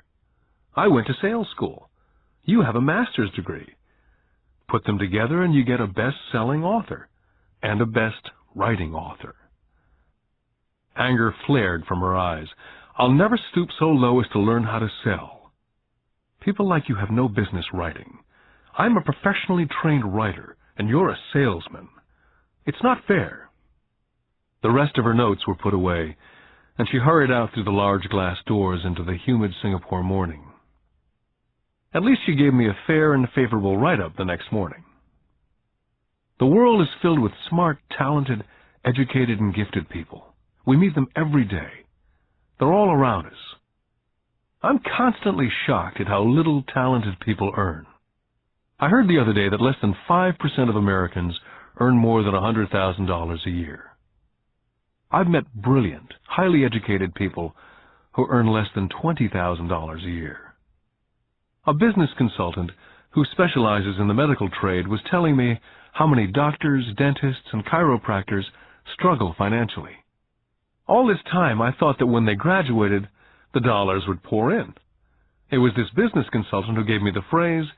I went to sales school. You have a master's degree. Put them together and you get a best-selling author and a best-writing author." Anger flared from her eyes. "I'll never stoop so low as to learn how to sell. People like you have no business writing. I'm a professionally trained writer, and you're a salesman. It's not fair." The rest of her notes were put away, and she hurried out through the large glass doors into the humid Singapore morning. At least she gave me a fair and favorable write-up the next morning. The world is filled with smart, talented, educated, and gifted people. We meet them every day. They're all around us. I'm constantly shocked at how little talented people earn. I heard the other day that less than 5% of Americans earn more than $100,000 a year. I've met brilliant, highly educated people who earn less than $20,000 a year. A business consultant who specializes in the medical trade was telling me how many doctors, dentists, and chiropractors struggle financially. All this time, I thought that when they graduated, the dollars would pour in. It was this business consultant who gave me the phrase,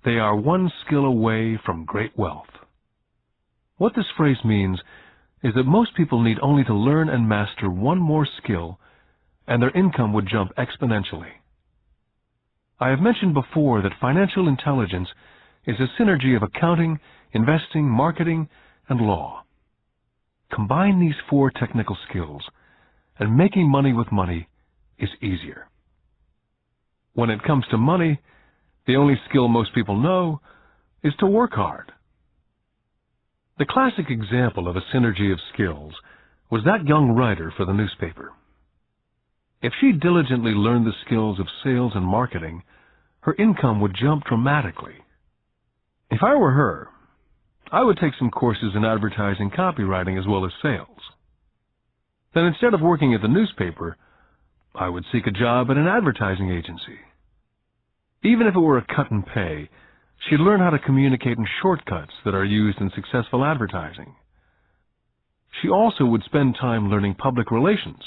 "They are one skill away from great wealth." What this phrase means is that most people need only to learn and master one more skill, and their income would jump exponentially. I have mentioned before that financial intelligence is a synergy of accounting, investing, marketing, and law. Combine these 4 technical skills, and making money with money is easier. When it comes to money, the only skill most people know is to work hard. The classic example of a synergy of skills was that young writer for the newspaper. If she diligently learned the skills of sales and marketing, her income would jump dramatically. If I were her, I would take some courses in advertising copywriting as well as sales. Then instead of working at the newspaper, I would seek a job at an advertising agency. Even if it were a cut in pay, she'd learn how to communicate in shortcuts that are used in successful advertising. She also would spend time learning public relations,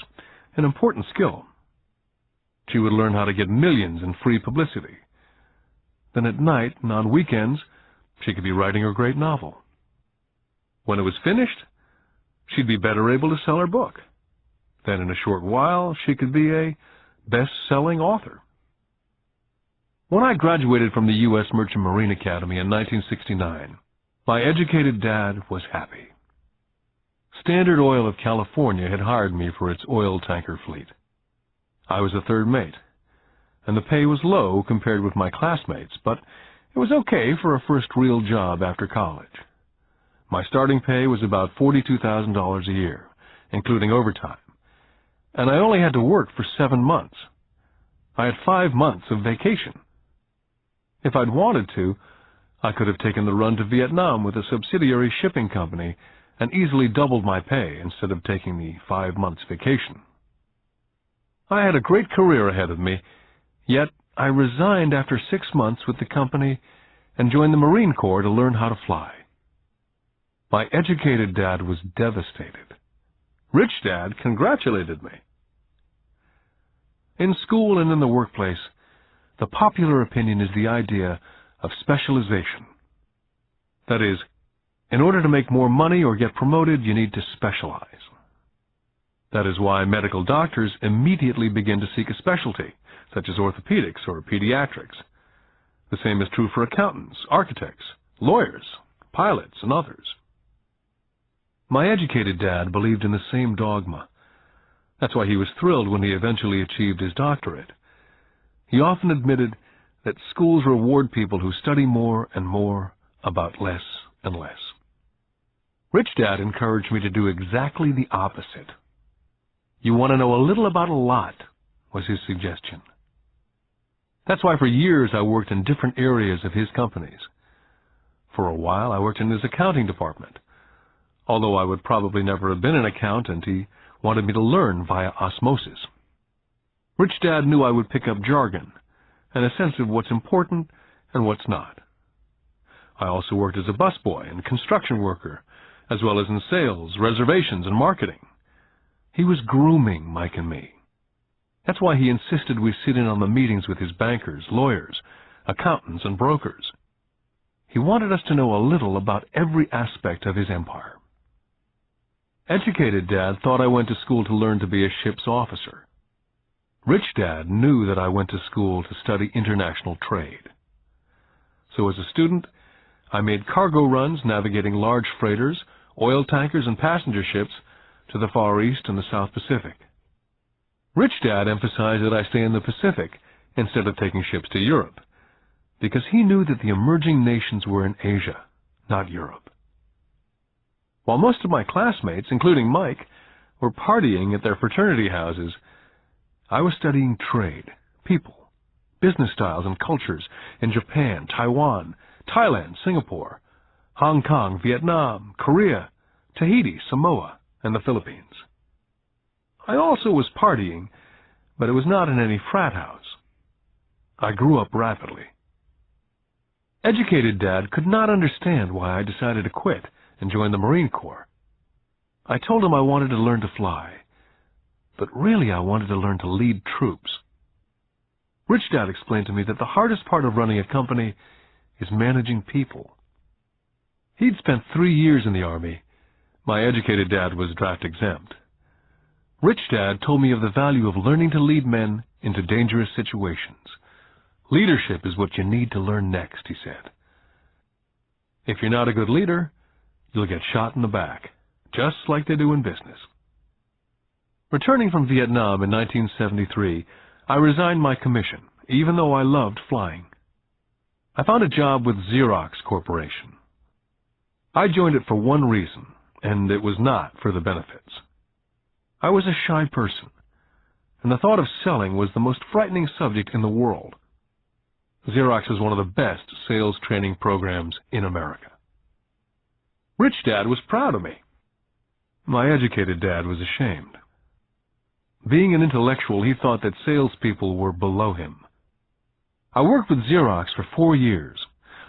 an important skill. She would learn how to get millions in free publicity. Then at night and on weekends, she could be writing her great novel. When it was finished, she'd be better able to sell her book. Then in a short while, she could be a best-selling author. When I graduated from the U.S. Merchant Marine Academy in 1969, my educated dad was happy. Standard Oil of California had hired me for its oil tanker fleet. I was a third mate, and the pay was low compared with my classmates, but it was okay for a first real job after college. My starting pay was about $42,000 a year, including overtime, and I only had to work for 7 months. I had 5 months of vacation. If I'd wanted to, I could have taken the run to Vietnam with a subsidiary shipping company and easily doubled my pay instead of taking the 5 months vacation. I had a great career ahead of me, yet I resigned after 6 months with the company and joined the Marine Corps to learn how to fly. My educated dad was devastated. Rich Dad congratulated me. In school and in the workplace, the popular opinion is the idea of specialization. That is, in order to make more money or get promoted, you need to specialize. That is why medical doctors immediately begin to seek a specialty, such as orthopedics or pediatrics. The same is true for accountants, architects, lawyers, pilots, and others. My educated dad believed in the same dogma. That's why he was thrilled when he eventually achieved his doctorate. He often admitted that schools reward people who study more and more about less and less. Rich Dad encouraged me to do exactly the opposite. You want to know a little about a lot, was his suggestion. That's why for years I worked in different areas of his companies. For a while I worked in his accounting department. Although I would probably never have been an accountant, he wanted me to learn via osmosis. Rich Dad knew I would pick up jargon and a sense of what's important and what's not. I also worked as a busboy and construction worker, as well as in sales, reservations, and marketing. He was grooming Mike and me. That's why he insisted we sit in on the meetings with his bankers, lawyers, accountants, and brokers. He wanted us to know a little about every aspect of his empire. Educated Dad thought I went to school to learn to be a ship's officer. Rich Dad knew that I went to school to study international trade. So as a student, I made cargo runs navigating large freighters, oil tankers, and passenger ships to the Far East and the South Pacific. Rich Dad emphasized that I stay in the Pacific instead of taking ships to Europe, because he knew that the emerging nations were in Asia, not Europe. While most of my classmates, including Mike, were partying at their fraternity houses, I was studying trade, people, business styles and cultures in Japan, Taiwan, Thailand, Singapore, Hong Kong, Vietnam, Korea, Tahiti, Samoa, and the Philippines. I also was partying, but it was not in any frat house. I grew up rapidly. Educated Dad could not understand why I decided to quit and join the Marine Corps. I told him I wanted to learn to fly, but really I wanted to learn to lead troops. Rich Dad explained to me that the hardest part of running a company is managing people. He'd spent 3 years in the Army. My educated dad was draft exempt. Rich Dad told me of the value of learning to lead men into dangerous situations. Leadership is what you need to learn next, he said. If you're not a good leader, you'll get shot in the back, just like they do in business. Returning from Vietnam in 1973, I resigned my commission, even though I loved flying. I found a job with Xerox Corporation. I joined it for one reason, and it was not for the benefits. I was a shy person, and the thought of selling was the most frightening subject in the world. Xerox was one of the best sales training programs in America. Rich Dad was proud of me. My educated dad was ashamed. Being an intellectual, he thought that salespeople were below him. I worked with Xerox for 4 years,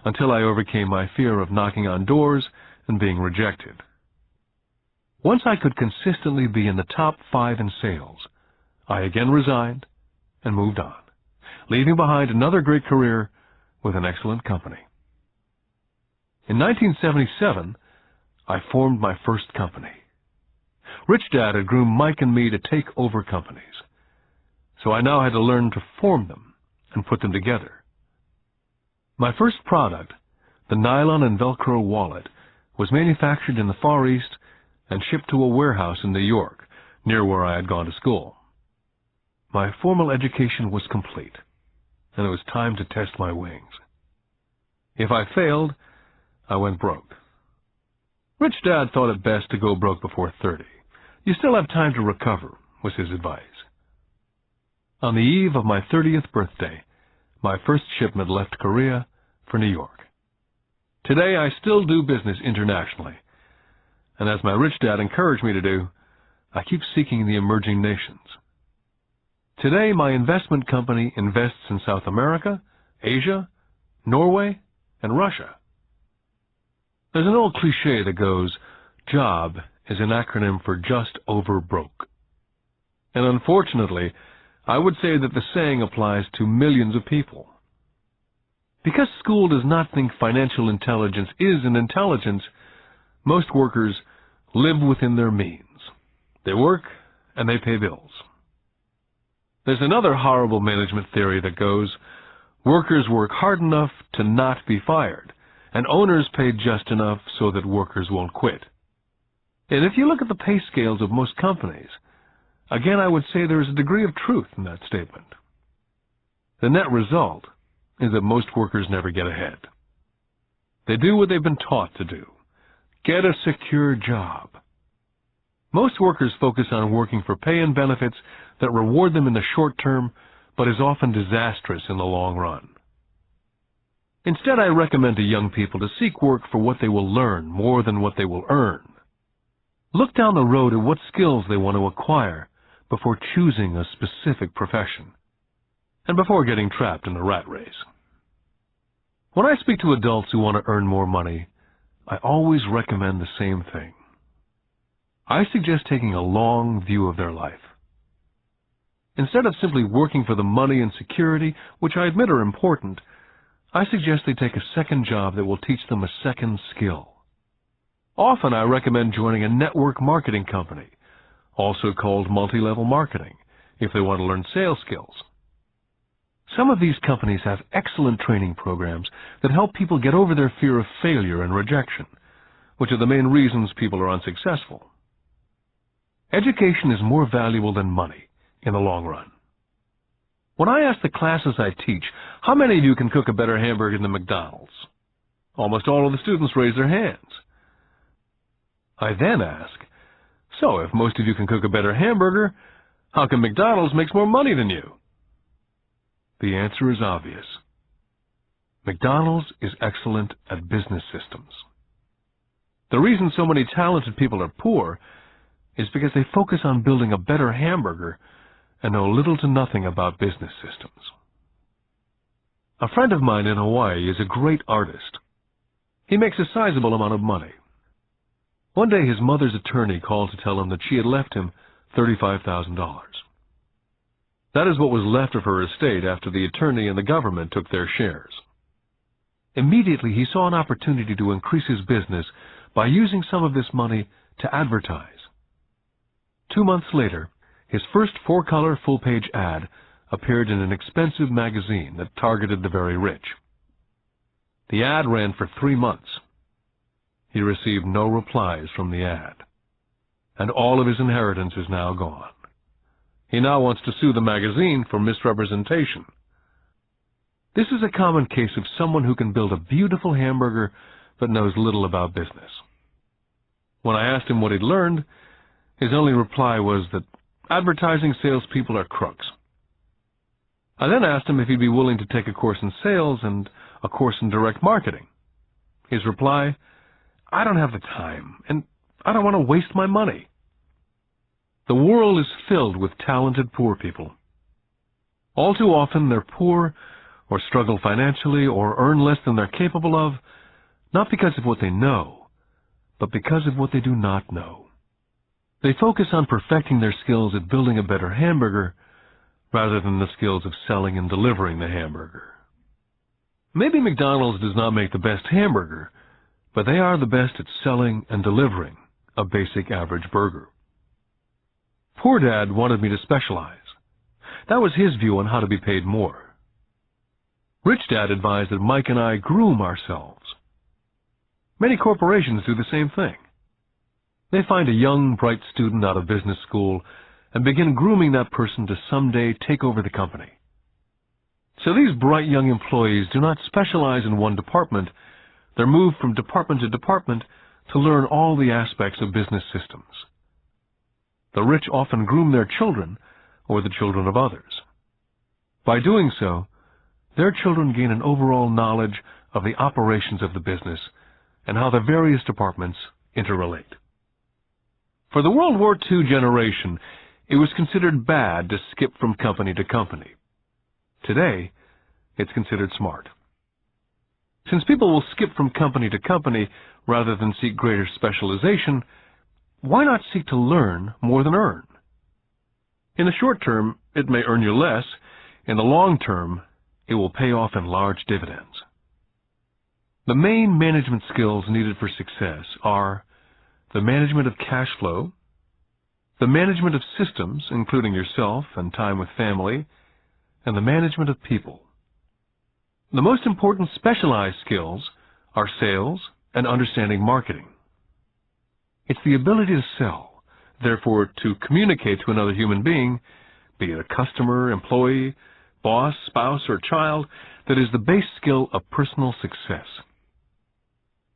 until I overcame my fear of knocking on doors and being rejected. Once I could consistently be in the top 5 in sales, I again resigned and moved on, leaving behind another great career with an excellent company. In 1977, I formed my first company. Rich Dad had groomed Mike and me to take over companies, so I now had to learn to form them and put them together. My first product, the nylon and Velcro wallet, was manufactured in the Far East and shipped to a warehouse in New York, near where I had gone to school. My formal education was complete, and it was time to test my wings. If I failed, I went broke. Rich Dad thought it best to go broke before 30. You still have time to recover, was his advice. On the eve of my 30th birthday, my first shipment left Korea for New York. Today, I still do business internationally, and as my rich dad encouraged me to do, I keep seeking the emerging nations. Today, my investment company invests in South America, Asia, Norway, and Russia. There's an old cliché that goes, JOB is an acronym for just over broke. And unfortunately, I would say that the saying applies to millions of people. Because school does not think financial intelligence is an intelligence, most workers live within their means. They work and they pay bills. There's another horrible management theory that goes, workers work hard enough to not be fired, and owners pay just enough so that workers won't quit. And if you look at the pay scales of most companies, again I would say there is a degree of truth in that statement. The net result is that most workers never get ahead. They do what they've been taught to do. Get a secure job. Most workers focus on working for pay and benefits that reward them in the short term, but is often disastrous in the long run. Instead, I recommend to young people to seek work for what they will learn more than what they will earn. Look down the road at what skills they want to acquire before choosing a specific profession, and before getting trapped in a rat race. When I speak to adults who want to earn more money, I always recommend the same thing. I suggest taking a long view of their life. Instead of simply working for the money and security, which I admit are important, I suggest they take a second job that will teach them a second skill. Often I recommend joining a network marketing company, also called multi-level marketing, if they want to learn sales skills. Some of these companies have excellent training programs that help people get over their fear of failure and rejection, which are the main reasons people are unsuccessful. Education is more valuable than money in the long run. When I ask the classes I teach, how many of you can cook a better hamburger than McDonald's? Almost all of the students raise their hands. I then ask, so if most of you can cook a better hamburger, how come McDonald's makes more money than you? The answer is obvious. McDonald's is excellent at business systems. The reason so many talented people are poor is because they focus on building a better hamburger and know little to nothing about business systems. A friend of mine in Hawaii is a great artist. He makes a sizable amount of money. One day his mother's attorney called to tell him that she had left him $35,000. That is what was left of her estate after the attorney and the government took their shares. Immediately he saw an opportunity to increase his business by using some of this money to advertise. 2 months later, his first 4-color full-page ad appeared in an expensive magazine that targeted the very rich. The ad ran for 3 months. He received no replies from the ad, and all of his inheritance is now gone. He now wants to sue the magazine for misrepresentation. This is a common case of someone who can build a beautiful hamburger but knows little about business. When I asked him what he'd learned, his only reply was that advertising salespeople are crooks. I then asked him if he'd be willing to take a course in sales and a course in direct marketing. His reply, "I don't have the time, and I don't want to waste my money." The world is filled with talented poor people. All too often they're poor or struggle financially or earn less than they're capable of, not because of what they know, but because of what they do not know. They focus on perfecting their skills at building a better hamburger rather than the skills of selling and delivering the hamburger. Maybe McDonald's does not make the best hamburger, but they are the best at selling and delivering a basic average burger. Poor Dad wanted me to specialize. That was his view on how to be paid more. Rich Dad advised that Mike and I groom ourselves. Many corporations do the same thing. They find a young, bright student out of business school and begin grooming that person to someday take over the company. So these bright young employees do not specialize in one department. They're moved from department to department to learn all the aspects of business systems. The rich often groom their children or the children of others. By doing so, their children gain an overall knowledge of the operations of the business and how the various departments interrelate. For the World War II generation, it was considered bad to skip from company to company. Today, it's considered smart. Since people will skip from company to company rather than seek greater specialization, why not seek to learn more than earn? In the short term, it may earn you less. In the long term, it will pay off in large dividends. The main management skills needed for success are the management of cash flow, the management of systems, including yourself and time with family, and the management of people. The most important specialized skills are sales and understanding marketing. It's the ability to sell, therefore to communicate to another human being, be it a customer, employee, boss, spouse, or child, that is the base skill of personal success.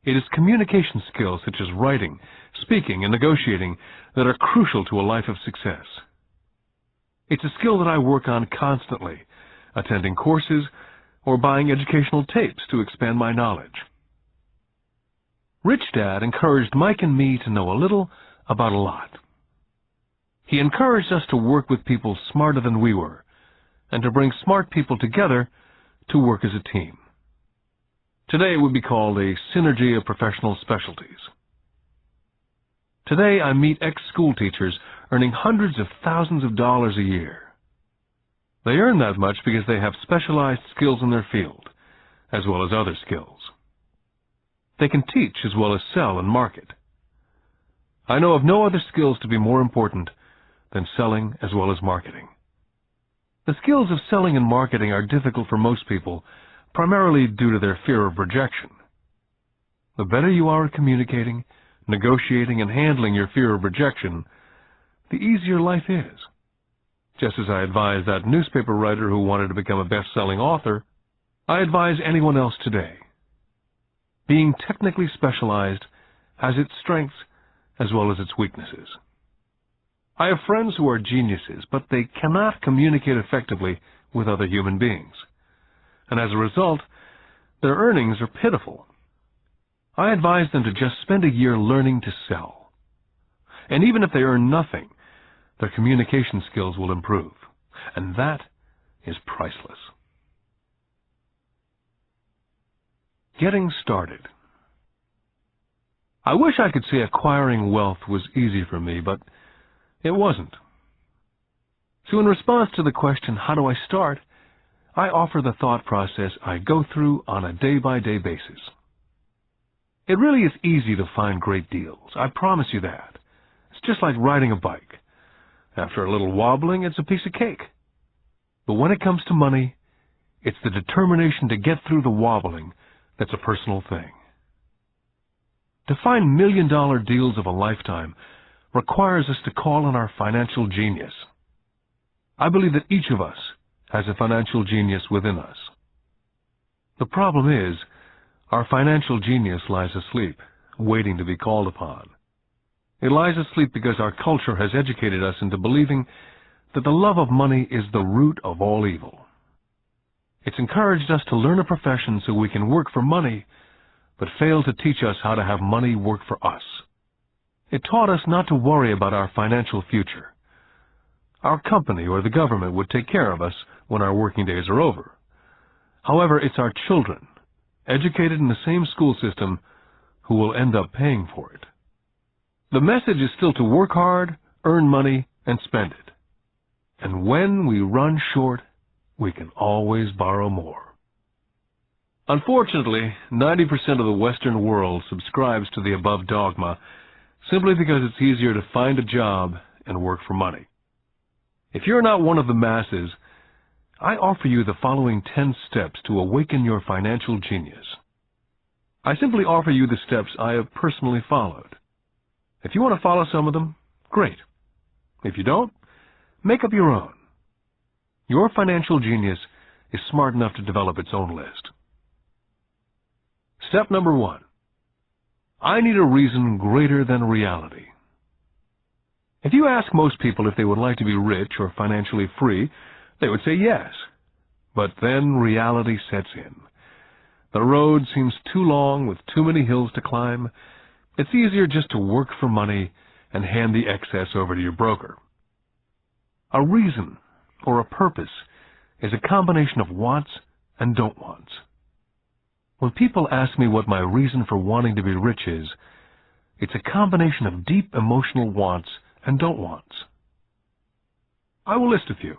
It is communication skills such as writing, speaking, and negotiating that are crucial to a life of success. It's a skill that I work on constantly, attending courses or buying educational tapes to expand my knowledge. Rich Dad encouraged Mike and me to know a little about a lot. He encouraged us to work with people smarter than we were, and to bring smart people together to work as a team. Today it would be called a synergy of professional specialties. Today I meet ex-school teachers earning hundreds of thousands of dollars a year. They earn that much because they have specialized skills in their field, as well as other skills. They can teach as well as sell and market. I know of no other skills to be more important than selling as well as marketing. The skills of selling and marketing are difficult for most people, primarily due to their fear of rejection. The better you are at communicating, negotiating, and handling your fear of rejection, the easier life is. Just as I advise that newspaper writer who wanted to become a best-selling author, I advise anyone else today. Being technically specialized has its strengths as well as its weaknesses. I have friends who are geniuses, but they cannot communicate effectively with other human beings. And as a result, their earnings are pitiful. I advise them to just spend a year learning to sell. And even if they earn nothing, their communication skills will improve. And that is priceless. Getting started. I wish I could say acquiring wealth was easy for me, but it wasn't. So in response to the question, how do I start, I offer the thought process I go through on a day-by-day basis. It really is easy to find great deals. I promise you that. It's just like riding a bike. After a little wobbling, it's a piece of cake. But when it comes to money, it's the determination to get through the wobbling that's a personal thing. To find million-dollar deals of a lifetime requires us to call on our financial genius. I believe that each of us has a financial genius within us. The problem is, our financial genius lies asleep, waiting to be called upon. It lies asleep because our culture has educated us into believing that the love of money is the root of all evil. It's encouraged us to learn a profession so we can work for money, but failed to teach us how to have money work for us. It taught us not to worry about our financial future. Our company or the government would take care of us when our working days are over. However, it's our children, educated in the same school system, who will end up paying for it. The message is still to work hard, earn money, and spend it. And when we run short, we can always borrow more. Unfortunately, 90% of the Western world subscribes to the above dogma simply because it's easier to find a job and work for money. If you're not one of the masses, I offer you the following 10 steps to awaken your financial genius. I simply offer you the steps I have personally followed. If you want to follow some of them, great. If you don't, make up your own. Your financial genius is smart enough to develop its own list. Step number 1. I need a reason greater than reality. If you ask most people if they would like to be rich or financially free, they would say yes. But then reality sets in. The road seems too long with too many hills to climb. It's easier just to work for money and hand the excess over to your broker. A reason or a purpose is a combination of wants and don't wants. When people ask me what my reason for wanting to be rich is, it's a combination of deep emotional wants and don't wants. I will list a few.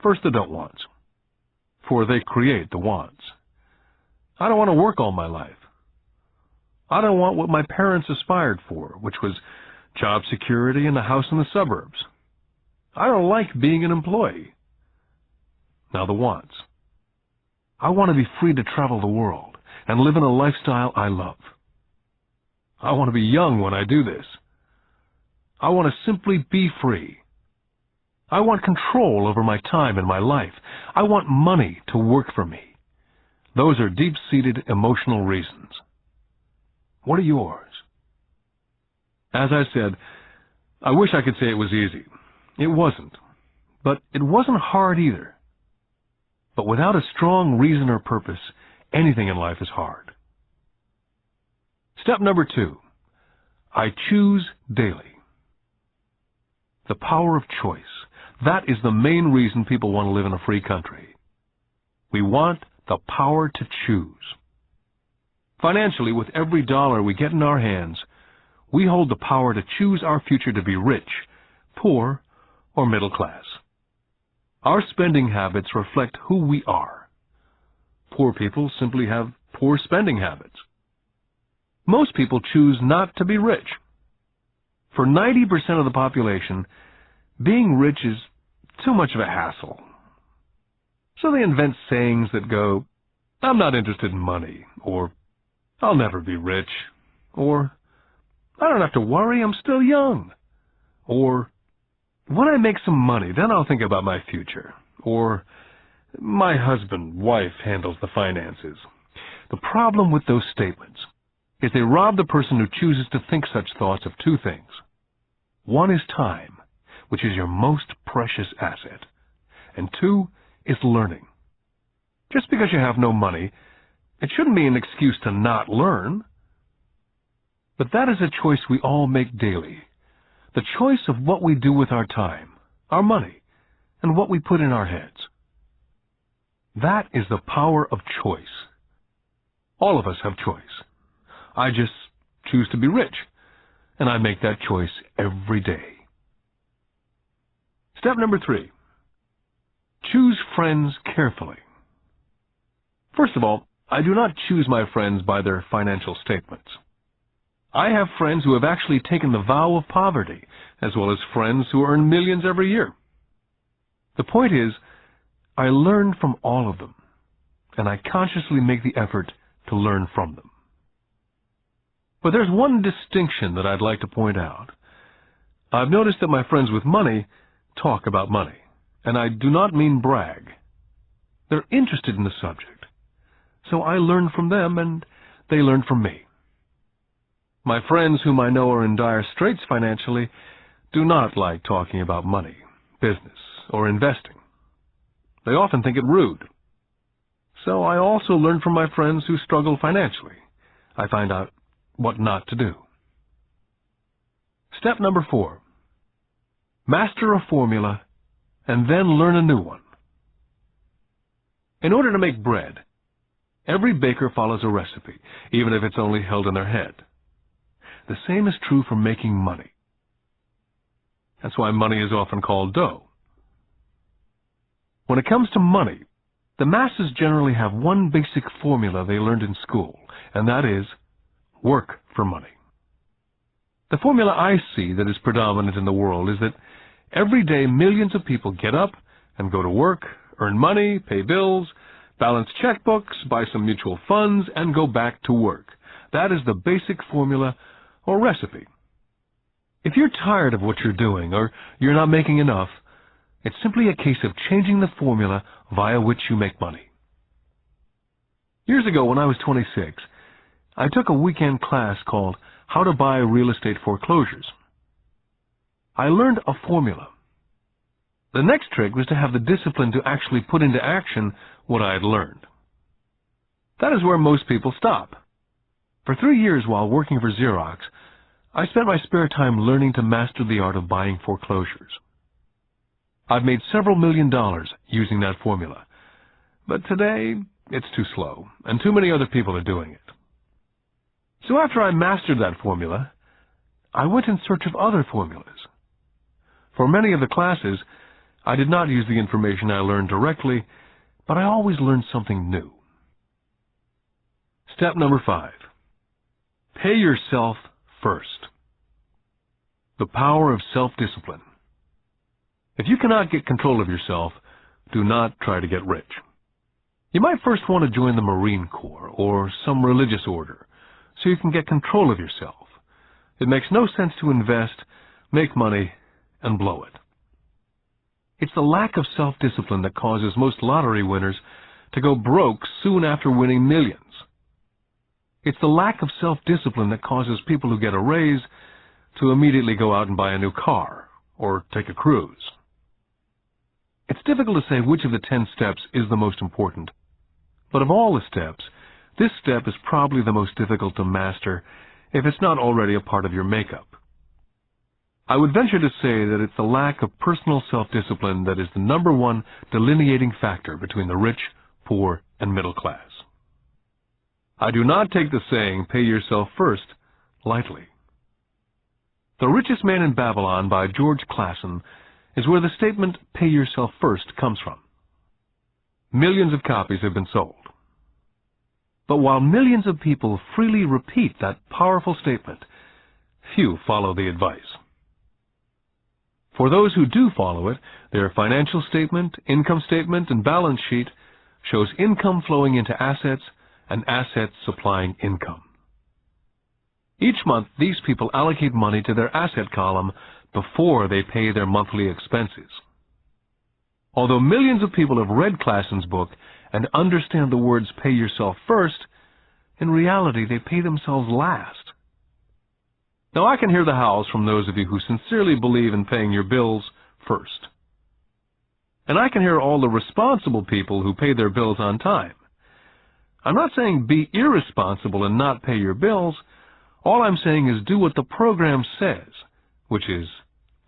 First, the don't wants, for they create the wants. I don't want to work all my life. I don't want what my parents aspired for, which was job security and a house in the suburbs. I don't like being an employee. Now the wants. I want to be free to travel the world and live in a lifestyle I love. I want to be young when I do this. I want to simply be free. I want control over my time and my life. I want money to work for me. Those are deep-seated emotional reasons. What are yours? As I said, I wish I could say it was easy. It wasn't. But it wasn't hard either. But without a strong reason or purpose, anything in life is hard. Step number 2. I choose daily. The power of choice. That is the main reason people want to live in a free country. We want the power to choose. Financially, with every dollar we get in our hands, we hold the power to choose our future to be rich, poor, or middle class. Our spending habits reflect who we are. Poor people simply have poor spending habits. Most people choose not to be rich. For 90% of the population, being rich is too much of a hassle. So they invent sayings that go, "I'm not interested in money," or "I'll never be rich," or "I don't have to worry, I'm still young," or "When I make some money, then I'll think about my future," or "My wife handles the finances." The problem with those statements is they rob the person who chooses to think such thoughts of two things. One is time, which is your most precious asset, and 2 is learning. Just because you have no money, it shouldn't be an excuse to not learn. But that is a choice we all make daily. The choice of what we do with our time, our money, and what we put in our heads. That is the power of choice. All of us have choice. I just choose to be rich, and I make that choice every day. Step number 3. Choose friends carefully. First of all, I do not choose my friends by their financial statements. I have friends who have actually taken the vow of poverty, as well as friends who earn millions every year. The point is, I learn from all of them, and I consciously make the effort to learn from them. But there's one distinction that I'd like to point out. I've noticed that my friends with money talk about money, and I do not mean brag. They're interested in the subject. so I learned from them and they learned from me. My friends whom I know are in dire straits financially do not like talking about money, business, or investing. They often think it rude. So I also learn from my friends who struggle financially. I find out what not to do. Step number 4. Master a formula and then learn a new one. In order to make bread, every baker follows a recipe, even if it's only held in their head. The same is true for making money. That's why money is often called dough. When it comes to money, the masses generally have one basic formula they learned in school, and that is work for money. The formula I see that is predominant in the world is that every day millions of people get up and go to work, earn money, pay bills, balance checkbooks, buy some mutual funds, and go back to work. That is the basic formula or recipe. If you're tired of what you're doing or you're not making enough, it's simply a case of changing the formula via which you make money. Years ago, when I was 26, I took a weekend class called How to Buy Real Estate Foreclosures. I learned a formula. The next trick was to have the discipline to actually put into action what I had learned. That is where most people stop. For 3 years while working for Xerox, I spent my spare time learning to master the art of buying foreclosures. I've made several $1 million using that formula, but today it's too slow, and too many other people are doing it. So after I mastered that formula, I went in search of other formulas. For many of the classes, I did not use the information I learned directly, but I always learned something new. Step number 5. Pay yourself first. The power of self-discipline. If you cannot get control of yourself, do not try to get rich. You might first want to join the Marine Corps or some religious order, so you can get control of yourself. It makes no sense to invest, make money, and blow it. It's the lack of self-discipline that causes most lottery winners to go broke soon after winning millions. It's the lack of self-discipline that causes people who get a raise to immediately go out and buy a new car or take a cruise. It's difficult to say which of the 10 steps is the most important, but of all the steps, this step is probably the most difficult to master if it's not already a part of your makeup. I would venture to say that it's the lack of personal self-discipline that is the #1 delineating factor between the rich, poor, and middle class. I do not take the saying, pay yourself first, lightly. The Richest Man in Babylon by George Clason is where the statement, pay yourself first, comes from. Millions of copies have been sold. But while millions of people freely repeat that powerful statement, few follow the advice. For those who do follow it, their financial statement, income statement, and balance sheet shows income flowing into assets and assets supplying income. Each month, these people allocate money to their asset column before they pay their monthly expenses. Although millions of people have read Clason's book and understand the words pay yourself first, in reality they pay themselves last. Now I can hear the howls from those of you who sincerely believe in paying your bills first. And I can hear all the responsible people who pay their bills on time. I'm not saying be irresponsible and not pay your bills. All I'm saying is do what the program says, which is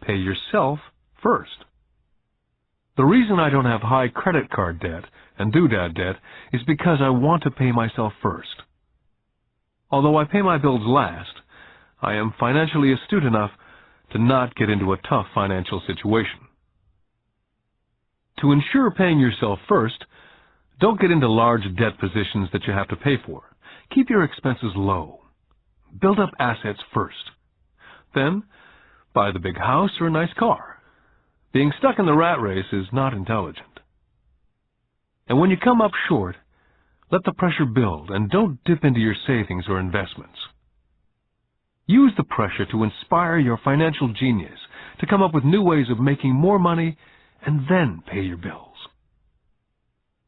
pay yourself first. The reason I don't have high credit card debt and doodad debt is because I want to pay myself first. Although I pay my bills last, I am financially astute enough to not get into a tough financial situation. To ensure paying yourself first, don't get into large debt positions that you have to pay for. Keep your expenses low. Build up assets first. Then, buy the big house or a nice car. Being stuck in the rat race is not intelligent. And when you come up short, let the pressure build and don't dip into your savings or investments. Use the pressure to inspire your financial genius to come up with new ways of making more money and then pay your bills.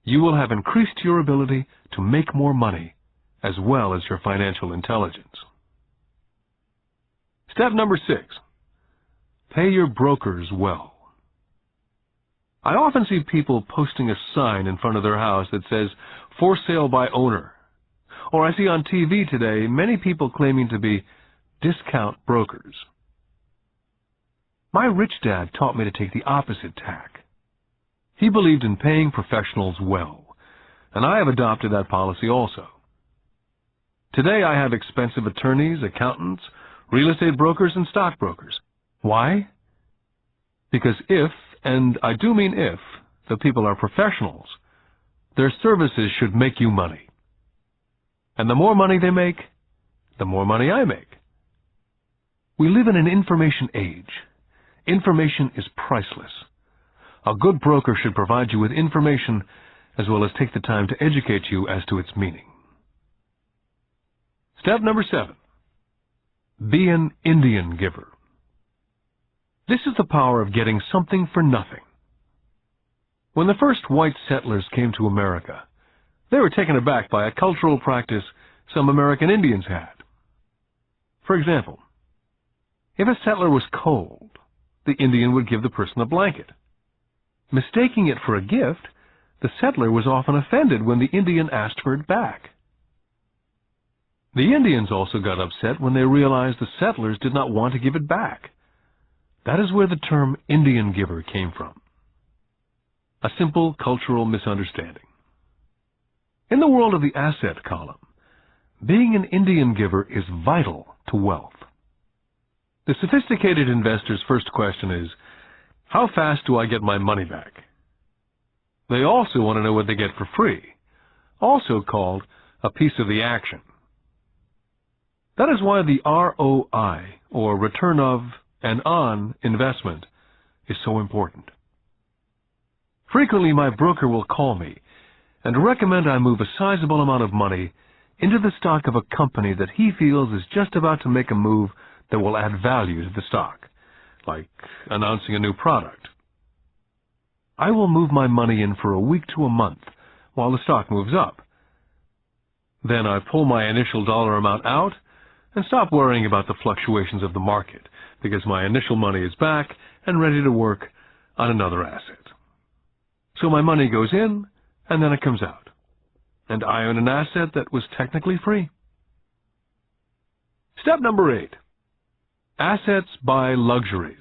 you will have increased your ability to make more money as well as your financial intelligence. Step number 6. Pay your brokers well. I often see people posting a sign in front of their house that says, "For sale by owner." Or I see on TV today many people claiming to be discount brokers. My rich dad taught me to take the opposite tack. He believed in paying professionals well, and I have adopted that policy also. Today I have expensive attorneys, accountants, real estate brokers, and stockbrokers. Why? Because if, and I do mean if, the people are professionals, their services should make you money. And the more money they make, the more money I make. We live in an information age. Information is priceless. A good broker should provide you with information as well as take the time to educate you as to its meaning. Step number 7. Be an Indian giver. This is the power of getting something for nothing. When the first white settlers came to America, they were taken aback by a cultural practice some American Indians had. For example, if a settler was cold, the Indian would give the person a blanket. Mistaking it for a gift, the settler was often offended when the Indian asked for it back. The Indians also got upset when they realized the settlers did not want to give it back. That is where the term Indian giver came from. A simple cultural misunderstanding. In the world of the asset column, being an Indian giver is vital to wealth. The sophisticated investor's first question is, how fast do I get my money back? They also want to know what they get for free, also called a piece of the action. That is why the ROI, or return of and on investment, is so important. Frequently, my broker will call me and recommend I move a sizable amount of money into the stock of a company that he feels is just about to make a move that will add value to the stock, like announcing a new product. I will move my money in for a week to a month while the stock moves up. Then I pull my initial dollar amount out and stop worrying about the fluctuations of the market because my initial money is back and ready to work on another asset. So my money goes in and then it comes out, and I own an asset that was technically free. Step number 8. Assets buy luxuries.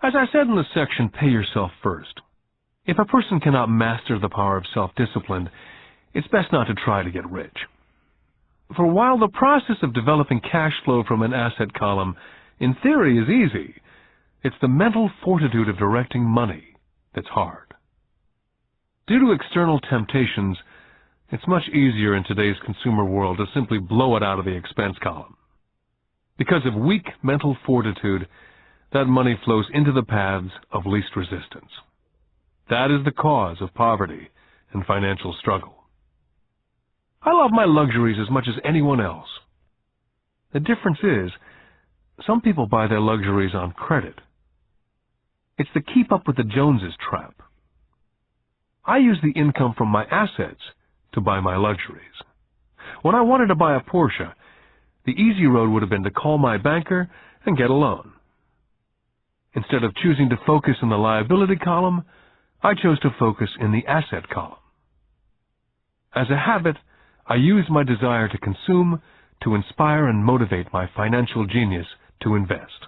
As I said in the section, pay yourself first. If a person cannot master the power of self-discipline, it's best not to try to get rich. For while the process of developing cash flow from an asset column in theory is easy, it's the mental fortitude of directing money that's hard. Due to external temptations, it's much easier in today's consumer world to simply blow it out of the expense column. Because of weak mental fortitude, that money flows into the paths of least resistance. That is the cause of poverty and financial struggle. I love my luxuries as much as anyone else. The difference is, some people buy their luxuries on credit. It's the keep up with the Joneses trap. I use the income from my assets to buy my luxuries. When I wanted to buy a Porsche, the easy road would have been to call my banker and get a loan. Instead of choosing to focus in the liability column, I chose to focus in the asset column. As a habit, I use my desire to consume to inspire and motivate my financial genius to invest.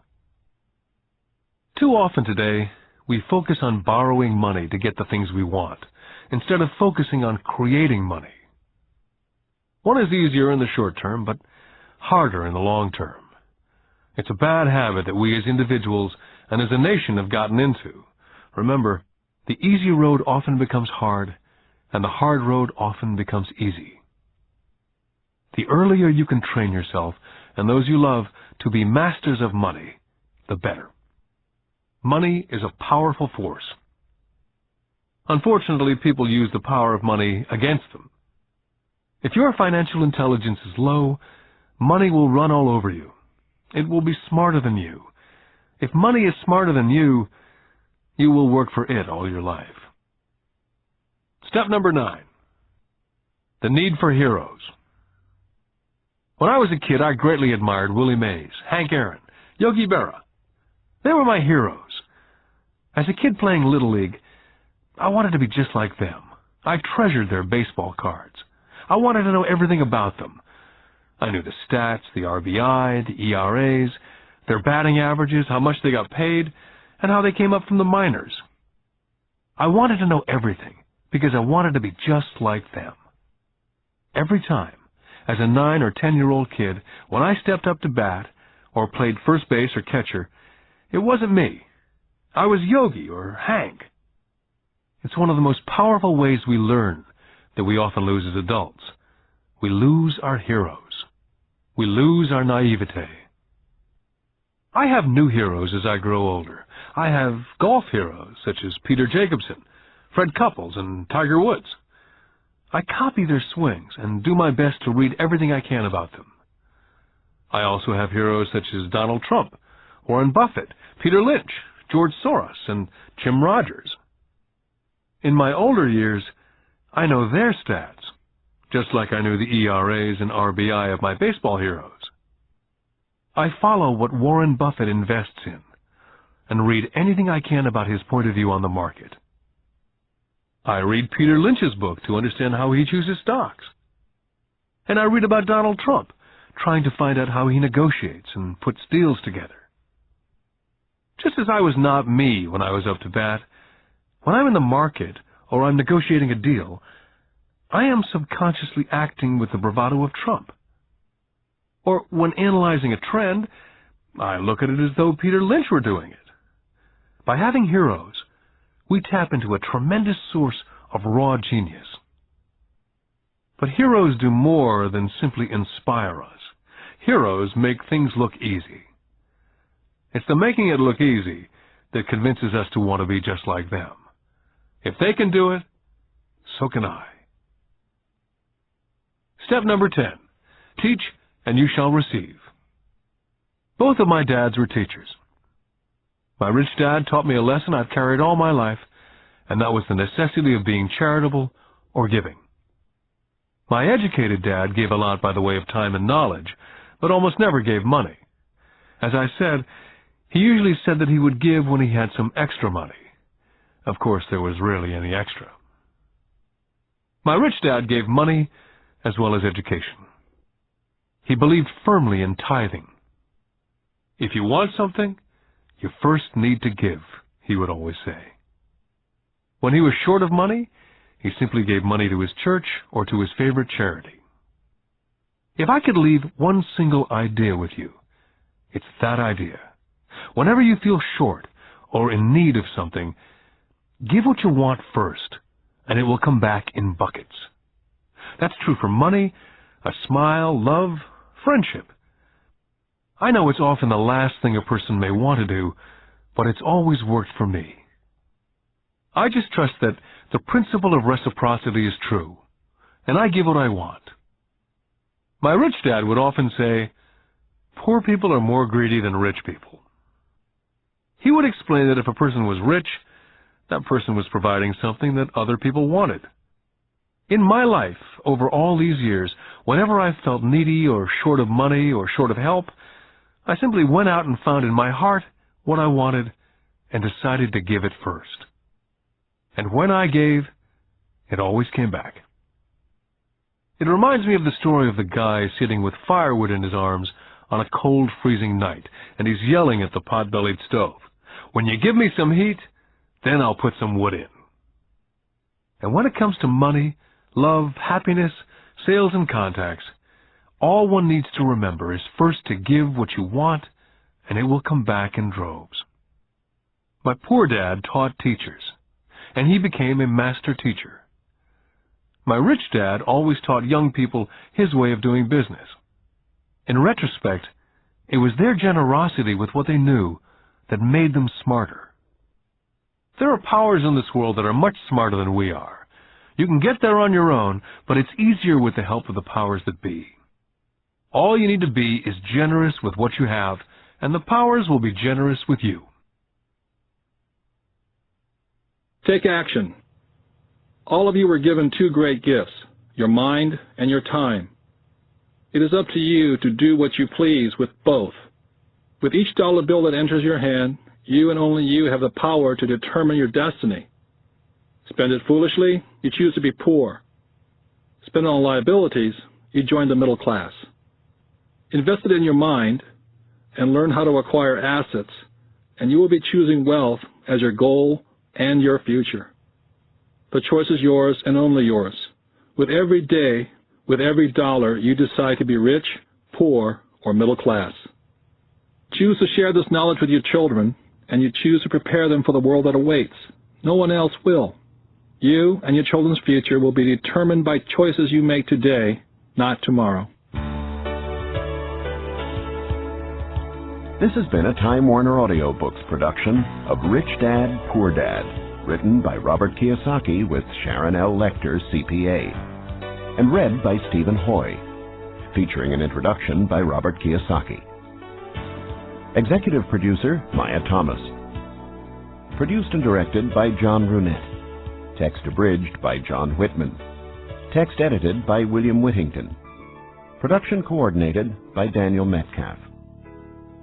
Too often today, we focus on borrowing money to get the things we want, instead of focusing on creating money. One is easier in the short term, but harder in the long term. It's a bad habit that we as individuals and as a nation have gotten into. Remember, the easy road often becomes hard, and the hard road often becomes easy. The earlier you can train yourself and those you love to be masters of money, the better. Money is a powerful force. Unfortunately, people use the power of money against them. If your financial intelligence is low, money will run all over you. It will be smarter than you. If money is smarter than you, you will work for it all your life. Step number 9. The need for heroes. When I was a kid, I greatly admired Willie Mays, Hank Aaron, Yogi Berra. They were my heroes. As a kid playing Little League, I wanted to be just like them. I treasured their baseball cards. I wanted to know everything about them. I knew the stats, the RBI, the ERAs, their batting averages, how much they got paid, and how they came up from the minors. I wanted to know everything because I wanted to be just like them. Every time, as a 9 or 10-year-old kid, when I stepped up to bat or played first base or catcher, it wasn't me. I was Yogi or Hank. It's one of the most powerful ways we learn that we often lose as adults. We lose our heroes. We lose our naivete. I have new heroes as I grow older. I have golf heroes such as Peter Jacobsen, Fred Couples, and Tiger Woods. I copy their swings and do my best to read everything I can about them. I also have heroes such as Donald Trump, Warren Buffett, Peter Lynch, George Soros, and Jim Rogers. In my older years, I know their stats, just like I knew the ERAs and RBI of my baseball heroes. I follow what Warren Buffett invests in and read anything I can about his point of view on the market. I read Peter Lynch's book to understand how he chooses stocks. And I read about Donald Trump, trying to find out how he negotiates and puts deals together. Just as I was not me when I was up to bat, when I'm in the market or I'm negotiating a deal, I am subconsciously acting with the bravado of Trump. Or when analyzing a trend, I look at it as though Peter Lynch were doing it. By having heroes, we tap into a tremendous source of raw genius. But heroes do more than simply inspire us. Heroes make things look easy. It's the making it look easy that convinces us to want to be just like them. If they can do it, so can I. Step number 10. Teach and you shall receive. Both of my dads were teachers. My rich dad taught me a lesson I've carried all my life, and that was the necessity of being charitable or giving. My educated dad gave a lot by the way of time and knowledge, but almost never gave money. As I said, he usually said that he would give when he had some extra money. Of course, there was rarely any extra. My rich dad gave money as well as education. He believed firmly in tithing. If you want something, you first need to give, he would always say. When he was short of money, he simply gave money to his church or to his favorite charity. If I could leave one single idea with you, it's that idea. Whenever you feel short or in need of something, give what you want first, and it will come back in buckets. That's true for money, a smile, love, friendship. I know it's often the last thing a person may want to do, but it's always worked for me. I just trust that the principle of reciprocity is true, and I give what I want. My rich dad would often say, poor people are more greedy than rich people. He would explain that if a person was rich, that person was providing something that other people wanted. In my life, over all these years, whenever I felt needy or short of money or short of help, I simply went out and found in my heart what I wanted and decided to give it first. And when I gave, it always came back. It reminds me of the story of the guy sitting with firewood in his arms on a cold, freezing night, and he's yelling at the pot-bellied stove, "When you give me some heat, then I'll put some wood in." And when it comes to money, love, happiness, sales, and contacts, all one needs to remember is first to give what you want, and it will come back in droves. My poor dad taught teachers, and he became a master teacher. My rich dad always taught young people his way of doing business. In retrospect, it was their generosity with what they knew that made them smarter. There are powers in this world that are much smarter than we are. You can get there on your own, but it's easier with the help of the powers that be. All you need to be is generous with what you have, and the powers will be generous with you. Take action. All of you were given two great gifts, your mind and your time. It is up to you to do what you please with both. With each dollar bill that enters your hand, you and only you have the power to determine your destiny. Spend it foolishly, you choose to be poor. Spend it on liabilities, you join the middle class. Invest it in your mind and learn how to acquire assets, and you will be choosing wealth as your goal and your future. The choice is yours and only yours. With every day, with every dollar, you decide to be rich, poor, or middle class. Choose to share this knowledge with your children, and you choose to prepare them for the world that awaits. No one else will. You and your children's future will be determined by choices you make today, not tomorrow. This has been a Time Warner Audiobooks production of Rich Dad, Poor Dad, written by Robert Kiyosaki with Sharon L. Lecter, CPA, and read by Stephen Hoy, featuring an introduction by Robert Kiyosaki. Executive producer, Maya Thomas. Produced and directed by John Brunette. Text abridged by John Whitman. Text edited by William Whittington. Production coordinated by Daniel Metcalf.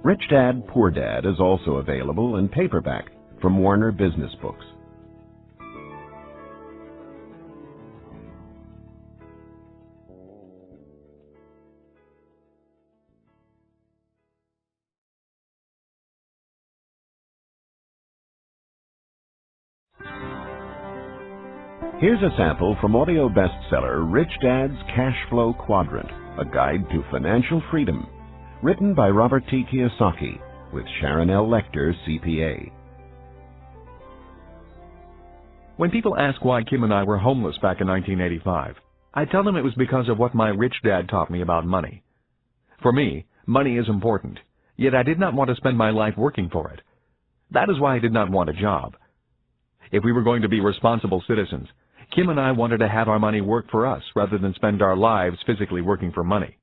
Rich Dad, Poor Dad is also available in paperback from Warner Business Books. Here's a sample from audio bestseller Rich Dad's Cash Flow Quadrant, a guide to financial freedom, written by Robert T. Kiyosaki with Sharon L. Lecter, CPA. When people ask why Kim and I were homeless back in 1985, I tell them it was because of what my rich dad taught me about money. For me, money is important, yet I did not want to spend my life working for it. That is why I did not want a job. If we were going to be responsible citizens, Kim and I wanted to have our money work for us rather than spend our lives physically working for money.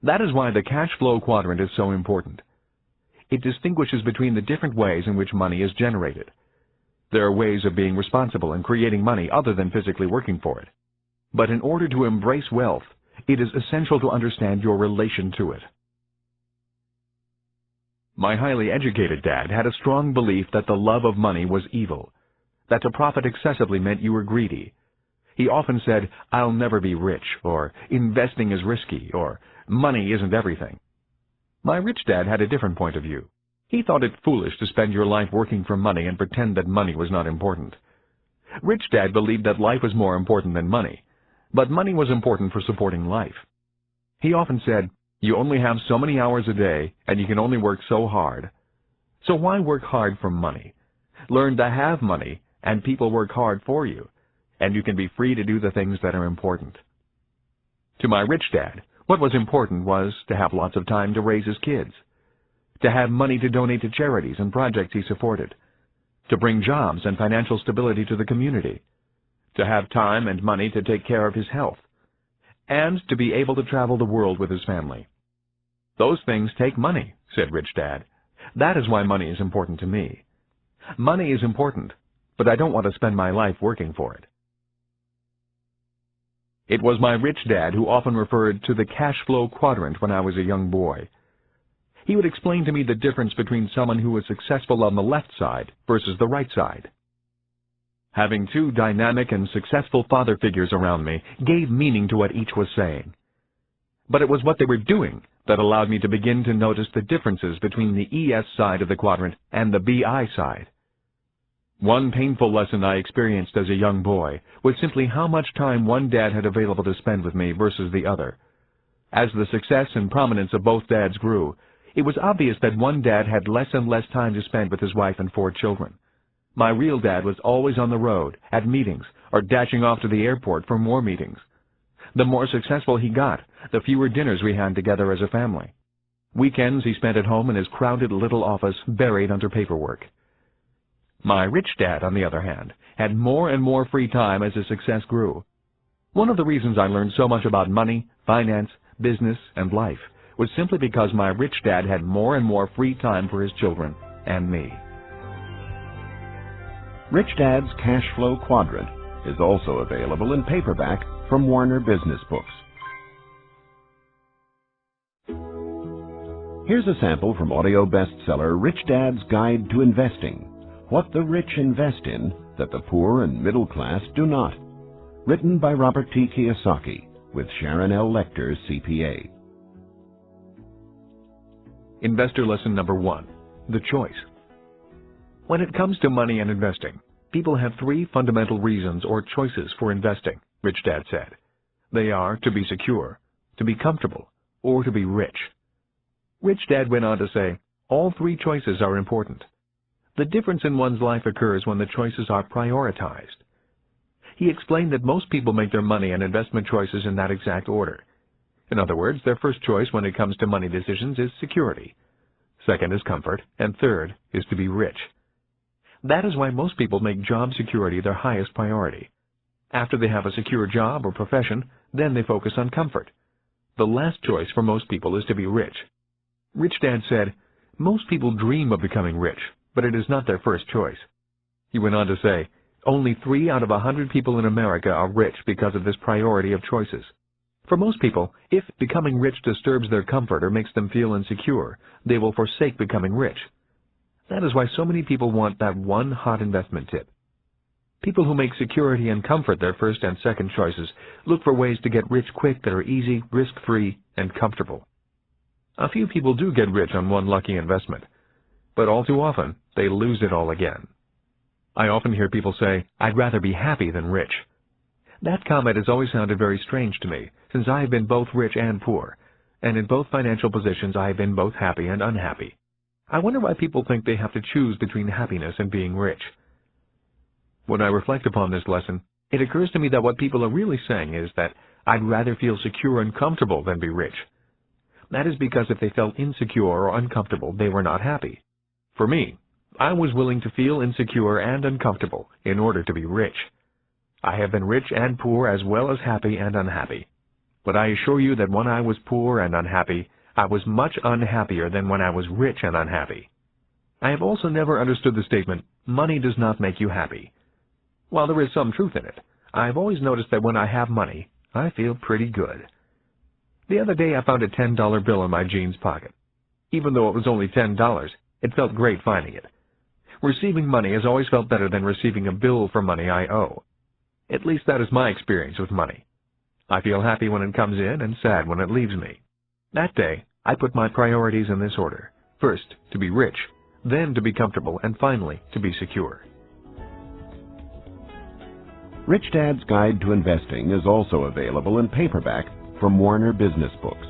That is why the cash flow quadrant is so important. It distinguishes between the different ways in which money is generated. There are ways of being responsible and creating money other than physically working for it. But in order to embrace wealth, it is essential to understand your relation to it. My highly educated dad had a strong belief that the love of money was evil, that to profit excessively meant you were greedy. He often said, "I'll never be rich," or "investing is risky," or "money isn't everything." My rich dad had a different point of view. He thought it foolish to spend your life working for money and pretend that money was not important. Rich Dad believed that life was more important than money, but money was important for supporting life. He often said, "You only have so many hours a day, and you can only work so hard. So why work hard for money? Learn to have money, and people work hard for you, and you can be free to do the things that are important." To my rich dad, what was important was to have lots of time to raise his kids, to have money to donate to charities and projects he supported, to bring jobs and financial stability to the community, to have time and money to take care of his health, and to be able to travel the world with his family. "Those things take money," said Rich Dad. "That is why money is important to me. Money is important, but I don't want to spend my life working for it." It was my rich dad who often referred to the cash flow quadrant when I was a young boy. He would explain to me the difference between someone who was successful on the left side versus the right side. Having two dynamic and successful father figures around me gave meaning to what each was saying. But it was what they were doing that allowed me to begin to notice the differences between the ES side of the quadrant and the BI side. One painful lesson I experienced as a young boy was simply how much time one dad had available to spend with me versus the other. As the success and prominence of both dads grew, it was obvious that one dad had less and less time to spend with his wife and 4 children. My real dad was always on the road, at meetings, or dashing off to the airport for more meetings. The more successful he got, the fewer dinners we had together as a family. Weekends he spent at home in his crowded little office buried under paperwork. My rich dad, on the other hand, had more and more free time as his success grew. One of the reasons I learned so much about money, finance, business, and life was simply because my rich dad had more and more free time for his children and me. Rich Dad's Cash Flow Quadrant is also available in paperback from Warner Business Books. Here's a sample from audio bestseller Rich Dad's Guide to Investing: What the Rich Invest in that the Poor and Middle Class Do Not. Written by Robert T. Kiyosaki with Sharon L. Lecter, CPA. Investor lesson number 1: the choice. When it comes to money and investing, people have 3 fundamental reasons or choices for investing, Rich Dad said. They are to be secure, to be comfortable, or to be rich. Rich Dad went on to say, all 3 choices are important. The difference in one's life occurs when the choices are prioritized. He explained that most people make their money and investment choices in that exact order. In other words, their first choice when it comes to money decisions is security. Second is comfort, and third is to be rich. That is why most people make job security their highest priority. After they have a secure job or profession, then they focus on comfort. The last choice for most people is to be rich. Rich Dad said, most people dream of becoming rich, but it is not their first choice. He went on to say, only 3 out of 100 people in America are rich because of this priority of choices. For most people, if becoming rich disturbs their comfort or makes them feel insecure, they will forsake becoming rich. That is why so many people want that one hot investment tip. People who make security and comfort their first and second choices look for ways to get rich quick that are easy, risk-free, and comfortable. A few people do get rich on one lucky investment, but all too often they lose it all again. I often hear people say, I'd rather be happy than rich. That comment has always sounded very strange to me, since I have been both rich and poor, and in both financial positions I have been both happy and unhappy. I wonder why people think they have to choose between happiness and being rich. When I reflect upon this lesson, it occurs to me that what people are really saying is that I'd rather feel secure and comfortable than be rich. That is because if they felt insecure or uncomfortable, they were not happy. For me, I was willing to feel insecure and uncomfortable in order to be rich. I have been rich and poor as well as happy and unhappy. But I assure you that when I was poor and unhappy, I was much unhappier than when I was rich and unhappy. I have also never understood the statement, money does not make you happy. While there is some truth in it, I have always noticed that when I have money, I feel pretty good. The other day I found a $10 bill in my jeans pocket. Even though it was only $10, it felt great finding it. Receiving money has always felt better than receiving a bill for money I owe. At least that is my experience with money. I feel happy when it comes in and sad when it leaves me. That day, I put my priorities in this order. First, to be rich, then to be comfortable, and finally, to be secure. Rich Dad's Guide to Investing is also available in paperback from Warner Business Books.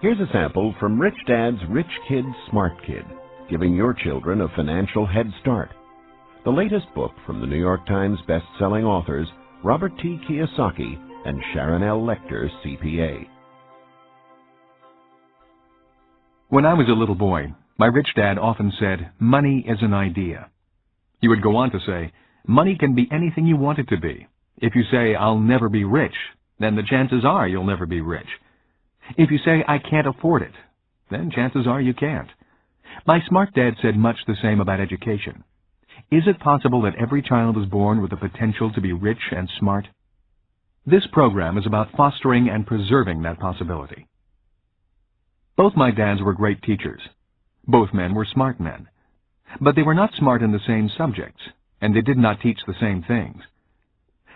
Here's a sample from Rich Dad's Rich Kid, Smart Kid, giving your children a financial head start. The latest book from the New York Times best-selling authors Robert T. Kiyosaki and Sharon L. Lecter, CPA. When I was a little boy, my rich dad often said, money is an idea. He would go on to say, money can be anything you want it to be. If you say, I'll never be rich, then the chances are you'll never be rich. If you say, I can't afford it, then chances are you can't. My smart dad said much the same about education. Is it possible that every child is born with the potential to be rich and smart? This program is about fostering and preserving that possibility. Both my dads were great teachers. Both men were smart men. But they were not smart in the same subjects, and they did not teach the same things.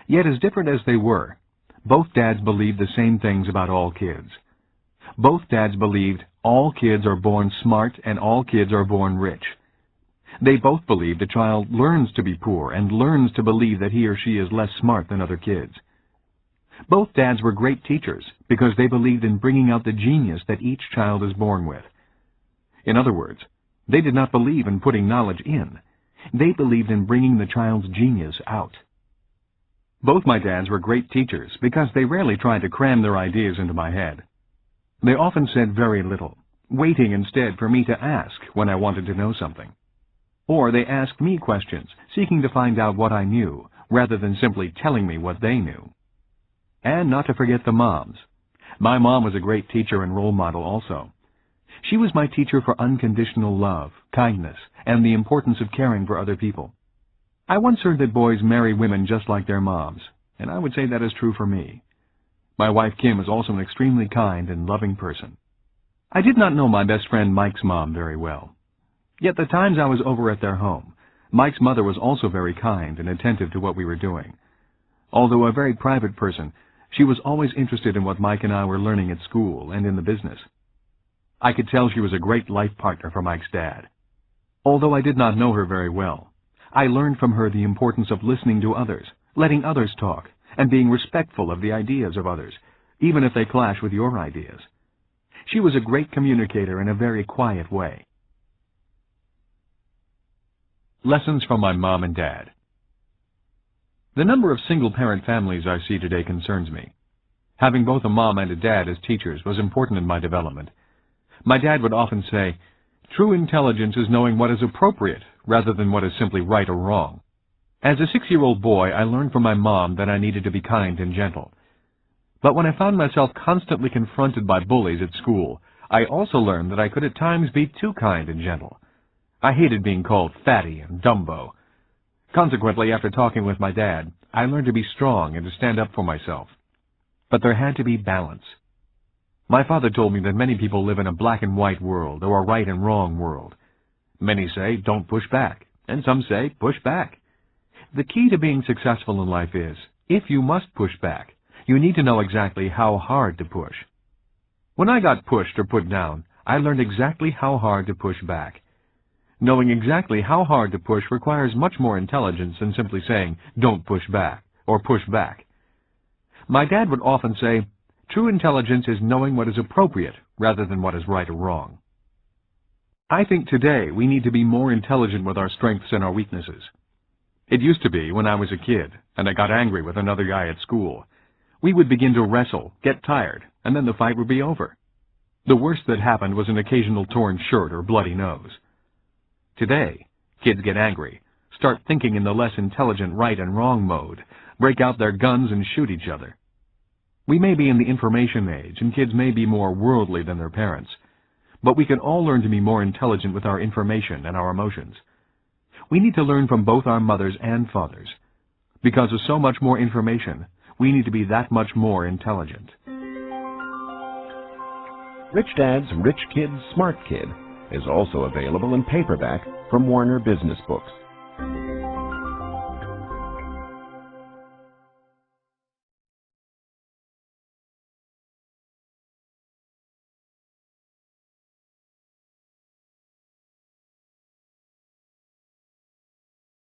Yet as different as they were, both dads believed the same things about all kids. Both dads believed all kids are born smart and all kids are born rich. They both believed a child learns to be poor and learns to believe that he or she is less smart than other kids. Both dads were great teachers because they believed in bringing out the genius that each child is born with. In other words, they did not believe in putting knowledge in. They believed in bringing the child's genius out. Both my dads were great teachers because they rarely tried to cram their ideas into my head. They often said very little, waiting instead for me to ask when I wanted to know something. Or they asked me questions, seeking to find out what I knew, rather than simply telling me what they knew. And not to forget the moms. My mom was a great teacher and role model also. She was my teacher for unconditional love, kindness, and the importance of caring for other people. I once heard that boys marry women just like their moms, and I would say that is true for me. My wife Kim is also an extremely kind and loving person. I did not know my best friend Mike's mom very well. Yet the times I was over at their home, Mike's mother was also very kind and attentive to what we were doing. Although a very private person, she was always interested in what Mike and I were learning at school and in the business. I could tell she was a great life partner for Mike's dad. Although I did not know her very well, I learned from her the importance of listening to others, letting others talk, and being respectful of the ideas of others, even if they clash with your ideas. She was a great communicator in a very quiet way. Lessons from my mom and dad. The number of single-parent families I see today concerns me. Having both a mom and a dad as teachers was important in my development. My dad would often say, "True intelligence is knowing what is appropriate rather than what is simply right or wrong." As a 6-year-old boy, I learned from my mom that I needed to be kind and gentle. But when I found myself constantly confronted by bullies at school, I also learned that I could at times be too kind and gentle. I hated being called fatty and Dumbo. Consequently, after talking with my dad, I learned to be strong and to stand up for myself. But there had to be balance. My father told me that many people live in a black and white world or a right and wrong world. Many say, don't push back, and some say, push back. The key to being successful in life is, if you must push back, you need to know exactly how hard to push. When I got pushed or put down, I learned exactly how hard to push back. Knowing exactly how hard to push requires much more intelligence than simply saying, don't push back, or push back. My dad would often say, true intelligence is knowing what is appropriate rather than what is right or wrong. I think today we need to be more intelligent with our strengths and our weaknesses. It used to be when I was a kid, and I got angry with another guy at school. We would begin to wrestle, get tired, and then the fight would be over. The worst that happened was an occasional torn shirt or bloody nose. Today, kids get angry, start thinking in the less intelligent right and wrong mode, break out their guns and shoot each other. We may be in the information age, and kids may be more worldly than their parents, but we can all learn to be more intelligent with our information and our emotions. We need to learn from both our mothers and fathers. Because of so much more information, we need to be that much more intelligent. Rich Dad's Rich Kid, Smart Kid is also available in paperback from Warner Business Books.